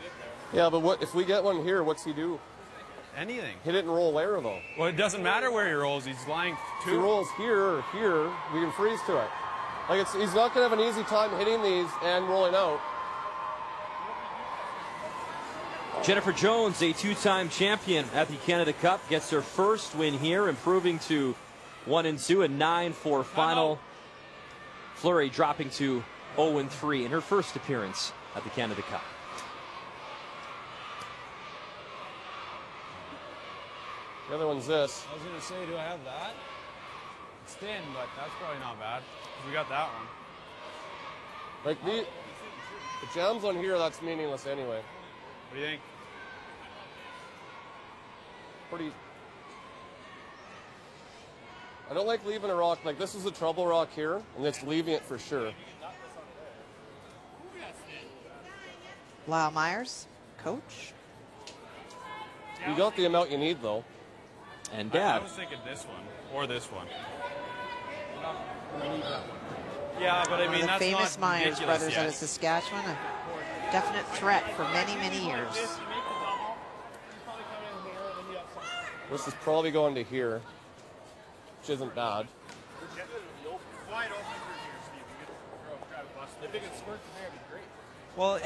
[SPEAKER 15] Yeah, but what if we get one here, what's he do?
[SPEAKER 14] Anything.
[SPEAKER 15] Hit it and roll where, though?
[SPEAKER 14] Well, it doesn't matter where he rolls. He's lying 2.
[SPEAKER 15] If he rolls here or here, we can freeze to it. Like, he's not going to have an easy time hitting these and rolling out.
[SPEAKER 1] Jennifer Jones, a 2-time champion at the Canada Cup, gets her first win here, improving to 1-2, a 9-4 final. Fleury dropping to 0-3 in her first appearance at the Canada Cup.
[SPEAKER 15] The other one's this.
[SPEAKER 14] I was going to say, do I have that? It's thin, but that's probably not bad. We got that one.
[SPEAKER 15] Like the jams on here, that's meaningless anyway.
[SPEAKER 14] What do you think?
[SPEAKER 15] Pretty. I don't like leaving a rock. Like, this is a trouble rock here, and it's leaving it for sure.
[SPEAKER 3] Lyle Myers, coach.
[SPEAKER 15] You got the amount you need, though.
[SPEAKER 1] And Dad.
[SPEAKER 14] I was thinking this one or this one. Yeah, but I mean,
[SPEAKER 3] the
[SPEAKER 14] that's
[SPEAKER 3] famous
[SPEAKER 14] not
[SPEAKER 3] Myers brothers
[SPEAKER 14] yet.
[SPEAKER 3] out of Saskatchewan, a definite threat for many, many years.
[SPEAKER 15] This is probably going to here, which isn't bad.
[SPEAKER 14] Well,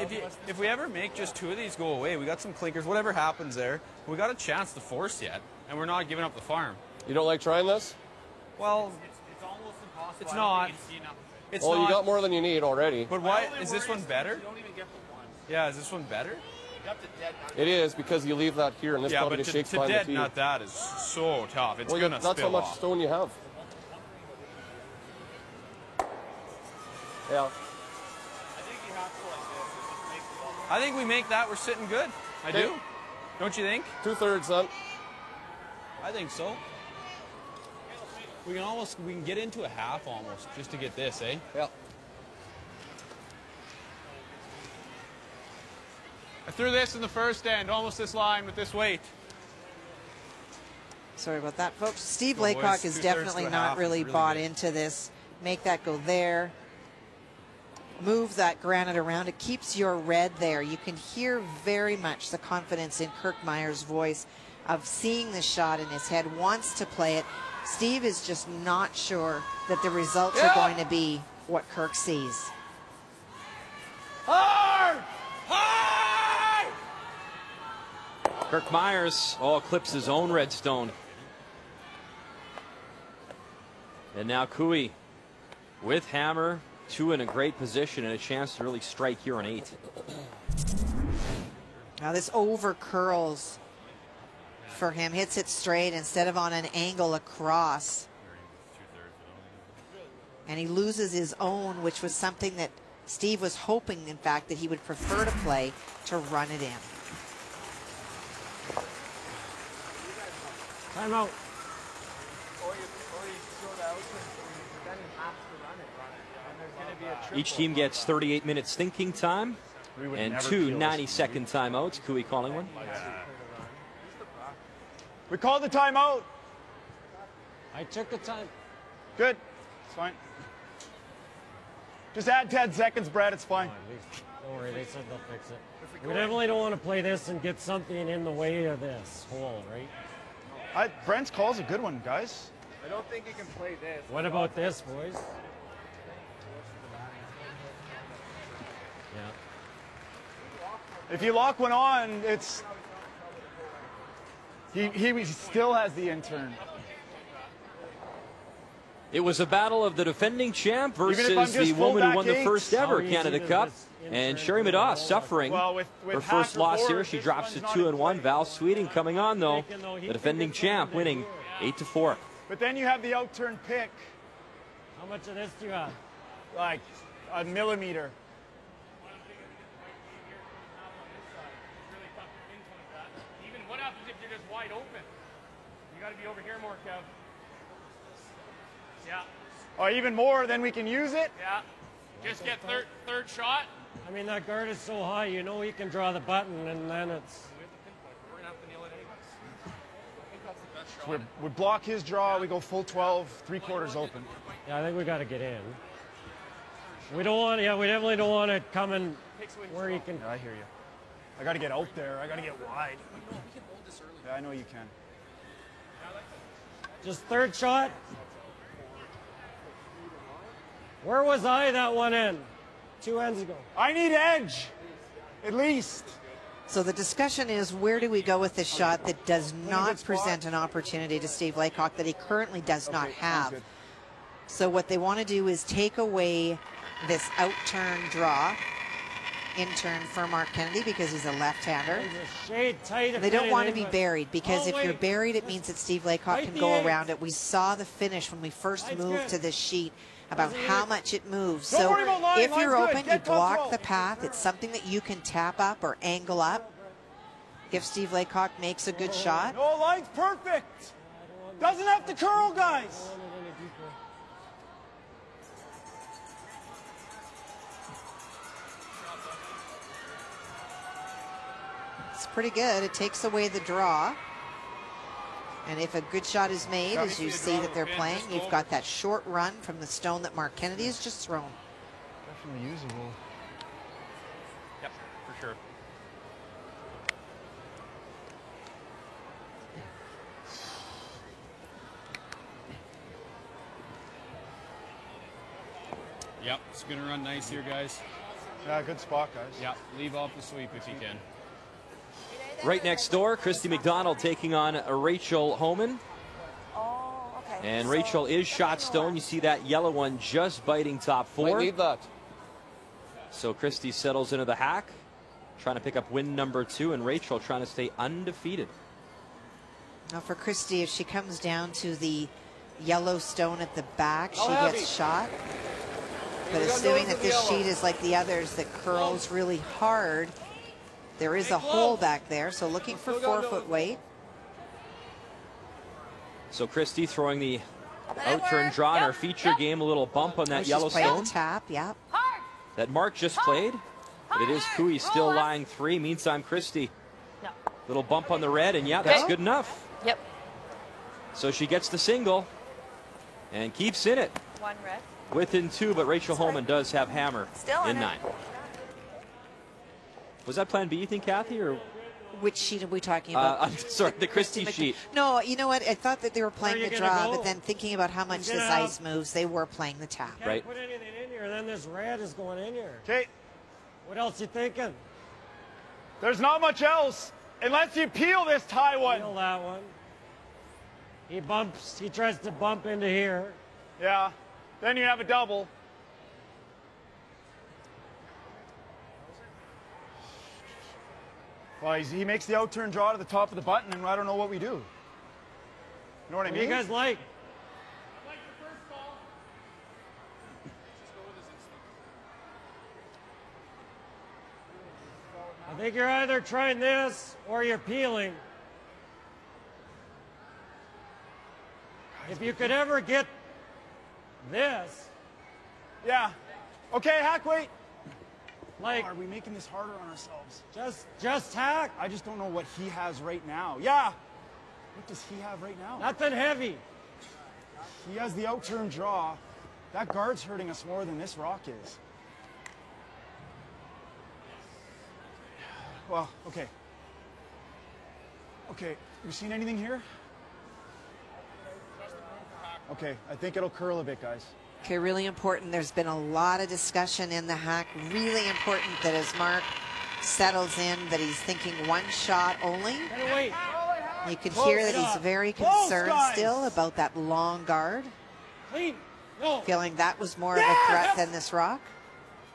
[SPEAKER 14] if we ever make just 2 of these go away, we got some clinkers, whatever happens there, we got a chance to force yet, and we're not giving up the farm.
[SPEAKER 15] You don't like trying this?
[SPEAKER 14] Well, it's almost impossible. It's not. It's
[SPEAKER 15] well,
[SPEAKER 14] not.
[SPEAKER 15] You got more than you need already.
[SPEAKER 14] But why is this one better? Yeah, is this one better?
[SPEAKER 15] It is, because you leave that here, and this probably shakes
[SPEAKER 14] to
[SPEAKER 15] behind the
[SPEAKER 14] dead
[SPEAKER 15] tee.
[SPEAKER 14] nut that is so tough. It's
[SPEAKER 15] well,
[SPEAKER 14] gonna
[SPEAKER 15] that's
[SPEAKER 14] spill
[SPEAKER 15] how much
[SPEAKER 14] off.
[SPEAKER 15] stone you have. Yeah.
[SPEAKER 14] I think we make that. We're sitting good. I do. Don't you think?
[SPEAKER 15] 2/3 then.
[SPEAKER 14] I think so. We can get into a half almost just to get this, eh?
[SPEAKER 15] Yeah.
[SPEAKER 14] I threw this in the first end, almost this line with this weight.
[SPEAKER 3] Sorry about that, folks. Steve
[SPEAKER 14] Go
[SPEAKER 3] Laycock
[SPEAKER 14] boys.
[SPEAKER 3] is
[SPEAKER 14] 2/3
[SPEAKER 3] definitely
[SPEAKER 14] to a
[SPEAKER 3] not
[SPEAKER 14] half.
[SPEAKER 3] really
[SPEAKER 14] Really
[SPEAKER 3] bought
[SPEAKER 14] good.
[SPEAKER 3] into this. Make that go there. Move that granite around. It keeps your red there. You can hear very much the confidence in Kirk Myers' voice of seeing the shot in his head, wants to play it. Steve is just not sure that the results are going to be what Kirk sees.
[SPEAKER 11] Hard! Hard!
[SPEAKER 1] Kirk Myers clips his own redstone. And now Cooey with hammer, 2 in a great position and a chance to really strike here on 8.
[SPEAKER 3] Now this over curls for him, hits it straight instead of on an angle across. And he loses his own, which was something that Steve was hoping, in fact, that he would prefer to play, to run it in.
[SPEAKER 10] Time out.
[SPEAKER 1] Each team gets 38 minutes thinking time and 2 90-second timeouts. Cooey calling one.
[SPEAKER 13] We called the timeout.
[SPEAKER 10] I took the time.
[SPEAKER 13] Good. It's fine. Just add 10 seconds, Brad. It's fine.
[SPEAKER 12] Don't worry, they said they'll fix it. We definitely don't want to play this and get something in the way of this hole, right?
[SPEAKER 13] Brent's call's a good one, guys.
[SPEAKER 2] I don't think you can play this.
[SPEAKER 12] What about this, boys? Yeah.
[SPEAKER 13] If you lock one on, it's... He still has the in-turn.
[SPEAKER 1] It was a battle of the defending champ versus the woman who won the first ever Canada Cup. And Sherry Madas suffering her first loss here. She drops to 2-1. Val Sweeting coming on, though. The defending champ winning 8-4.
[SPEAKER 13] But then you have the out-turn pick.
[SPEAKER 12] How much of this do you have?
[SPEAKER 13] Like a millimeter.
[SPEAKER 16] Even what happens if you're just wide open? You got to be over here more, Kev. Yeah.
[SPEAKER 13] Or even more, then we can use it?
[SPEAKER 16] Yeah. Just get third shot.
[SPEAKER 12] I mean, that guard is so high, you know he can draw the button, and then it's...
[SPEAKER 16] We're going to have to nail it anyways. I think that's the best shot.
[SPEAKER 13] We block his draw, we go full 12, 3/4 open.
[SPEAKER 12] Yeah, I think we got to get in. We don't want, yeah, we definitely don't want it coming where you can...
[SPEAKER 13] Yeah, I hear you. I got to get out there. I got to get wide. Yeah, I know you can.
[SPEAKER 12] Just third shot. Where was I that one in? 2 ends ago.
[SPEAKER 13] I need edge, at least.
[SPEAKER 3] So the discussion is, where do we go with this shot that does not present an opportunity to Steve Laycock that he currently does not have? So what they want to do is take away this out-turn draw, in-turn for Mark Kennedy because he's a left-hander. They don't want to be buried because if you're buried, it means that Steve Laycock can go around it. We saw the finish when we first moved to this sheet about how much it moves. So if you're open, you block the path. It's something that you can tap up or angle up if Steve Laycock makes a good shot.
[SPEAKER 13] No, line's perfect. Doesn't have to curl, guys.
[SPEAKER 3] It's pretty good. It takes away the draw. And if a good shot is made, as you see that they're playing, you've got that short run from the stone that Mark Kennedy has just thrown.
[SPEAKER 13] Definitely usable.
[SPEAKER 16] Yep, for sure. Yep, it's going to run nice here, guys.
[SPEAKER 13] Yeah, good spot, guys.
[SPEAKER 16] Yeah, leave off the sweep if you can.
[SPEAKER 1] Right next door, Christy McDonald taking on Rachel Homan.
[SPEAKER 9] Oh, okay.
[SPEAKER 1] And Rachel is shot stone. You see that yellow one just biting top 4.
[SPEAKER 15] Leave that.
[SPEAKER 1] So Christy settles into the hack, trying to pick up win number 2, and Rachel trying to stay undefeated.
[SPEAKER 3] Now for Christy, if she comes down to the yellow stone at the back, she gets shot. But assuming that this sheet is like the others that curls really hard, there is a hole back there, so looking for 4-foot weight.
[SPEAKER 1] So Christy throwing the out-turn draw in her feature game, a little bump on that yellow stone.
[SPEAKER 3] Tap, yeah.
[SPEAKER 1] That Mark just played, but it is Cooey still lying 3. Meantime, Christy, little bump on the red, and yeah, that's good enough.
[SPEAKER 9] Yep.
[SPEAKER 1] So she gets the single and keeps in it.
[SPEAKER 9] 1 red.
[SPEAKER 1] Within 2, but Rachel Homan does have hammer in 9. Was that plan B, you think, Kathy, or?
[SPEAKER 3] Which sheet are we talking about?
[SPEAKER 1] I'm sorry, the Christy sheet.
[SPEAKER 3] No, you know what? I thought that they were playing the draw, but then thinking about how much this ice moves, they were playing the tap.
[SPEAKER 1] Right.
[SPEAKER 12] Put anything in here, then this red is going in here.
[SPEAKER 13] Okay.
[SPEAKER 12] What else you thinking?
[SPEAKER 13] There's not much else unless you peel this tie one.
[SPEAKER 12] Peel that one. He bumps. He tries to bump into here.
[SPEAKER 13] Yeah. Then you have a double. Well, he makes the out-turn draw to the top of the button, and I don't know what we do. You know what I mean?
[SPEAKER 12] What do you guys like? I think you're either trying this or you're peeling. If you could ever get this.
[SPEAKER 13] Yeah. Okay, hack, wait.
[SPEAKER 12] Like,
[SPEAKER 13] are we making this harder on ourselves?
[SPEAKER 12] Just hack.
[SPEAKER 13] I just don't know what he has right now. Yeah. What does he have right now?
[SPEAKER 12] Nothing heavy.
[SPEAKER 13] He has the out-turn draw. That guard's hurting us more than this rock is. Well, okay. Okay, you seen anything here? Okay, I think it'll curl a bit, guys.
[SPEAKER 3] Okay, really important. There's been a lot of discussion in the hack. Really important that as Mark settles in, that he's thinking one shot only. You can hear that he's very concerned still about that long guard. Feeling that was more of a threat than this rock.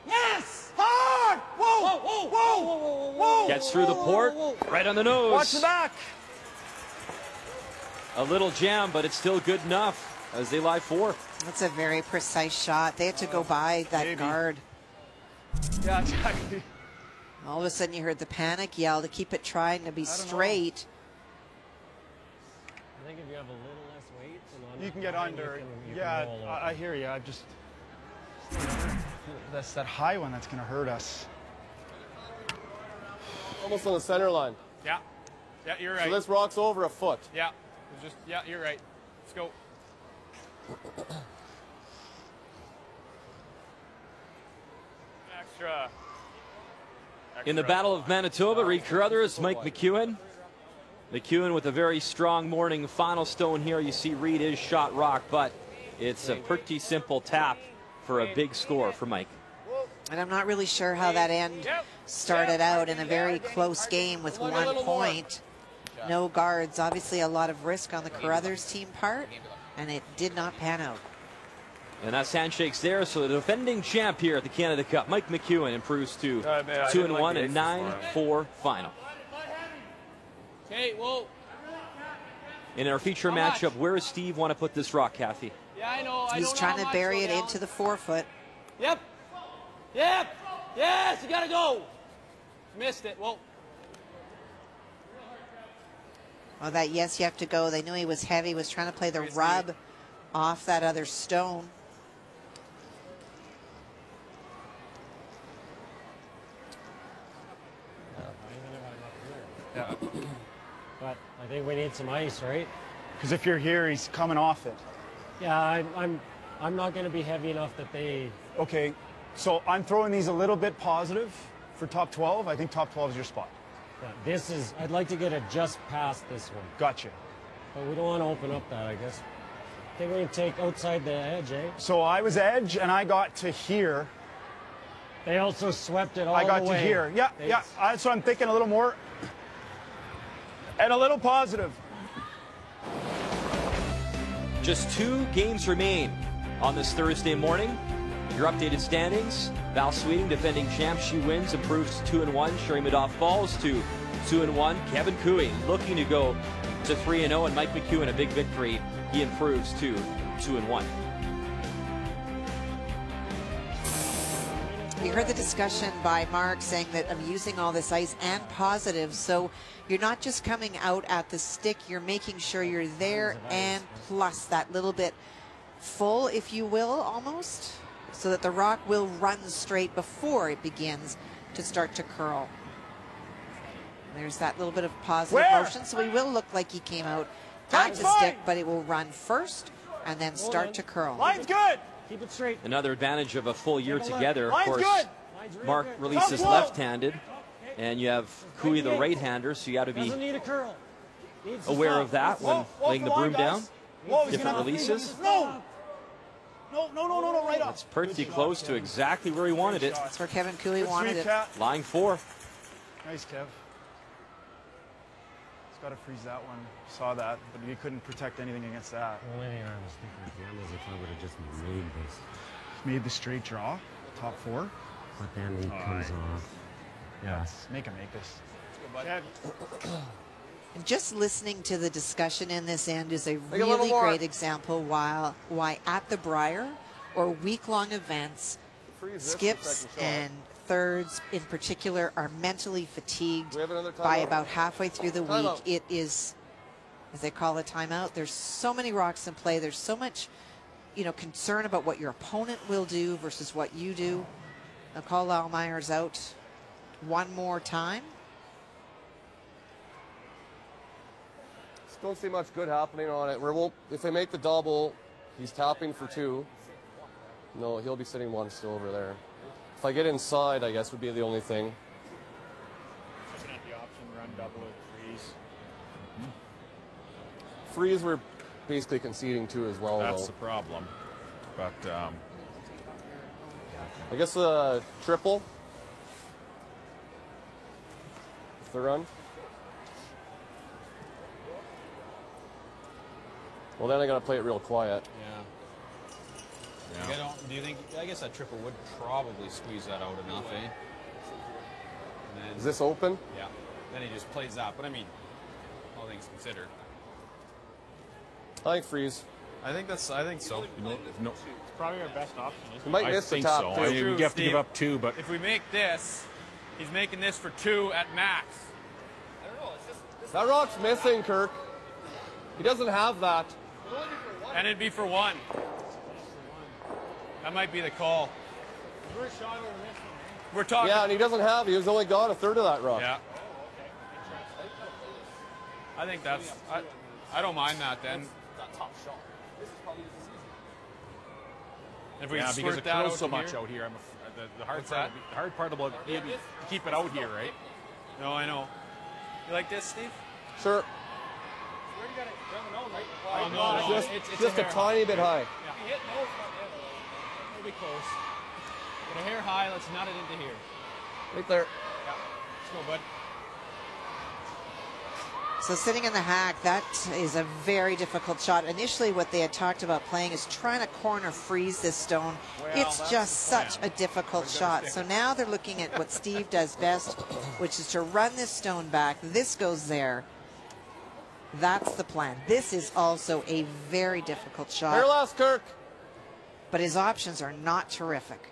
[SPEAKER 11] Yes! Hard! Whoa! Whoa! Whoa! Whoa!
[SPEAKER 1] Gets through the port, right on the nose.
[SPEAKER 13] Watch the back.
[SPEAKER 1] A little jam, but it's still good enough as they lie 4.
[SPEAKER 3] That's a very precise shot. They had to go by that guard.
[SPEAKER 13] Yeah, exactly.
[SPEAKER 3] All of a sudden you heard the panic yell to keep it trying to be straight.
[SPEAKER 12] I think if you have a little less weight,
[SPEAKER 13] you can get under. Yeah, I hear you. I just that's that high one that's going to hurt us.
[SPEAKER 15] Almost on the center line.
[SPEAKER 16] Yeah. Yeah, you're right.
[SPEAKER 15] So this rock's over a foot.
[SPEAKER 16] Yeah. Yeah, you're right. Let's go. Extra.
[SPEAKER 1] In the Battle of Manitoba, Reed Carruthers, Mike McEwen. McEwen with a very strong morning. Final stone here. You see Reed is shot rock, but it's a pretty simple tap for a big score for Mike.
[SPEAKER 3] And I'm not really sure how that end started out in a very close game with 1 point. No guards, obviously a lot of risk on the Carruthers team part, and it did not pan out.
[SPEAKER 1] And that's handshakes there. So the defending champ here at the Canada Cup, Mike McEwen, improves to 2-1 and 9-4 final.
[SPEAKER 11] Okay, whoa.
[SPEAKER 1] In our feature matchup, where does Steve want to put this rock, Kathy?
[SPEAKER 11] Yeah, I know.
[SPEAKER 3] He's trying to bury it into the 4-foot.
[SPEAKER 11] Yep. Yep. Yes, you gotta go. Missed it. Whoa.
[SPEAKER 3] Oh, that yes, you have to go. They knew he was heavy, was trying to play the rub off that other stone.
[SPEAKER 12] Yeah. But I think we need some ice, right?
[SPEAKER 13] Because if you're here, he's coming off it.
[SPEAKER 12] Yeah, I'm not going to be heavy enough that they...
[SPEAKER 13] Okay, so I'm throwing these a little bit positive for top 12. I think top 12 is your spot.
[SPEAKER 12] Yeah, this is... I'd like to get it just past this one.
[SPEAKER 13] Gotcha.
[SPEAKER 12] But we don't want to open up that, I guess. I think we can take outside the edge, eh?
[SPEAKER 13] So I was edge, and I got to here.
[SPEAKER 12] They also swept it all the way.
[SPEAKER 13] I got to here. Yeah, yeah. So I'm thinking a little more. And a little positive.
[SPEAKER 1] Just 2 games remain on this Thursday morning. Your updated standings: Val Sweeting, defending champ, she wins, improves to 2-1. Sherry Madoff falls to 2-1. Kevin Cooey looking to go to 3-0, and Mike McEwen a big victory. He improves to 2-1.
[SPEAKER 3] We heard the discussion by Mark saying that I'm using all this ice and positive, so you're not just coming out at the stick, you're making sure you're there and plus that little bit full, if you will, almost, so that the rock will run straight before it begins to start to curl. There's that little bit of positive motion, so he will look like he came out at the stick, but it will run first and then start to curl.
[SPEAKER 13] Line's good.
[SPEAKER 12] Keep it straight.
[SPEAKER 1] Another advantage of a full year together. Of
[SPEAKER 13] Line's
[SPEAKER 1] course,
[SPEAKER 13] good.
[SPEAKER 1] Mark releases left-handed, and you have Cooey the right-hander, so you got to be aware of that when laying the broom down. Different releases.
[SPEAKER 13] No, right off.
[SPEAKER 1] It's pretty close to exactly where he wanted it.
[SPEAKER 3] That's where Kevin Cooey wanted it.
[SPEAKER 1] Lying 4.
[SPEAKER 13] Nice, Kev. He's got to freeze that one. Saw that, but you couldn't protect anything against that.
[SPEAKER 12] The only thing I was thinking again is if I would have just made this.
[SPEAKER 13] Made the straight draw, top 4.
[SPEAKER 12] But then he comes off.
[SPEAKER 13] Yes. Make him make this.
[SPEAKER 3] And just listening to the discussion in this end is a really great example why at the Brier or week-long events, skips and thirds in particular are mentally fatigued by about halfway through the week. It is, as they call a timeout, there's so many rocks in play. There's so much, concern about what your opponent will do versus what you do. Nicole Lallmeyer's out one more time.
[SPEAKER 15] Don't see much good happening on it. If they make the double, he's tapping for 2. No, he'll be sitting 1 still over there. If I get inside, I guess would be the only thing.
[SPEAKER 16] double it, freeze.
[SPEAKER 15] Freeze, we're basically conceding to as well.
[SPEAKER 17] That's
[SPEAKER 15] though.
[SPEAKER 17] the problem. But
[SPEAKER 15] I guess triple. The run. Well, then I gotta play it real quiet.
[SPEAKER 14] Yeah. Do you think? I guess that triple would probably squeeze that out enough, eh? And then,
[SPEAKER 15] Is this open?
[SPEAKER 14] Yeah. Then he just plays that. But I mean, all things considered,
[SPEAKER 15] I think freeze.
[SPEAKER 14] I think so.
[SPEAKER 17] no.
[SPEAKER 16] It's probably our best option, isn't
[SPEAKER 15] We might
[SPEAKER 17] I
[SPEAKER 15] miss the
[SPEAKER 17] think
[SPEAKER 15] top
[SPEAKER 17] so.
[SPEAKER 15] two.
[SPEAKER 17] You have to give up 2, but
[SPEAKER 14] if we make this, he's making this for 2 at max.
[SPEAKER 11] I don't know. It's just
[SPEAKER 15] That rock's missing, Kirk. He doesn't have that.
[SPEAKER 14] And it'd be for 1. That might be the call.
[SPEAKER 16] We're shot over this one,
[SPEAKER 14] We're talking.
[SPEAKER 15] Yeah, and he doesn't have. He's only got a third of that rock.
[SPEAKER 14] Yeah. I think that's. I don't mind that then.
[SPEAKER 2] That top shot. This is probably the season.
[SPEAKER 14] If we
[SPEAKER 17] because
[SPEAKER 14] squirt
[SPEAKER 17] it
[SPEAKER 14] that
[SPEAKER 17] curls
[SPEAKER 14] out
[SPEAKER 17] so
[SPEAKER 14] to
[SPEAKER 17] much
[SPEAKER 14] here.
[SPEAKER 17] out here. The hard
[SPEAKER 14] What's
[SPEAKER 17] part.
[SPEAKER 14] that?
[SPEAKER 17] The hard part about being to keep it out here, right?
[SPEAKER 14] No, I know. You like this, Steve?
[SPEAKER 15] Sure.
[SPEAKER 16] Where do you got it? Down the nose, right?
[SPEAKER 14] Oh, no.
[SPEAKER 15] Just a tiny bit high.
[SPEAKER 16] If you hit nose,
[SPEAKER 14] It'll be close. Get a hair high. Let's nut it into here.
[SPEAKER 15] Right there.
[SPEAKER 14] Yeah. Let's go, bud.
[SPEAKER 3] So sitting in the hack, that is a very difficult shot. Initially, what they had talked about playing is trying to corner freeze this stone. It's just such a difficult shot. So now they're looking at what Steve does best, which is to run this stone back. This goes there. That's the plan. This is also a very difficult shot.
[SPEAKER 15] Here last, Kirk.
[SPEAKER 3] But his options are not terrific.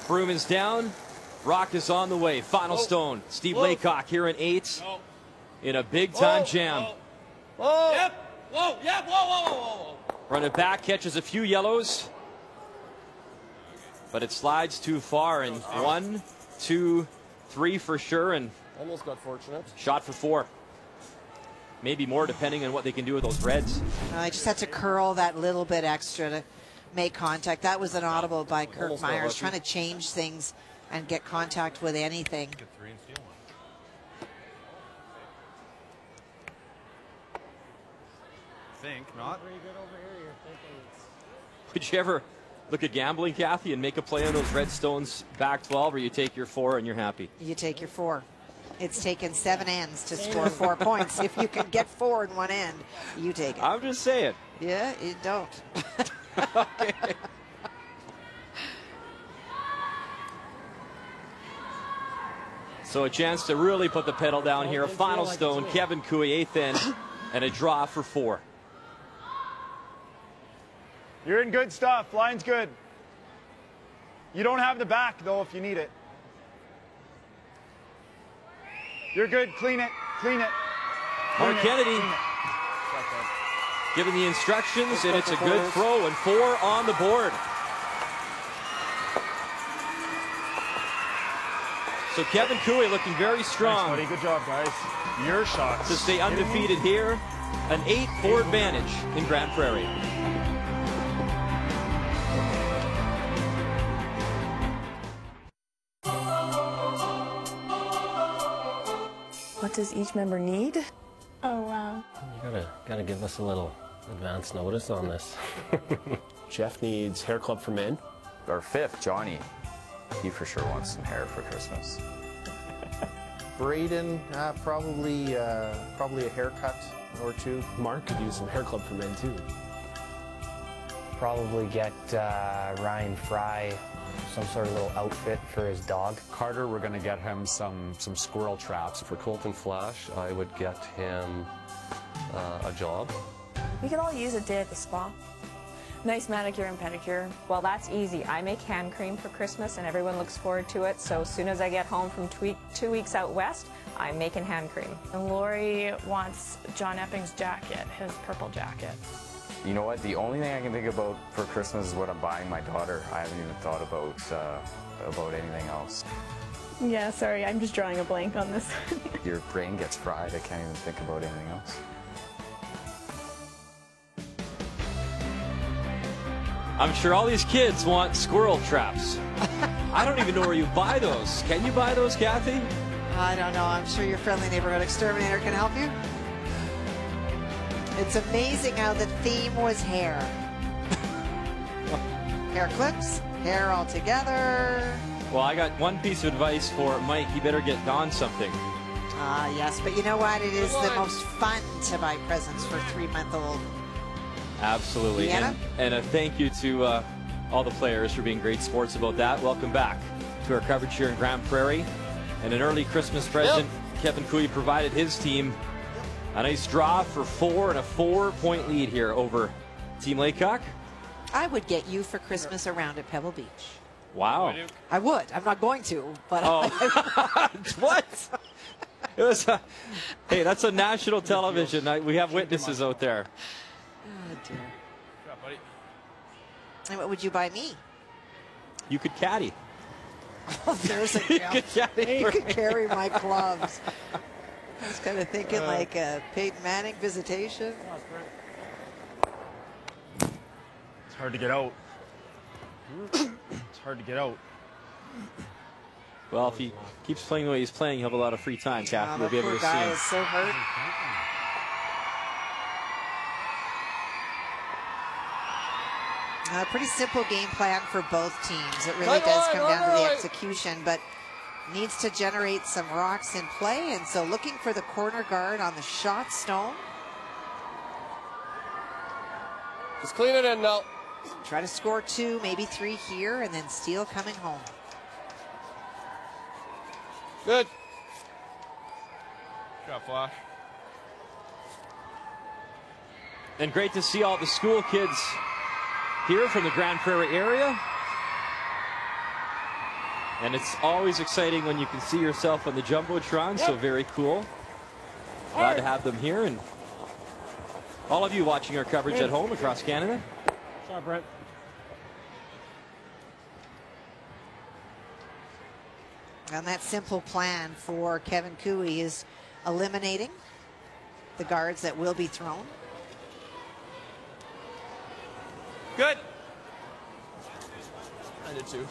[SPEAKER 1] Broom is down. Rock is on the way. Final stone. Steve Laycock here in 8 in a big-time jam.
[SPEAKER 15] Whoa!
[SPEAKER 11] Yep. Whoa. Yep. Whoa.
[SPEAKER 1] Run it back, catches a few yellows. But it slides too far. And 1, 2, 3 for sure. And
[SPEAKER 15] almost got fortunate.
[SPEAKER 1] Shot for 4. Maybe more depending on what they can do with those reds.
[SPEAKER 3] I just had to curl that little bit extra to make contact. That was an audible by Kirk
[SPEAKER 15] Almost got
[SPEAKER 3] Myers,
[SPEAKER 15] lucky.
[SPEAKER 3] trying to change things and get contact with anything.
[SPEAKER 14] Get 3 and steal 1. Think not.
[SPEAKER 12] Pretty good over here. You're thinking it's
[SPEAKER 1] Would you ever look at gambling, Kathy, and make a play on those red stones back 12, or you take your 4 and you're happy?
[SPEAKER 3] You take your 4. It's taken 7 ends to score 4 points. If you can get 4 in one end, you take it.
[SPEAKER 1] I'm just saying.
[SPEAKER 3] Yeah, you don't.
[SPEAKER 1] Okay. So a chance to really put the pedal down here. Final stone, Kevin Cooey, 8th end, and a draw for 4.
[SPEAKER 13] You're in good stuff. Line's good. You don't have the back, though, if you need it. You're good. Clean it. Clean it.
[SPEAKER 1] Mark Kennedy giving the instructions, and it's a good throw, and 4 on the board. So Kevin Cooey looking very strong.
[SPEAKER 13] Nice, buddy. Good job, guys. Your shots.
[SPEAKER 1] To stay undefeated here. An 8-4 advantage in Grand Prairie.
[SPEAKER 9] What does each member need?
[SPEAKER 8] Oh, wow.
[SPEAKER 18] You gotta give us a little advance notice on this.
[SPEAKER 19] Jeff needs hair club for men.
[SPEAKER 20] Our 5th, Johnny, he for sure wants some hair for Christmas.
[SPEAKER 19] Braden, probably a haircut or 2. Mark could use some hair club for men too.
[SPEAKER 21] Probably get Ryan Fry some sort of little outfit for his dog.
[SPEAKER 22] Carter, we're going to get him some squirrel traps.
[SPEAKER 18] For Colton Flash, I would get him a job.
[SPEAKER 9] We could all use a day at the spa. Nice manicure and pedicure.
[SPEAKER 23] Well, that's easy. I make hand cream for Christmas, and everyone looks forward to it. So as soon as I get home from 2 weeks out west, I'm making hand cream.
[SPEAKER 8] And Lori wants John Epping's jacket, his purple jacket.
[SPEAKER 20] You know what? The only thing I can think about for Christmas is what I'm buying my daughter. I haven't even thought about anything else.
[SPEAKER 5] Yeah, sorry, I'm just drawing a blank on this.
[SPEAKER 20] Your brain gets fried. I can't even think about anything else.
[SPEAKER 1] I'm sure all these kids want squirrel traps. I don't even know where you buy those. Can you buy those, Kathy?
[SPEAKER 4] I don't know. I'm sure your friendly neighborhood exterminator can help you. It's amazing how the theme was hair. Hair clips, hair all together.
[SPEAKER 1] Well, I got one piece of advice for Mike. You better get Don something.
[SPEAKER 4] Yes, but you know what? It is the most fun to buy presents for 3-month-old.
[SPEAKER 1] Absolutely.
[SPEAKER 4] Deanna?
[SPEAKER 1] And a thank you to all the players for being great sports about that. Welcome back to our coverage here in Grand Prairie. And an early Christmas present, Kevin Cooey provided his team a nice draw for 4 and a 4-point lead here over Team Laycock.
[SPEAKER 4] I would get you for Christmas around at Pebble Beach.
[SPEAKER 1] Wow.
[SPEAKER 4] I would. I'm not going to, but
[SPEAKER 1] What? It was hey, that's a national television. We have witnesses out there.
[SPEAKER 4] Oh, dear. And what would you buy me?
[SPEAKER 1] You could caddy.
[SPEAKER 4] Oh, there's a you could carry my clubs. I was kind of thinking like a Peyton Manning visitation.
[SPEAKER 13] It's hard to get out. It's hard to get out.
[SPEAKER 1] Well, if he keeps playing the way he's playing, he'll have a lot of free time, Kathy. You'll be able to see him.
[SPEAKER 4] Is so hurt. A pretty simple game plan for both teams. It really does come down to the execution, but needs to generate some rocks in play, and so looking for the corner guard on the shot stone.
[SPEAKER 15] Just clean it in now.
[SPEAKER 4] Try to score 2, maybe 3 here, and then Steele coming home.
[SPEAKER 15] Good.
[SPEAKER 14] Shot flash.
[SPEAKER 1] And great to see all the school kids here from the Grand Prairie area. And it's always exciting when you can see yourself on the Jumbotron, so very cool. Glad to have them here, and all of you watching our coverage at home across Canada.
[SPEAKER 12] Shot, Brent.
[SPEAKER 4] And that simple plan for Kevin Cooey is eliminating the guards that will be thrown.
[SPEAKER 14] Good. I did too.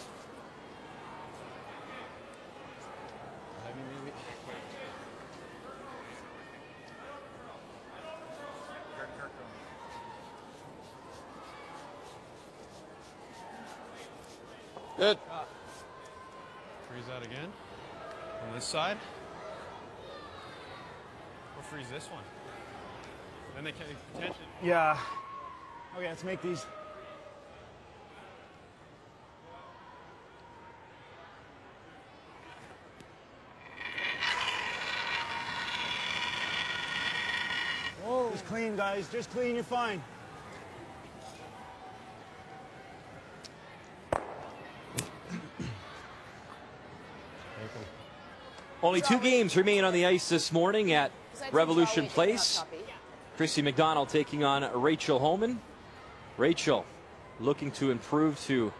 [SPEAKER 15] Good.
[SPEAKER 14] Freeze that again. On this side. We'll freeze this one. Then they can potentially.
[SPEAKER 13] Yeah. Okay, let's make these. Whoa. Just clean, guys. Just clean. You're fine.
[SPEAKER 1] Only 2 games remain on the ice this morning at Revolution Place. Chrissy McDonald taking on Rachel Homan. Rachel looking to improve to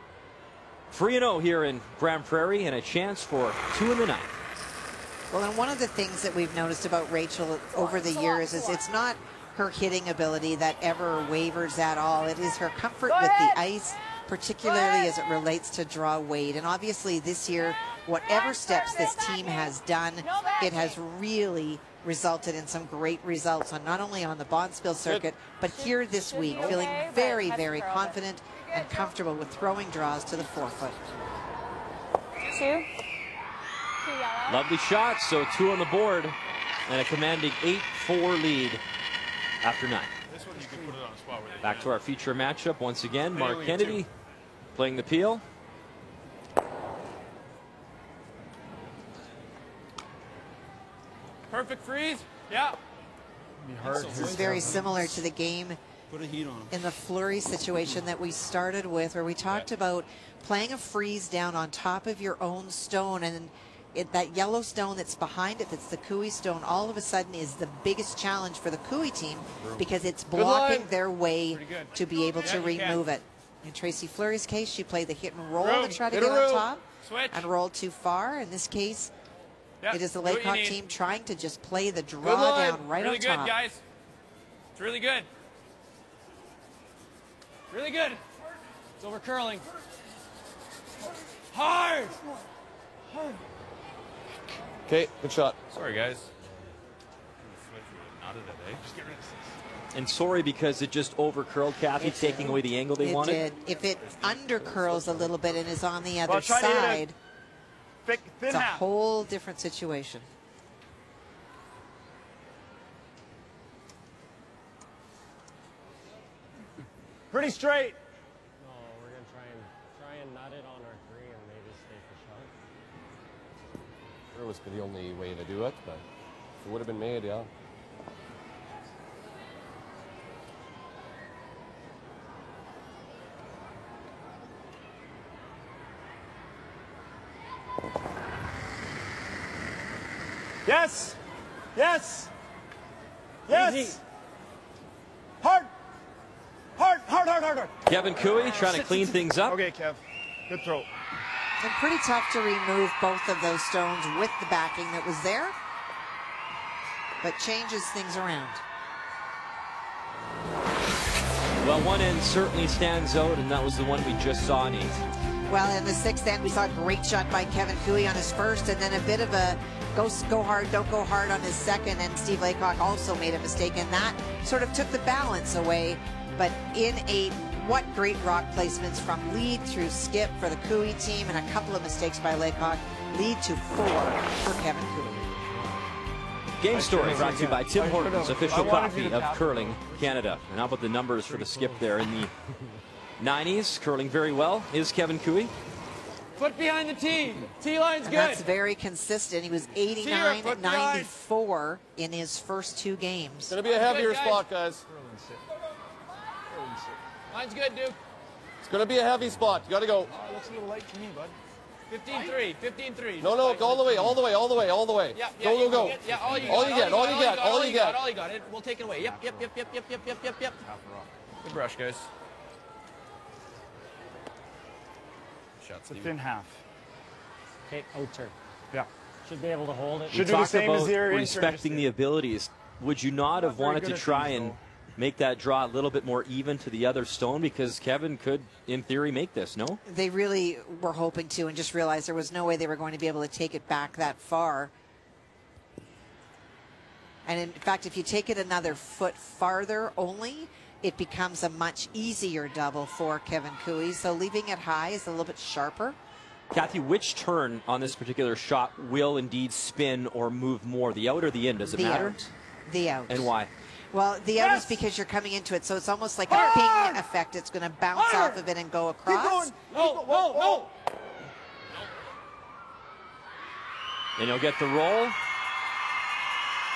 [SPEAKER 1] 3-0 here in Grand Prairie and a chance for 2 in the 9th.
[SPEAKER 4] Well, and one of the things that we've noticed about Rachel over the years is it's not her hitting ability that ever wavers at all. It is her comfort with the ice, particularly as it relates to draw weight. And obviously this year, whatever steps this team has done, it has really resulted in some great results on not only on the Bonspiel circuit, but here this week, feeling very, very confident and comfortable with throwing draws to the forefoot.
[SPEAKER 8] 2.
[SPEAKER 1] Lovely shot, so 2 on the board and a commanding 8-4 lead after 9.
[SPEAKER 14] This one you can put it on a spot where they
[SPEAKER 1] Back to our feature matchup once again. Mark Kennedy playing the peel.
[SPEAKER 14] Perfect freeze. Yeah.
[SPEAKER 4] This is very similar to the game
[SPEAKER 13] Put a heat on them.
[SPEAKER 4] in the Fleury situation that we started with, where we talked about playing a freeze down on top of your own stone, and that yellow stone that's behind it, that's the Cooey stone, all of a sudden is the biggest challenge for the Cooey team because it's blocking their way to be able to remove it. In Tracy Fleury's case, she played the hit and roll to try to get on top and rolled too far. In this case, it is the Laycock team trying to just play the draw down right on top.
[SPEAKER 14] Really good, guys. It's really good. Really good.
[SPEAKER 11] It's over curling. Hard! Hard.
[SPEAKER 15] Okay, good shot.
[SPEAKER 14] Sorry, guys. Not today.
[SPEAKER 11] Just get rid of this.
[SPEAKER 1] And sorry because it just over curled, Kathy, taking away the angle they
[SPEAKER 4] It
[SPEAKER 1] wanted.
[SPEAKER 4] did. If it under curls a little bit and is on the other
[SPEAKER 11] try to hit
[SPEAKER 4] side,
[SPEAKER 11] Thin
[SPEAKER 4] it's a
[SPEAKER 11] half.
[SPEAKER 4] whole different situation.
[SPEAKER 11] Pretty straight.
[SPEAKER 12] No, we're going to try and nut it on our three and maybe stay for shot.
[SPEAKER 15] Sure was the only way to do it, but if it would have been made, yeah.
[SPEAKER 11] Yes. Yes. Yes.
[SPEAKER 12] Easy.
[SPEAKER 11] Hard. Hard, hard, hard, hard, hard.
[SPEAKER 1] Kevin Cooey trying to clean things up.
[SPEAKER 11] Okay, Kev. Good throw.
[SPEAKER 4] And pretty tough to remove both of those stones with the backing that was there, but changes things around.
[SPEAKER 1] Well, one end certainly stands out, and that was the one we just saw, Nate.
[SPEAKER 4] Well, in the sixth end, we saw a great shot by Kevin Cooey on his first, and then a bit of a go hard, don't go hard on his second, and Steve Laycock also made a mistake, and that sort of took the balance away. But in eight, what great rock placements from lead through skip for the Cooey team, and a couple of mistakes by Laycock lead to 4 for Kevin Cooey.
[SPEAKER 1] Game Story brought to you by Tim Hortons, official coffee of Curling Canada. And how about the numbers for the skip there in the 90s? Curling very well is Kevin Cooey.
[SPEAKER 11] Foot behind the tee. Tee line's
[SPEAKER 4] And
[SPEAKER 11] good.
[SPEAKER 4] that's very consistent. He was 89 and 94 in his first 2 games.
[SPEAKER 15] It's going to be a heavier spot, guys.
[SPEAKER 11] Line's good, Duke.
[SPEAKER 15] It's going to be a heavy spot. You got to go.
[SPEAKER 11] Looks a little light to me, bud. 15-3, 15-3.
[SPEAKER 15] No, go all the way, all the way, all the way, all the way.
[SPEAKER 11] Yeah,
[SPEAKER 15] go.
[SPEAKER 11] Yeah, all you
[SPEAKER 15] get.
[SPEAKER 11] All you got. We'll take it away. Yep.
[SPEAKER 14] Good brush, guys.
[SPEAKER 11] It's a thin half.
[SPEAKER 12] Okay, out turn.
[SPEAKER 11] Yeah.
[SPEAKER 12] Should be able to hold it.
[SPEAKER 1] You talked about respecting the abilities. Would you not have wanted to try and make that draw a little bit more even to the other stone? Because Kevin could, in theory, make this, no?
[SPEAKER 4] They really were hoping to, and just realized there was no way they were going to be able to take it back that far. And in fact, if you take it another foot farther only, it becomes a much easier double for Kevin Cooey. So leaving it high is a little bit sharper.
[SPEAKER 1] Kathy, which turn on this particular shot will indeed spin or move more, the out or the in? Does it matter?
[SPEAKER 4] Out. The out.
[SPEAKER 1] And why?
[SPEAKER 4] Well, the out is because you're coming into it, so it's almost like a ping effect. It's going to bounce off of it and go across.
[SPEAKER 11] No.
[SPEAKER 1] And he'll get the roll.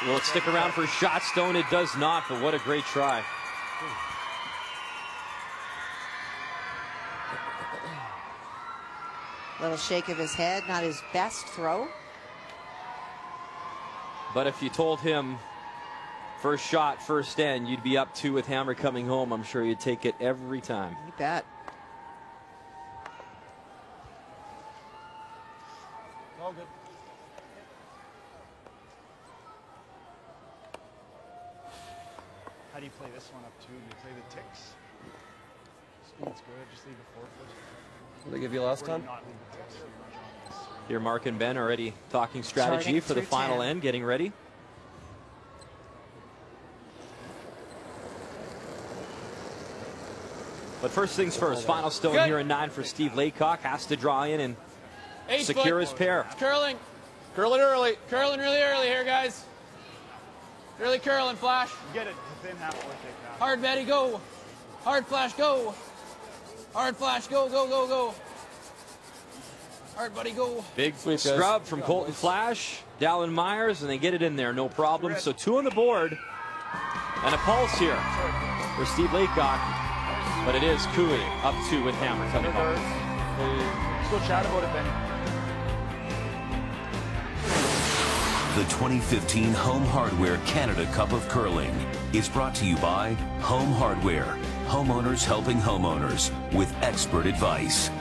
[SPEAKER 1] Will it stick around for shot stone? It does not, but what a great try.
[SPEAKER 4] Little shake of his head, not his best throw.
[SPEAKER 1] But if you told him first shot, first end, you'd be up 2 with hammer coming home, I'm sure you'd take it every time.
[SPEAKER 4] You bet.
[SPEAKER 11] All good. How do you play this one up too? Do you play the ticks? Speed's good, just leave the forefoot.
[SPEAKER 15] What did they give you last time?
[SPEAKER 1] Here, Mark and Ben already talking strategy for the final end, getting ready. But first things first, final stone here in 9 for Steve Laycock. Has to draw in and secure his pair.
[SPEAKER 11] It's curling.
[SPEAKER 15] Curling early.
[SPEAKER 11] Curling really early here, guys. Really curling, Flash. Get it. Thin half or thick half. Hard, Betty, go. Hard, Flash, go. Hard, Flash, go. Hard, buddy, go.
[SPEAKER 1] Big scrub from Colton Flash, Dallin Myers, and they get it in there, no problem. So 2 on the board, and a pulse here for Steve Laycock. But it is Cooey up 2 with hammer coming home.
[SPEAKER 11] Let's go chat about it, Benny.
[SPEAKER 6] The 2015 Home Hardware Canada Cup of Curling is brought to you by Home Hardware, homeowners helping homeowners with expert advice.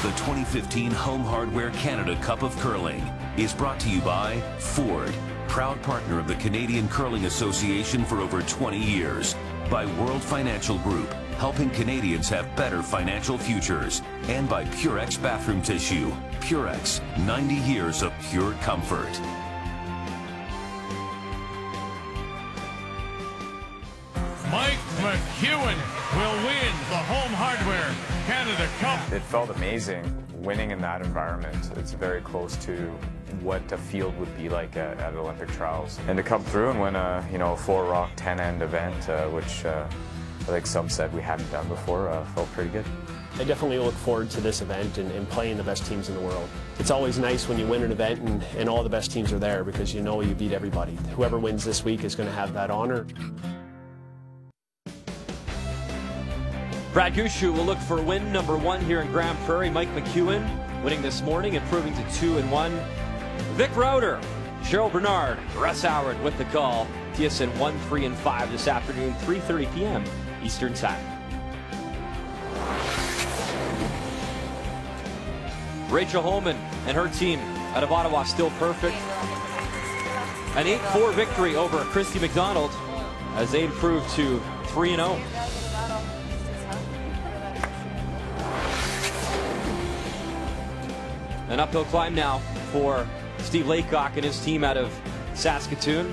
[SPEAKER 6] The 2015 Home Hardware Canada Cup of Curling is brought to you by Ford, proud partner of the Canadian Curling Association for over 20 years. By World Financial Group, helping Canadians have better financial futures. And by Purex Bathroom Tissue. Purex, 90 years of pure comfort.
[SPEAKER 16] Mike McEwen will win the Home Hardware Canada Cup.
[SPEAKER 20] It felt amazing winning in that environment. It's very close to what a field would be like at Olympic trials. And to come through and win a 4-rock 10-end event, which I think some said we hadn't done before, felt pretty good.
[SPEAKER 19] I definitely look forward to this event and playing the best teams in the world. It's always nice when you win an event and all the best teams are there because you know you beat everybody. Whoever wins this week is going to have that honor.
[SPEAKER 1] Brad Gushue will look for win number 1 here in Grand Prairie. Mike McEwen winning this morning, improving to 2-1. Vic Rauter, Cheryl Bernard, Russ Howard with the call. TSN 1, 3, and 5 this afternoon, 3:30 p.m. Eastern Time. Rachel Homan and her team out of Ottawa still perfect. An 8-4 victory over Christy McDonald as they improved to 3-0. An uphill climb now for Steve Laycock and his team out of Saskatoon.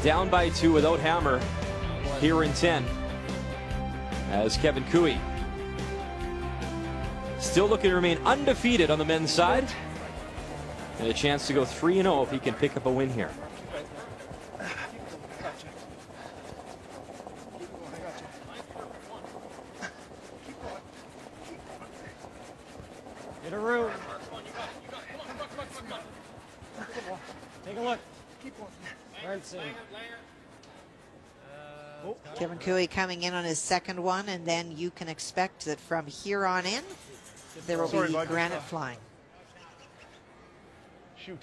[SPEAKER 1] Down by 2 without Hammer here in 10 as Kevin Cooey still looking to remain undefeated on the men's side. And a chance to go 3-0 if he can pick up a win here.
[SPEAKER 12] Get a room. Take a look.
[SPEAKER 4] Kevin Cooey coming in on his second one, and then you can expect that from here on in, there will be granite flying.
[SPEAKER 13] Shoot.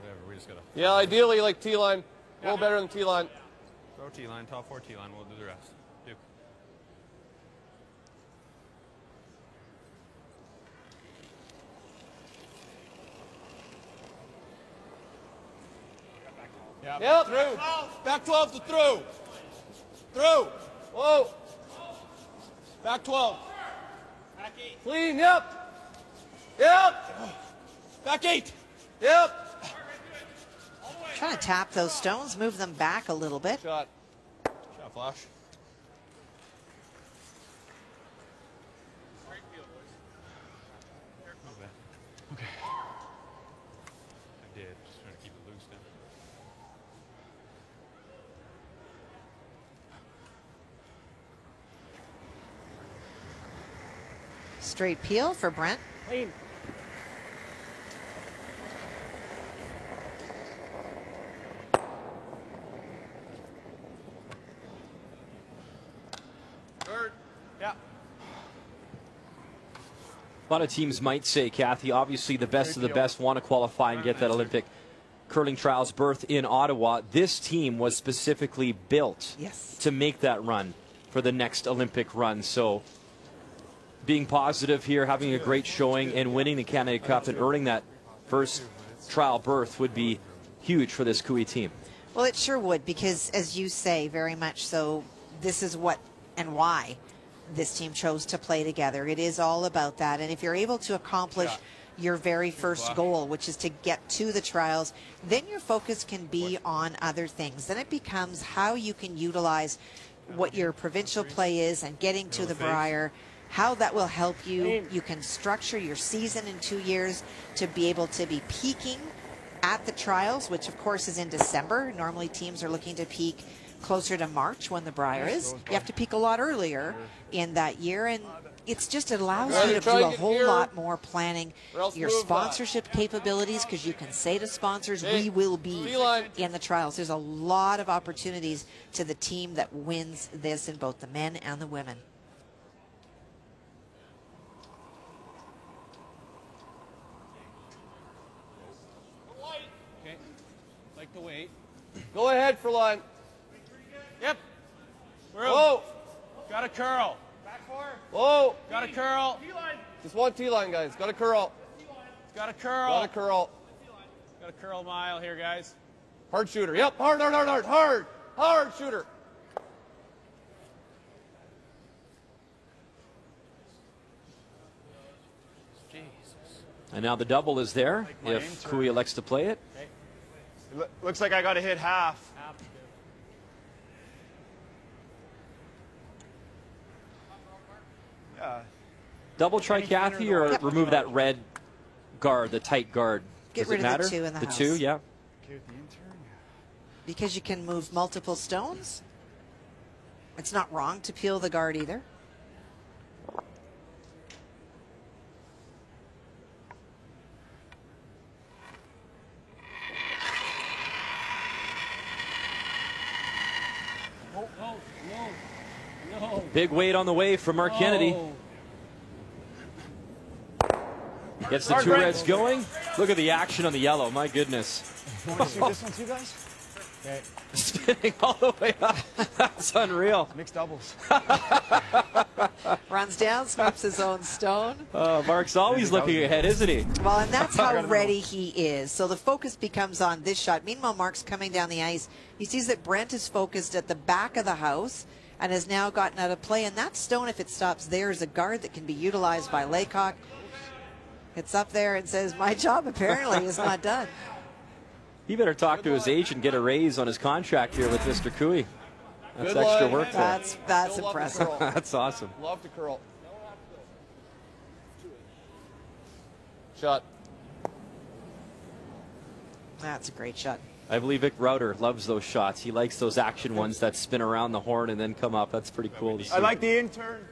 [SPEAKER 14] Whatever, we just gotta.
[SPEAKER 15] Yeah, ideally like T-line. A little better than T-line.
[SPEAKER 14] Throw T-line, top 4 T-line, we'll do the rest. Duke.
[SPEAKER 15] Yep.
[SPEAKER 13] Through. Back 12 to through. Through.
[SPEAKER 15] Whoa.
[SPEAKER 13] Back 12.
[SPEAKER 15] Clean, yep. Yep.
[SPEAKER 13] Back 8.
[SPEAKER 15] Yep.
[SPEAKER 4] Trying to tap those stones, move them back a little bit.
[SPEAKER 15] Shot.
[SPEAKER 14] Shot, Flash.
[SPEAKER 13] Okay.
[SPEAKER 14] I did, just trying to keep it loose then.
[SPEAKER 4] Straight peel for Brent.
[SPEAKER 12] Clean.
[SPEAKER 13] Yeah.
[SPEAKER 1] A lot of teams might say, Kathy, obviously the best of the best want to qualify and get that Olympic curling trials berth in Ottawa. This team was specifically built to make that run for the next Olympic run. So being positive here, having a great showing, and winning the Canada Cup and earning that first trial berth would be huge for this Cooey team.
[SPEAKER 4] Well, it sure would, because as you say, very much so, this is what and why this team chose to play together. It is all about that. And if you're able to accomplish your very first goal, which is to get to the trials, then your focus can be on other things. Then it becomes how you can utilize what your provincial play is and getting to the Brier, how that will help you. You can structure your season in 2 years to be able to be peaking at the trials, which of course is in December. Normally teams are looking to peak closer to March when the Brier is. You have to peak a lot earlier in that year, and it allows you to do a whole lot more planning, your sponsorship capabilities, because you can say to sponsors, we will be in the trials. There's a lot of opportunities to the team that wins this in both the men and the women.
[SPEAKER 13] Okay. Like to wait.
[SPEAKER 15] Go ahead for line.
[SPEAKER 13] Yep.
[SPEAKER 15] Whoa.
[SPEAKER 13] Got a curl. Back 4.
[SPEAKER 15] Whoa.
[SPEAKER 13] Got a curl.
[SPEAKER 15] Just one T-line, guys. Got a curl.
[SPEAKER 13] Got a curl.
[SPEAKER 15] Got a curl.
[SPEAKER 11] Got a curl mile here, guys.
[SPEAKER 15] Hard shooter. Yep. Hard shooter.
[SPEAKER 1] And now the double is there if Cooey elects to play it.
[SPEAKER 13] Looks like I got to hit half. Yeah.
[SPEAKER 1] Double try Kathy or remove that red guard, the tight guard.
[SPEAKER 4] Get
[SPEAKER 1] Does
[SPEAKER 4] rid
[SPEAKER 1] it
[SPEAKER 4] of
[SPEAKER 1] matter?
[SPEAKER 4] the 2 in the house.
[SPEAKER 1] 2, yeah.
[SPEAKER 4] Because you can move multiple stones. It's not wrong to peel the guard either.
[SPEAKER 1] Big weight on the way from Mark Kennedy. Gets the 2 reds going. Look at the action on the yellow. My goodness.
[SPEAKER 13] Want to shoot this one too, guys?
[SPEAKER 1] Okay. Spinning all the way up. That's unreal.
[SPEAKER 13] Mixed doubles.
[SPEAKER 4] Runs down, smokes his own stone.
[SPEAKER 1] Mark's always looking ahead, isn't he?
[SPEAKER 4] Well, and that's how ready he is. So the focus becomes on this shot. Meanwhile, Mark's coming down the ice. He sees that Brent is focused at the back of the house and has now gotten out of play. And that stone, if it stops there, is a guard that can be utilized by Laycock. It's up there and says, my job apparently is not done.
[SPEAKER 1] He better talk to his agent and get a raise on his contract here with Mr. Cooey. That's extra work there.
[SPEAKER 4] That's impressive.
[SPEAKER 1] That's awesome.
[SPEAKER 15] Love to curl. Shot.
[SPEAKER 4] That's a great shot.
[SPEAKER 1] I believe Vic Router loves those shots. He likes those action ones that spin around the horn and then come up. That's pretty cool to see.
[SPEAKER 13] I like the intern.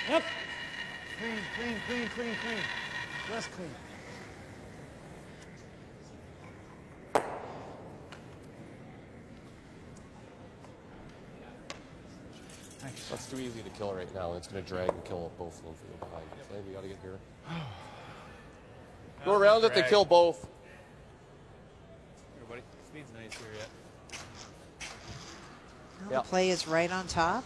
[SPEAKER 9] Yep.
[SPEAKER 13] Clean. Less clean.
[SPEAKER 15] Thanks. That's too easy to kill right now. It's going to drag and kill both of them from behind. So we got to get here. Go around it, they kill both.
[SPEAKER 11] Everybody, speed's nice here yet.
[SPEAKER 4] Well, the play is right on top.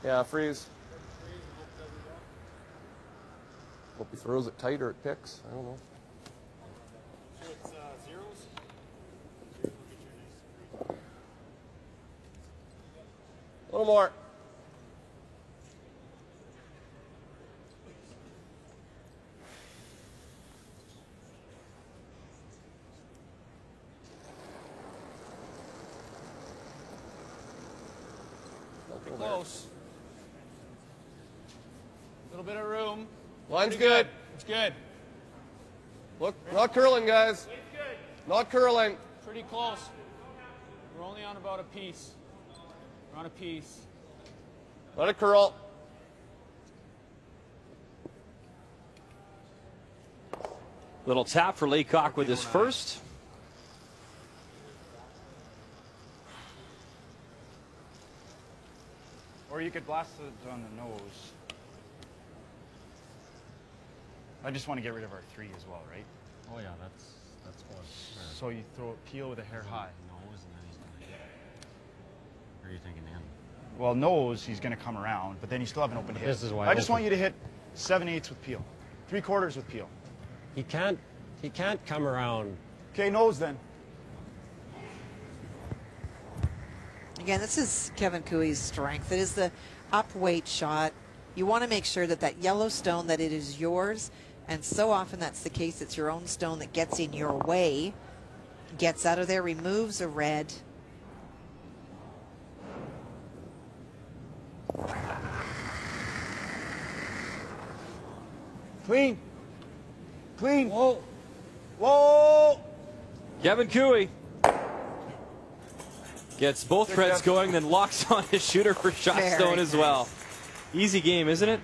[SPEAKER 15] Yeah, freeze. Hope he throws it tight or it picks. I don't know. A little more.
[SPEAKER 11] Close. A little bit of room.
[SPEAKER 15] Line's
[SPEAKER 11] Pretty
[SPEAKER 15] good.
[SPEAKER 11] It's good.
[SPEAKER 15] Look, not curling, guys. Not curling.
[SPEAKER 11] Pretty close. We're only on about a piece. We're on a piece.
[SPEAKER 15] Let it curl.
[SPEAKER 1] Little tap for Laycock with his first.
[SPEAKER 13] Or you could blast it on the nose. I just want to get rid of our 3 as well, right?
[SPEAKER 12] Oh yeah, that's one. Sure.
[SPEAKER 13] So you throw peel with a hair high.
[SPEAKER 12] Nose, and then he's going to hit. Or are you thinking in?
[SPEAKER 13] Well, nose, he's going to come around, but then you still have an open hit.
[SPEAKER 12] This is why
[SPEAKER 13] I just want you to hit 7/8 with peel, 3/4 with peel.
[SPEAKER 12] He can't come around.
[SPEAKER 13] Okay, nose then.
[SPEAKER 4] Again, this is Kevin Cooey's strength. It is the up weight shot. You want to make sure that that yellow stone, that it is yours. And so often that's the case. It's your own stone that gets in your way, gets out of there, removes a red.
[SPEAKER 13] Clean. Whoa. Whoa.
[SPEAKER 1] Kevin Cooey gets both reds going, then locks on his shooter for shot stone as well. Easy game, isn't it?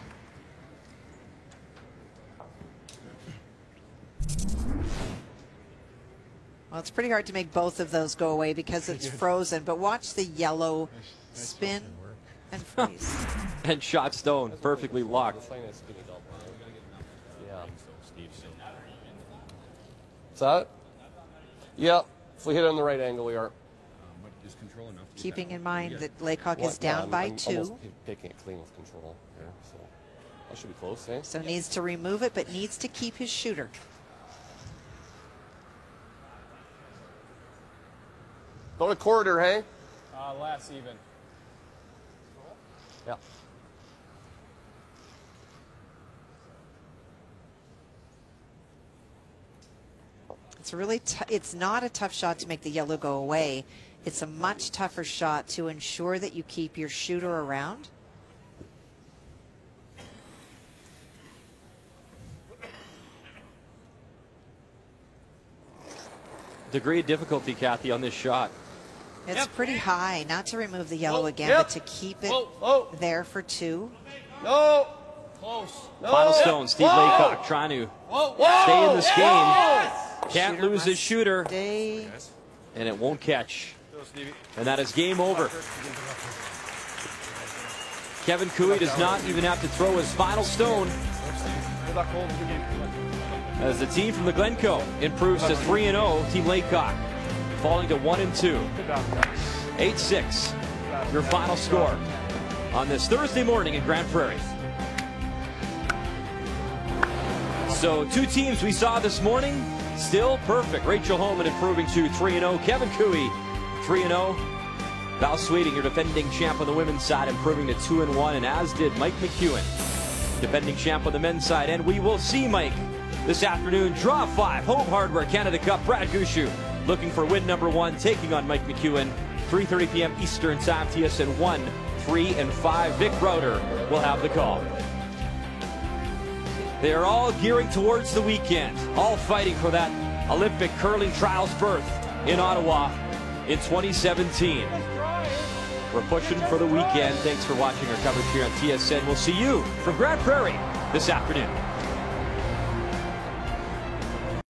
[SPEAKER 4] Well, it's pretty hard to make both of those go away because it's frozen. But watch the yellow spin and freeze.
[SPEAKER 1] And shot stone, perfectly locked.
[SPEAKER 15] Yeah. What's that? Yeah, if we hit it on the right angle, we are.
[SPEAKER 17] Is control enough?
[SPEAKER 4] Keeping in mind that Laycock is down by 2.
[SPEAKER 15] Almost taking it clean with control here, so that should be close, eh?
[SPEAKER 4] So needs to remove it, but needs to keep his shooter.
[SPEAKER 15] Go to corridor, hey?
[SPEAKER 11] Less even.
[SPEAKER 15] Yeah.
[SPEAKER 4] It's really it's not a tough shot to make the yellow go away. It's a much tougher shot to ensure that you keep your shooter around.
[SPEAKER 1] Degree of difficulty, Kathy, on this shot.
[SPEAKER 4] It's pretty high, not to remove the yellow again, but to keep it there for 2.
[SPEAKER 15] No.
[SPEAKER 11] Close.
[SPEAKER 1] Final stone, Steve Laycock trying to stay in this game. Can't lose his shooter. And it won't catch. And that is game over. Kevin Cooey does not even have to throw his final stone, as the team from the Glencoe improves to 3-0. Team Laycock falling to 1-2. 8-6, your final score on this Thursday morning in Grand Prairie. So 2 teams we saw this morning, still perfect. Rachel Homan improving to 3-0. Kevin Cooey 3-0. Val Sweeting, your defending champ on the women's side, improving to 2-1, and as did Mike McEwen, defending champ on the men's side. And we will see Mike this afternoon. Draw 5, Home Hardware Canada Cup. Brad Gushue looking for win number 1, taking on Mike McEwen. 3:30 p.m. Eastern Time, TSN 1, 3, and 5. Vic Browder will have the call. They are all gearing towards the weekend, all fighting for that Olympic curling trials berth in Ottawa in 2017. We're pushing for the weekend. Thanks for watching our coverage here on TSN. We'll see you from Grand Prairie this afternoon.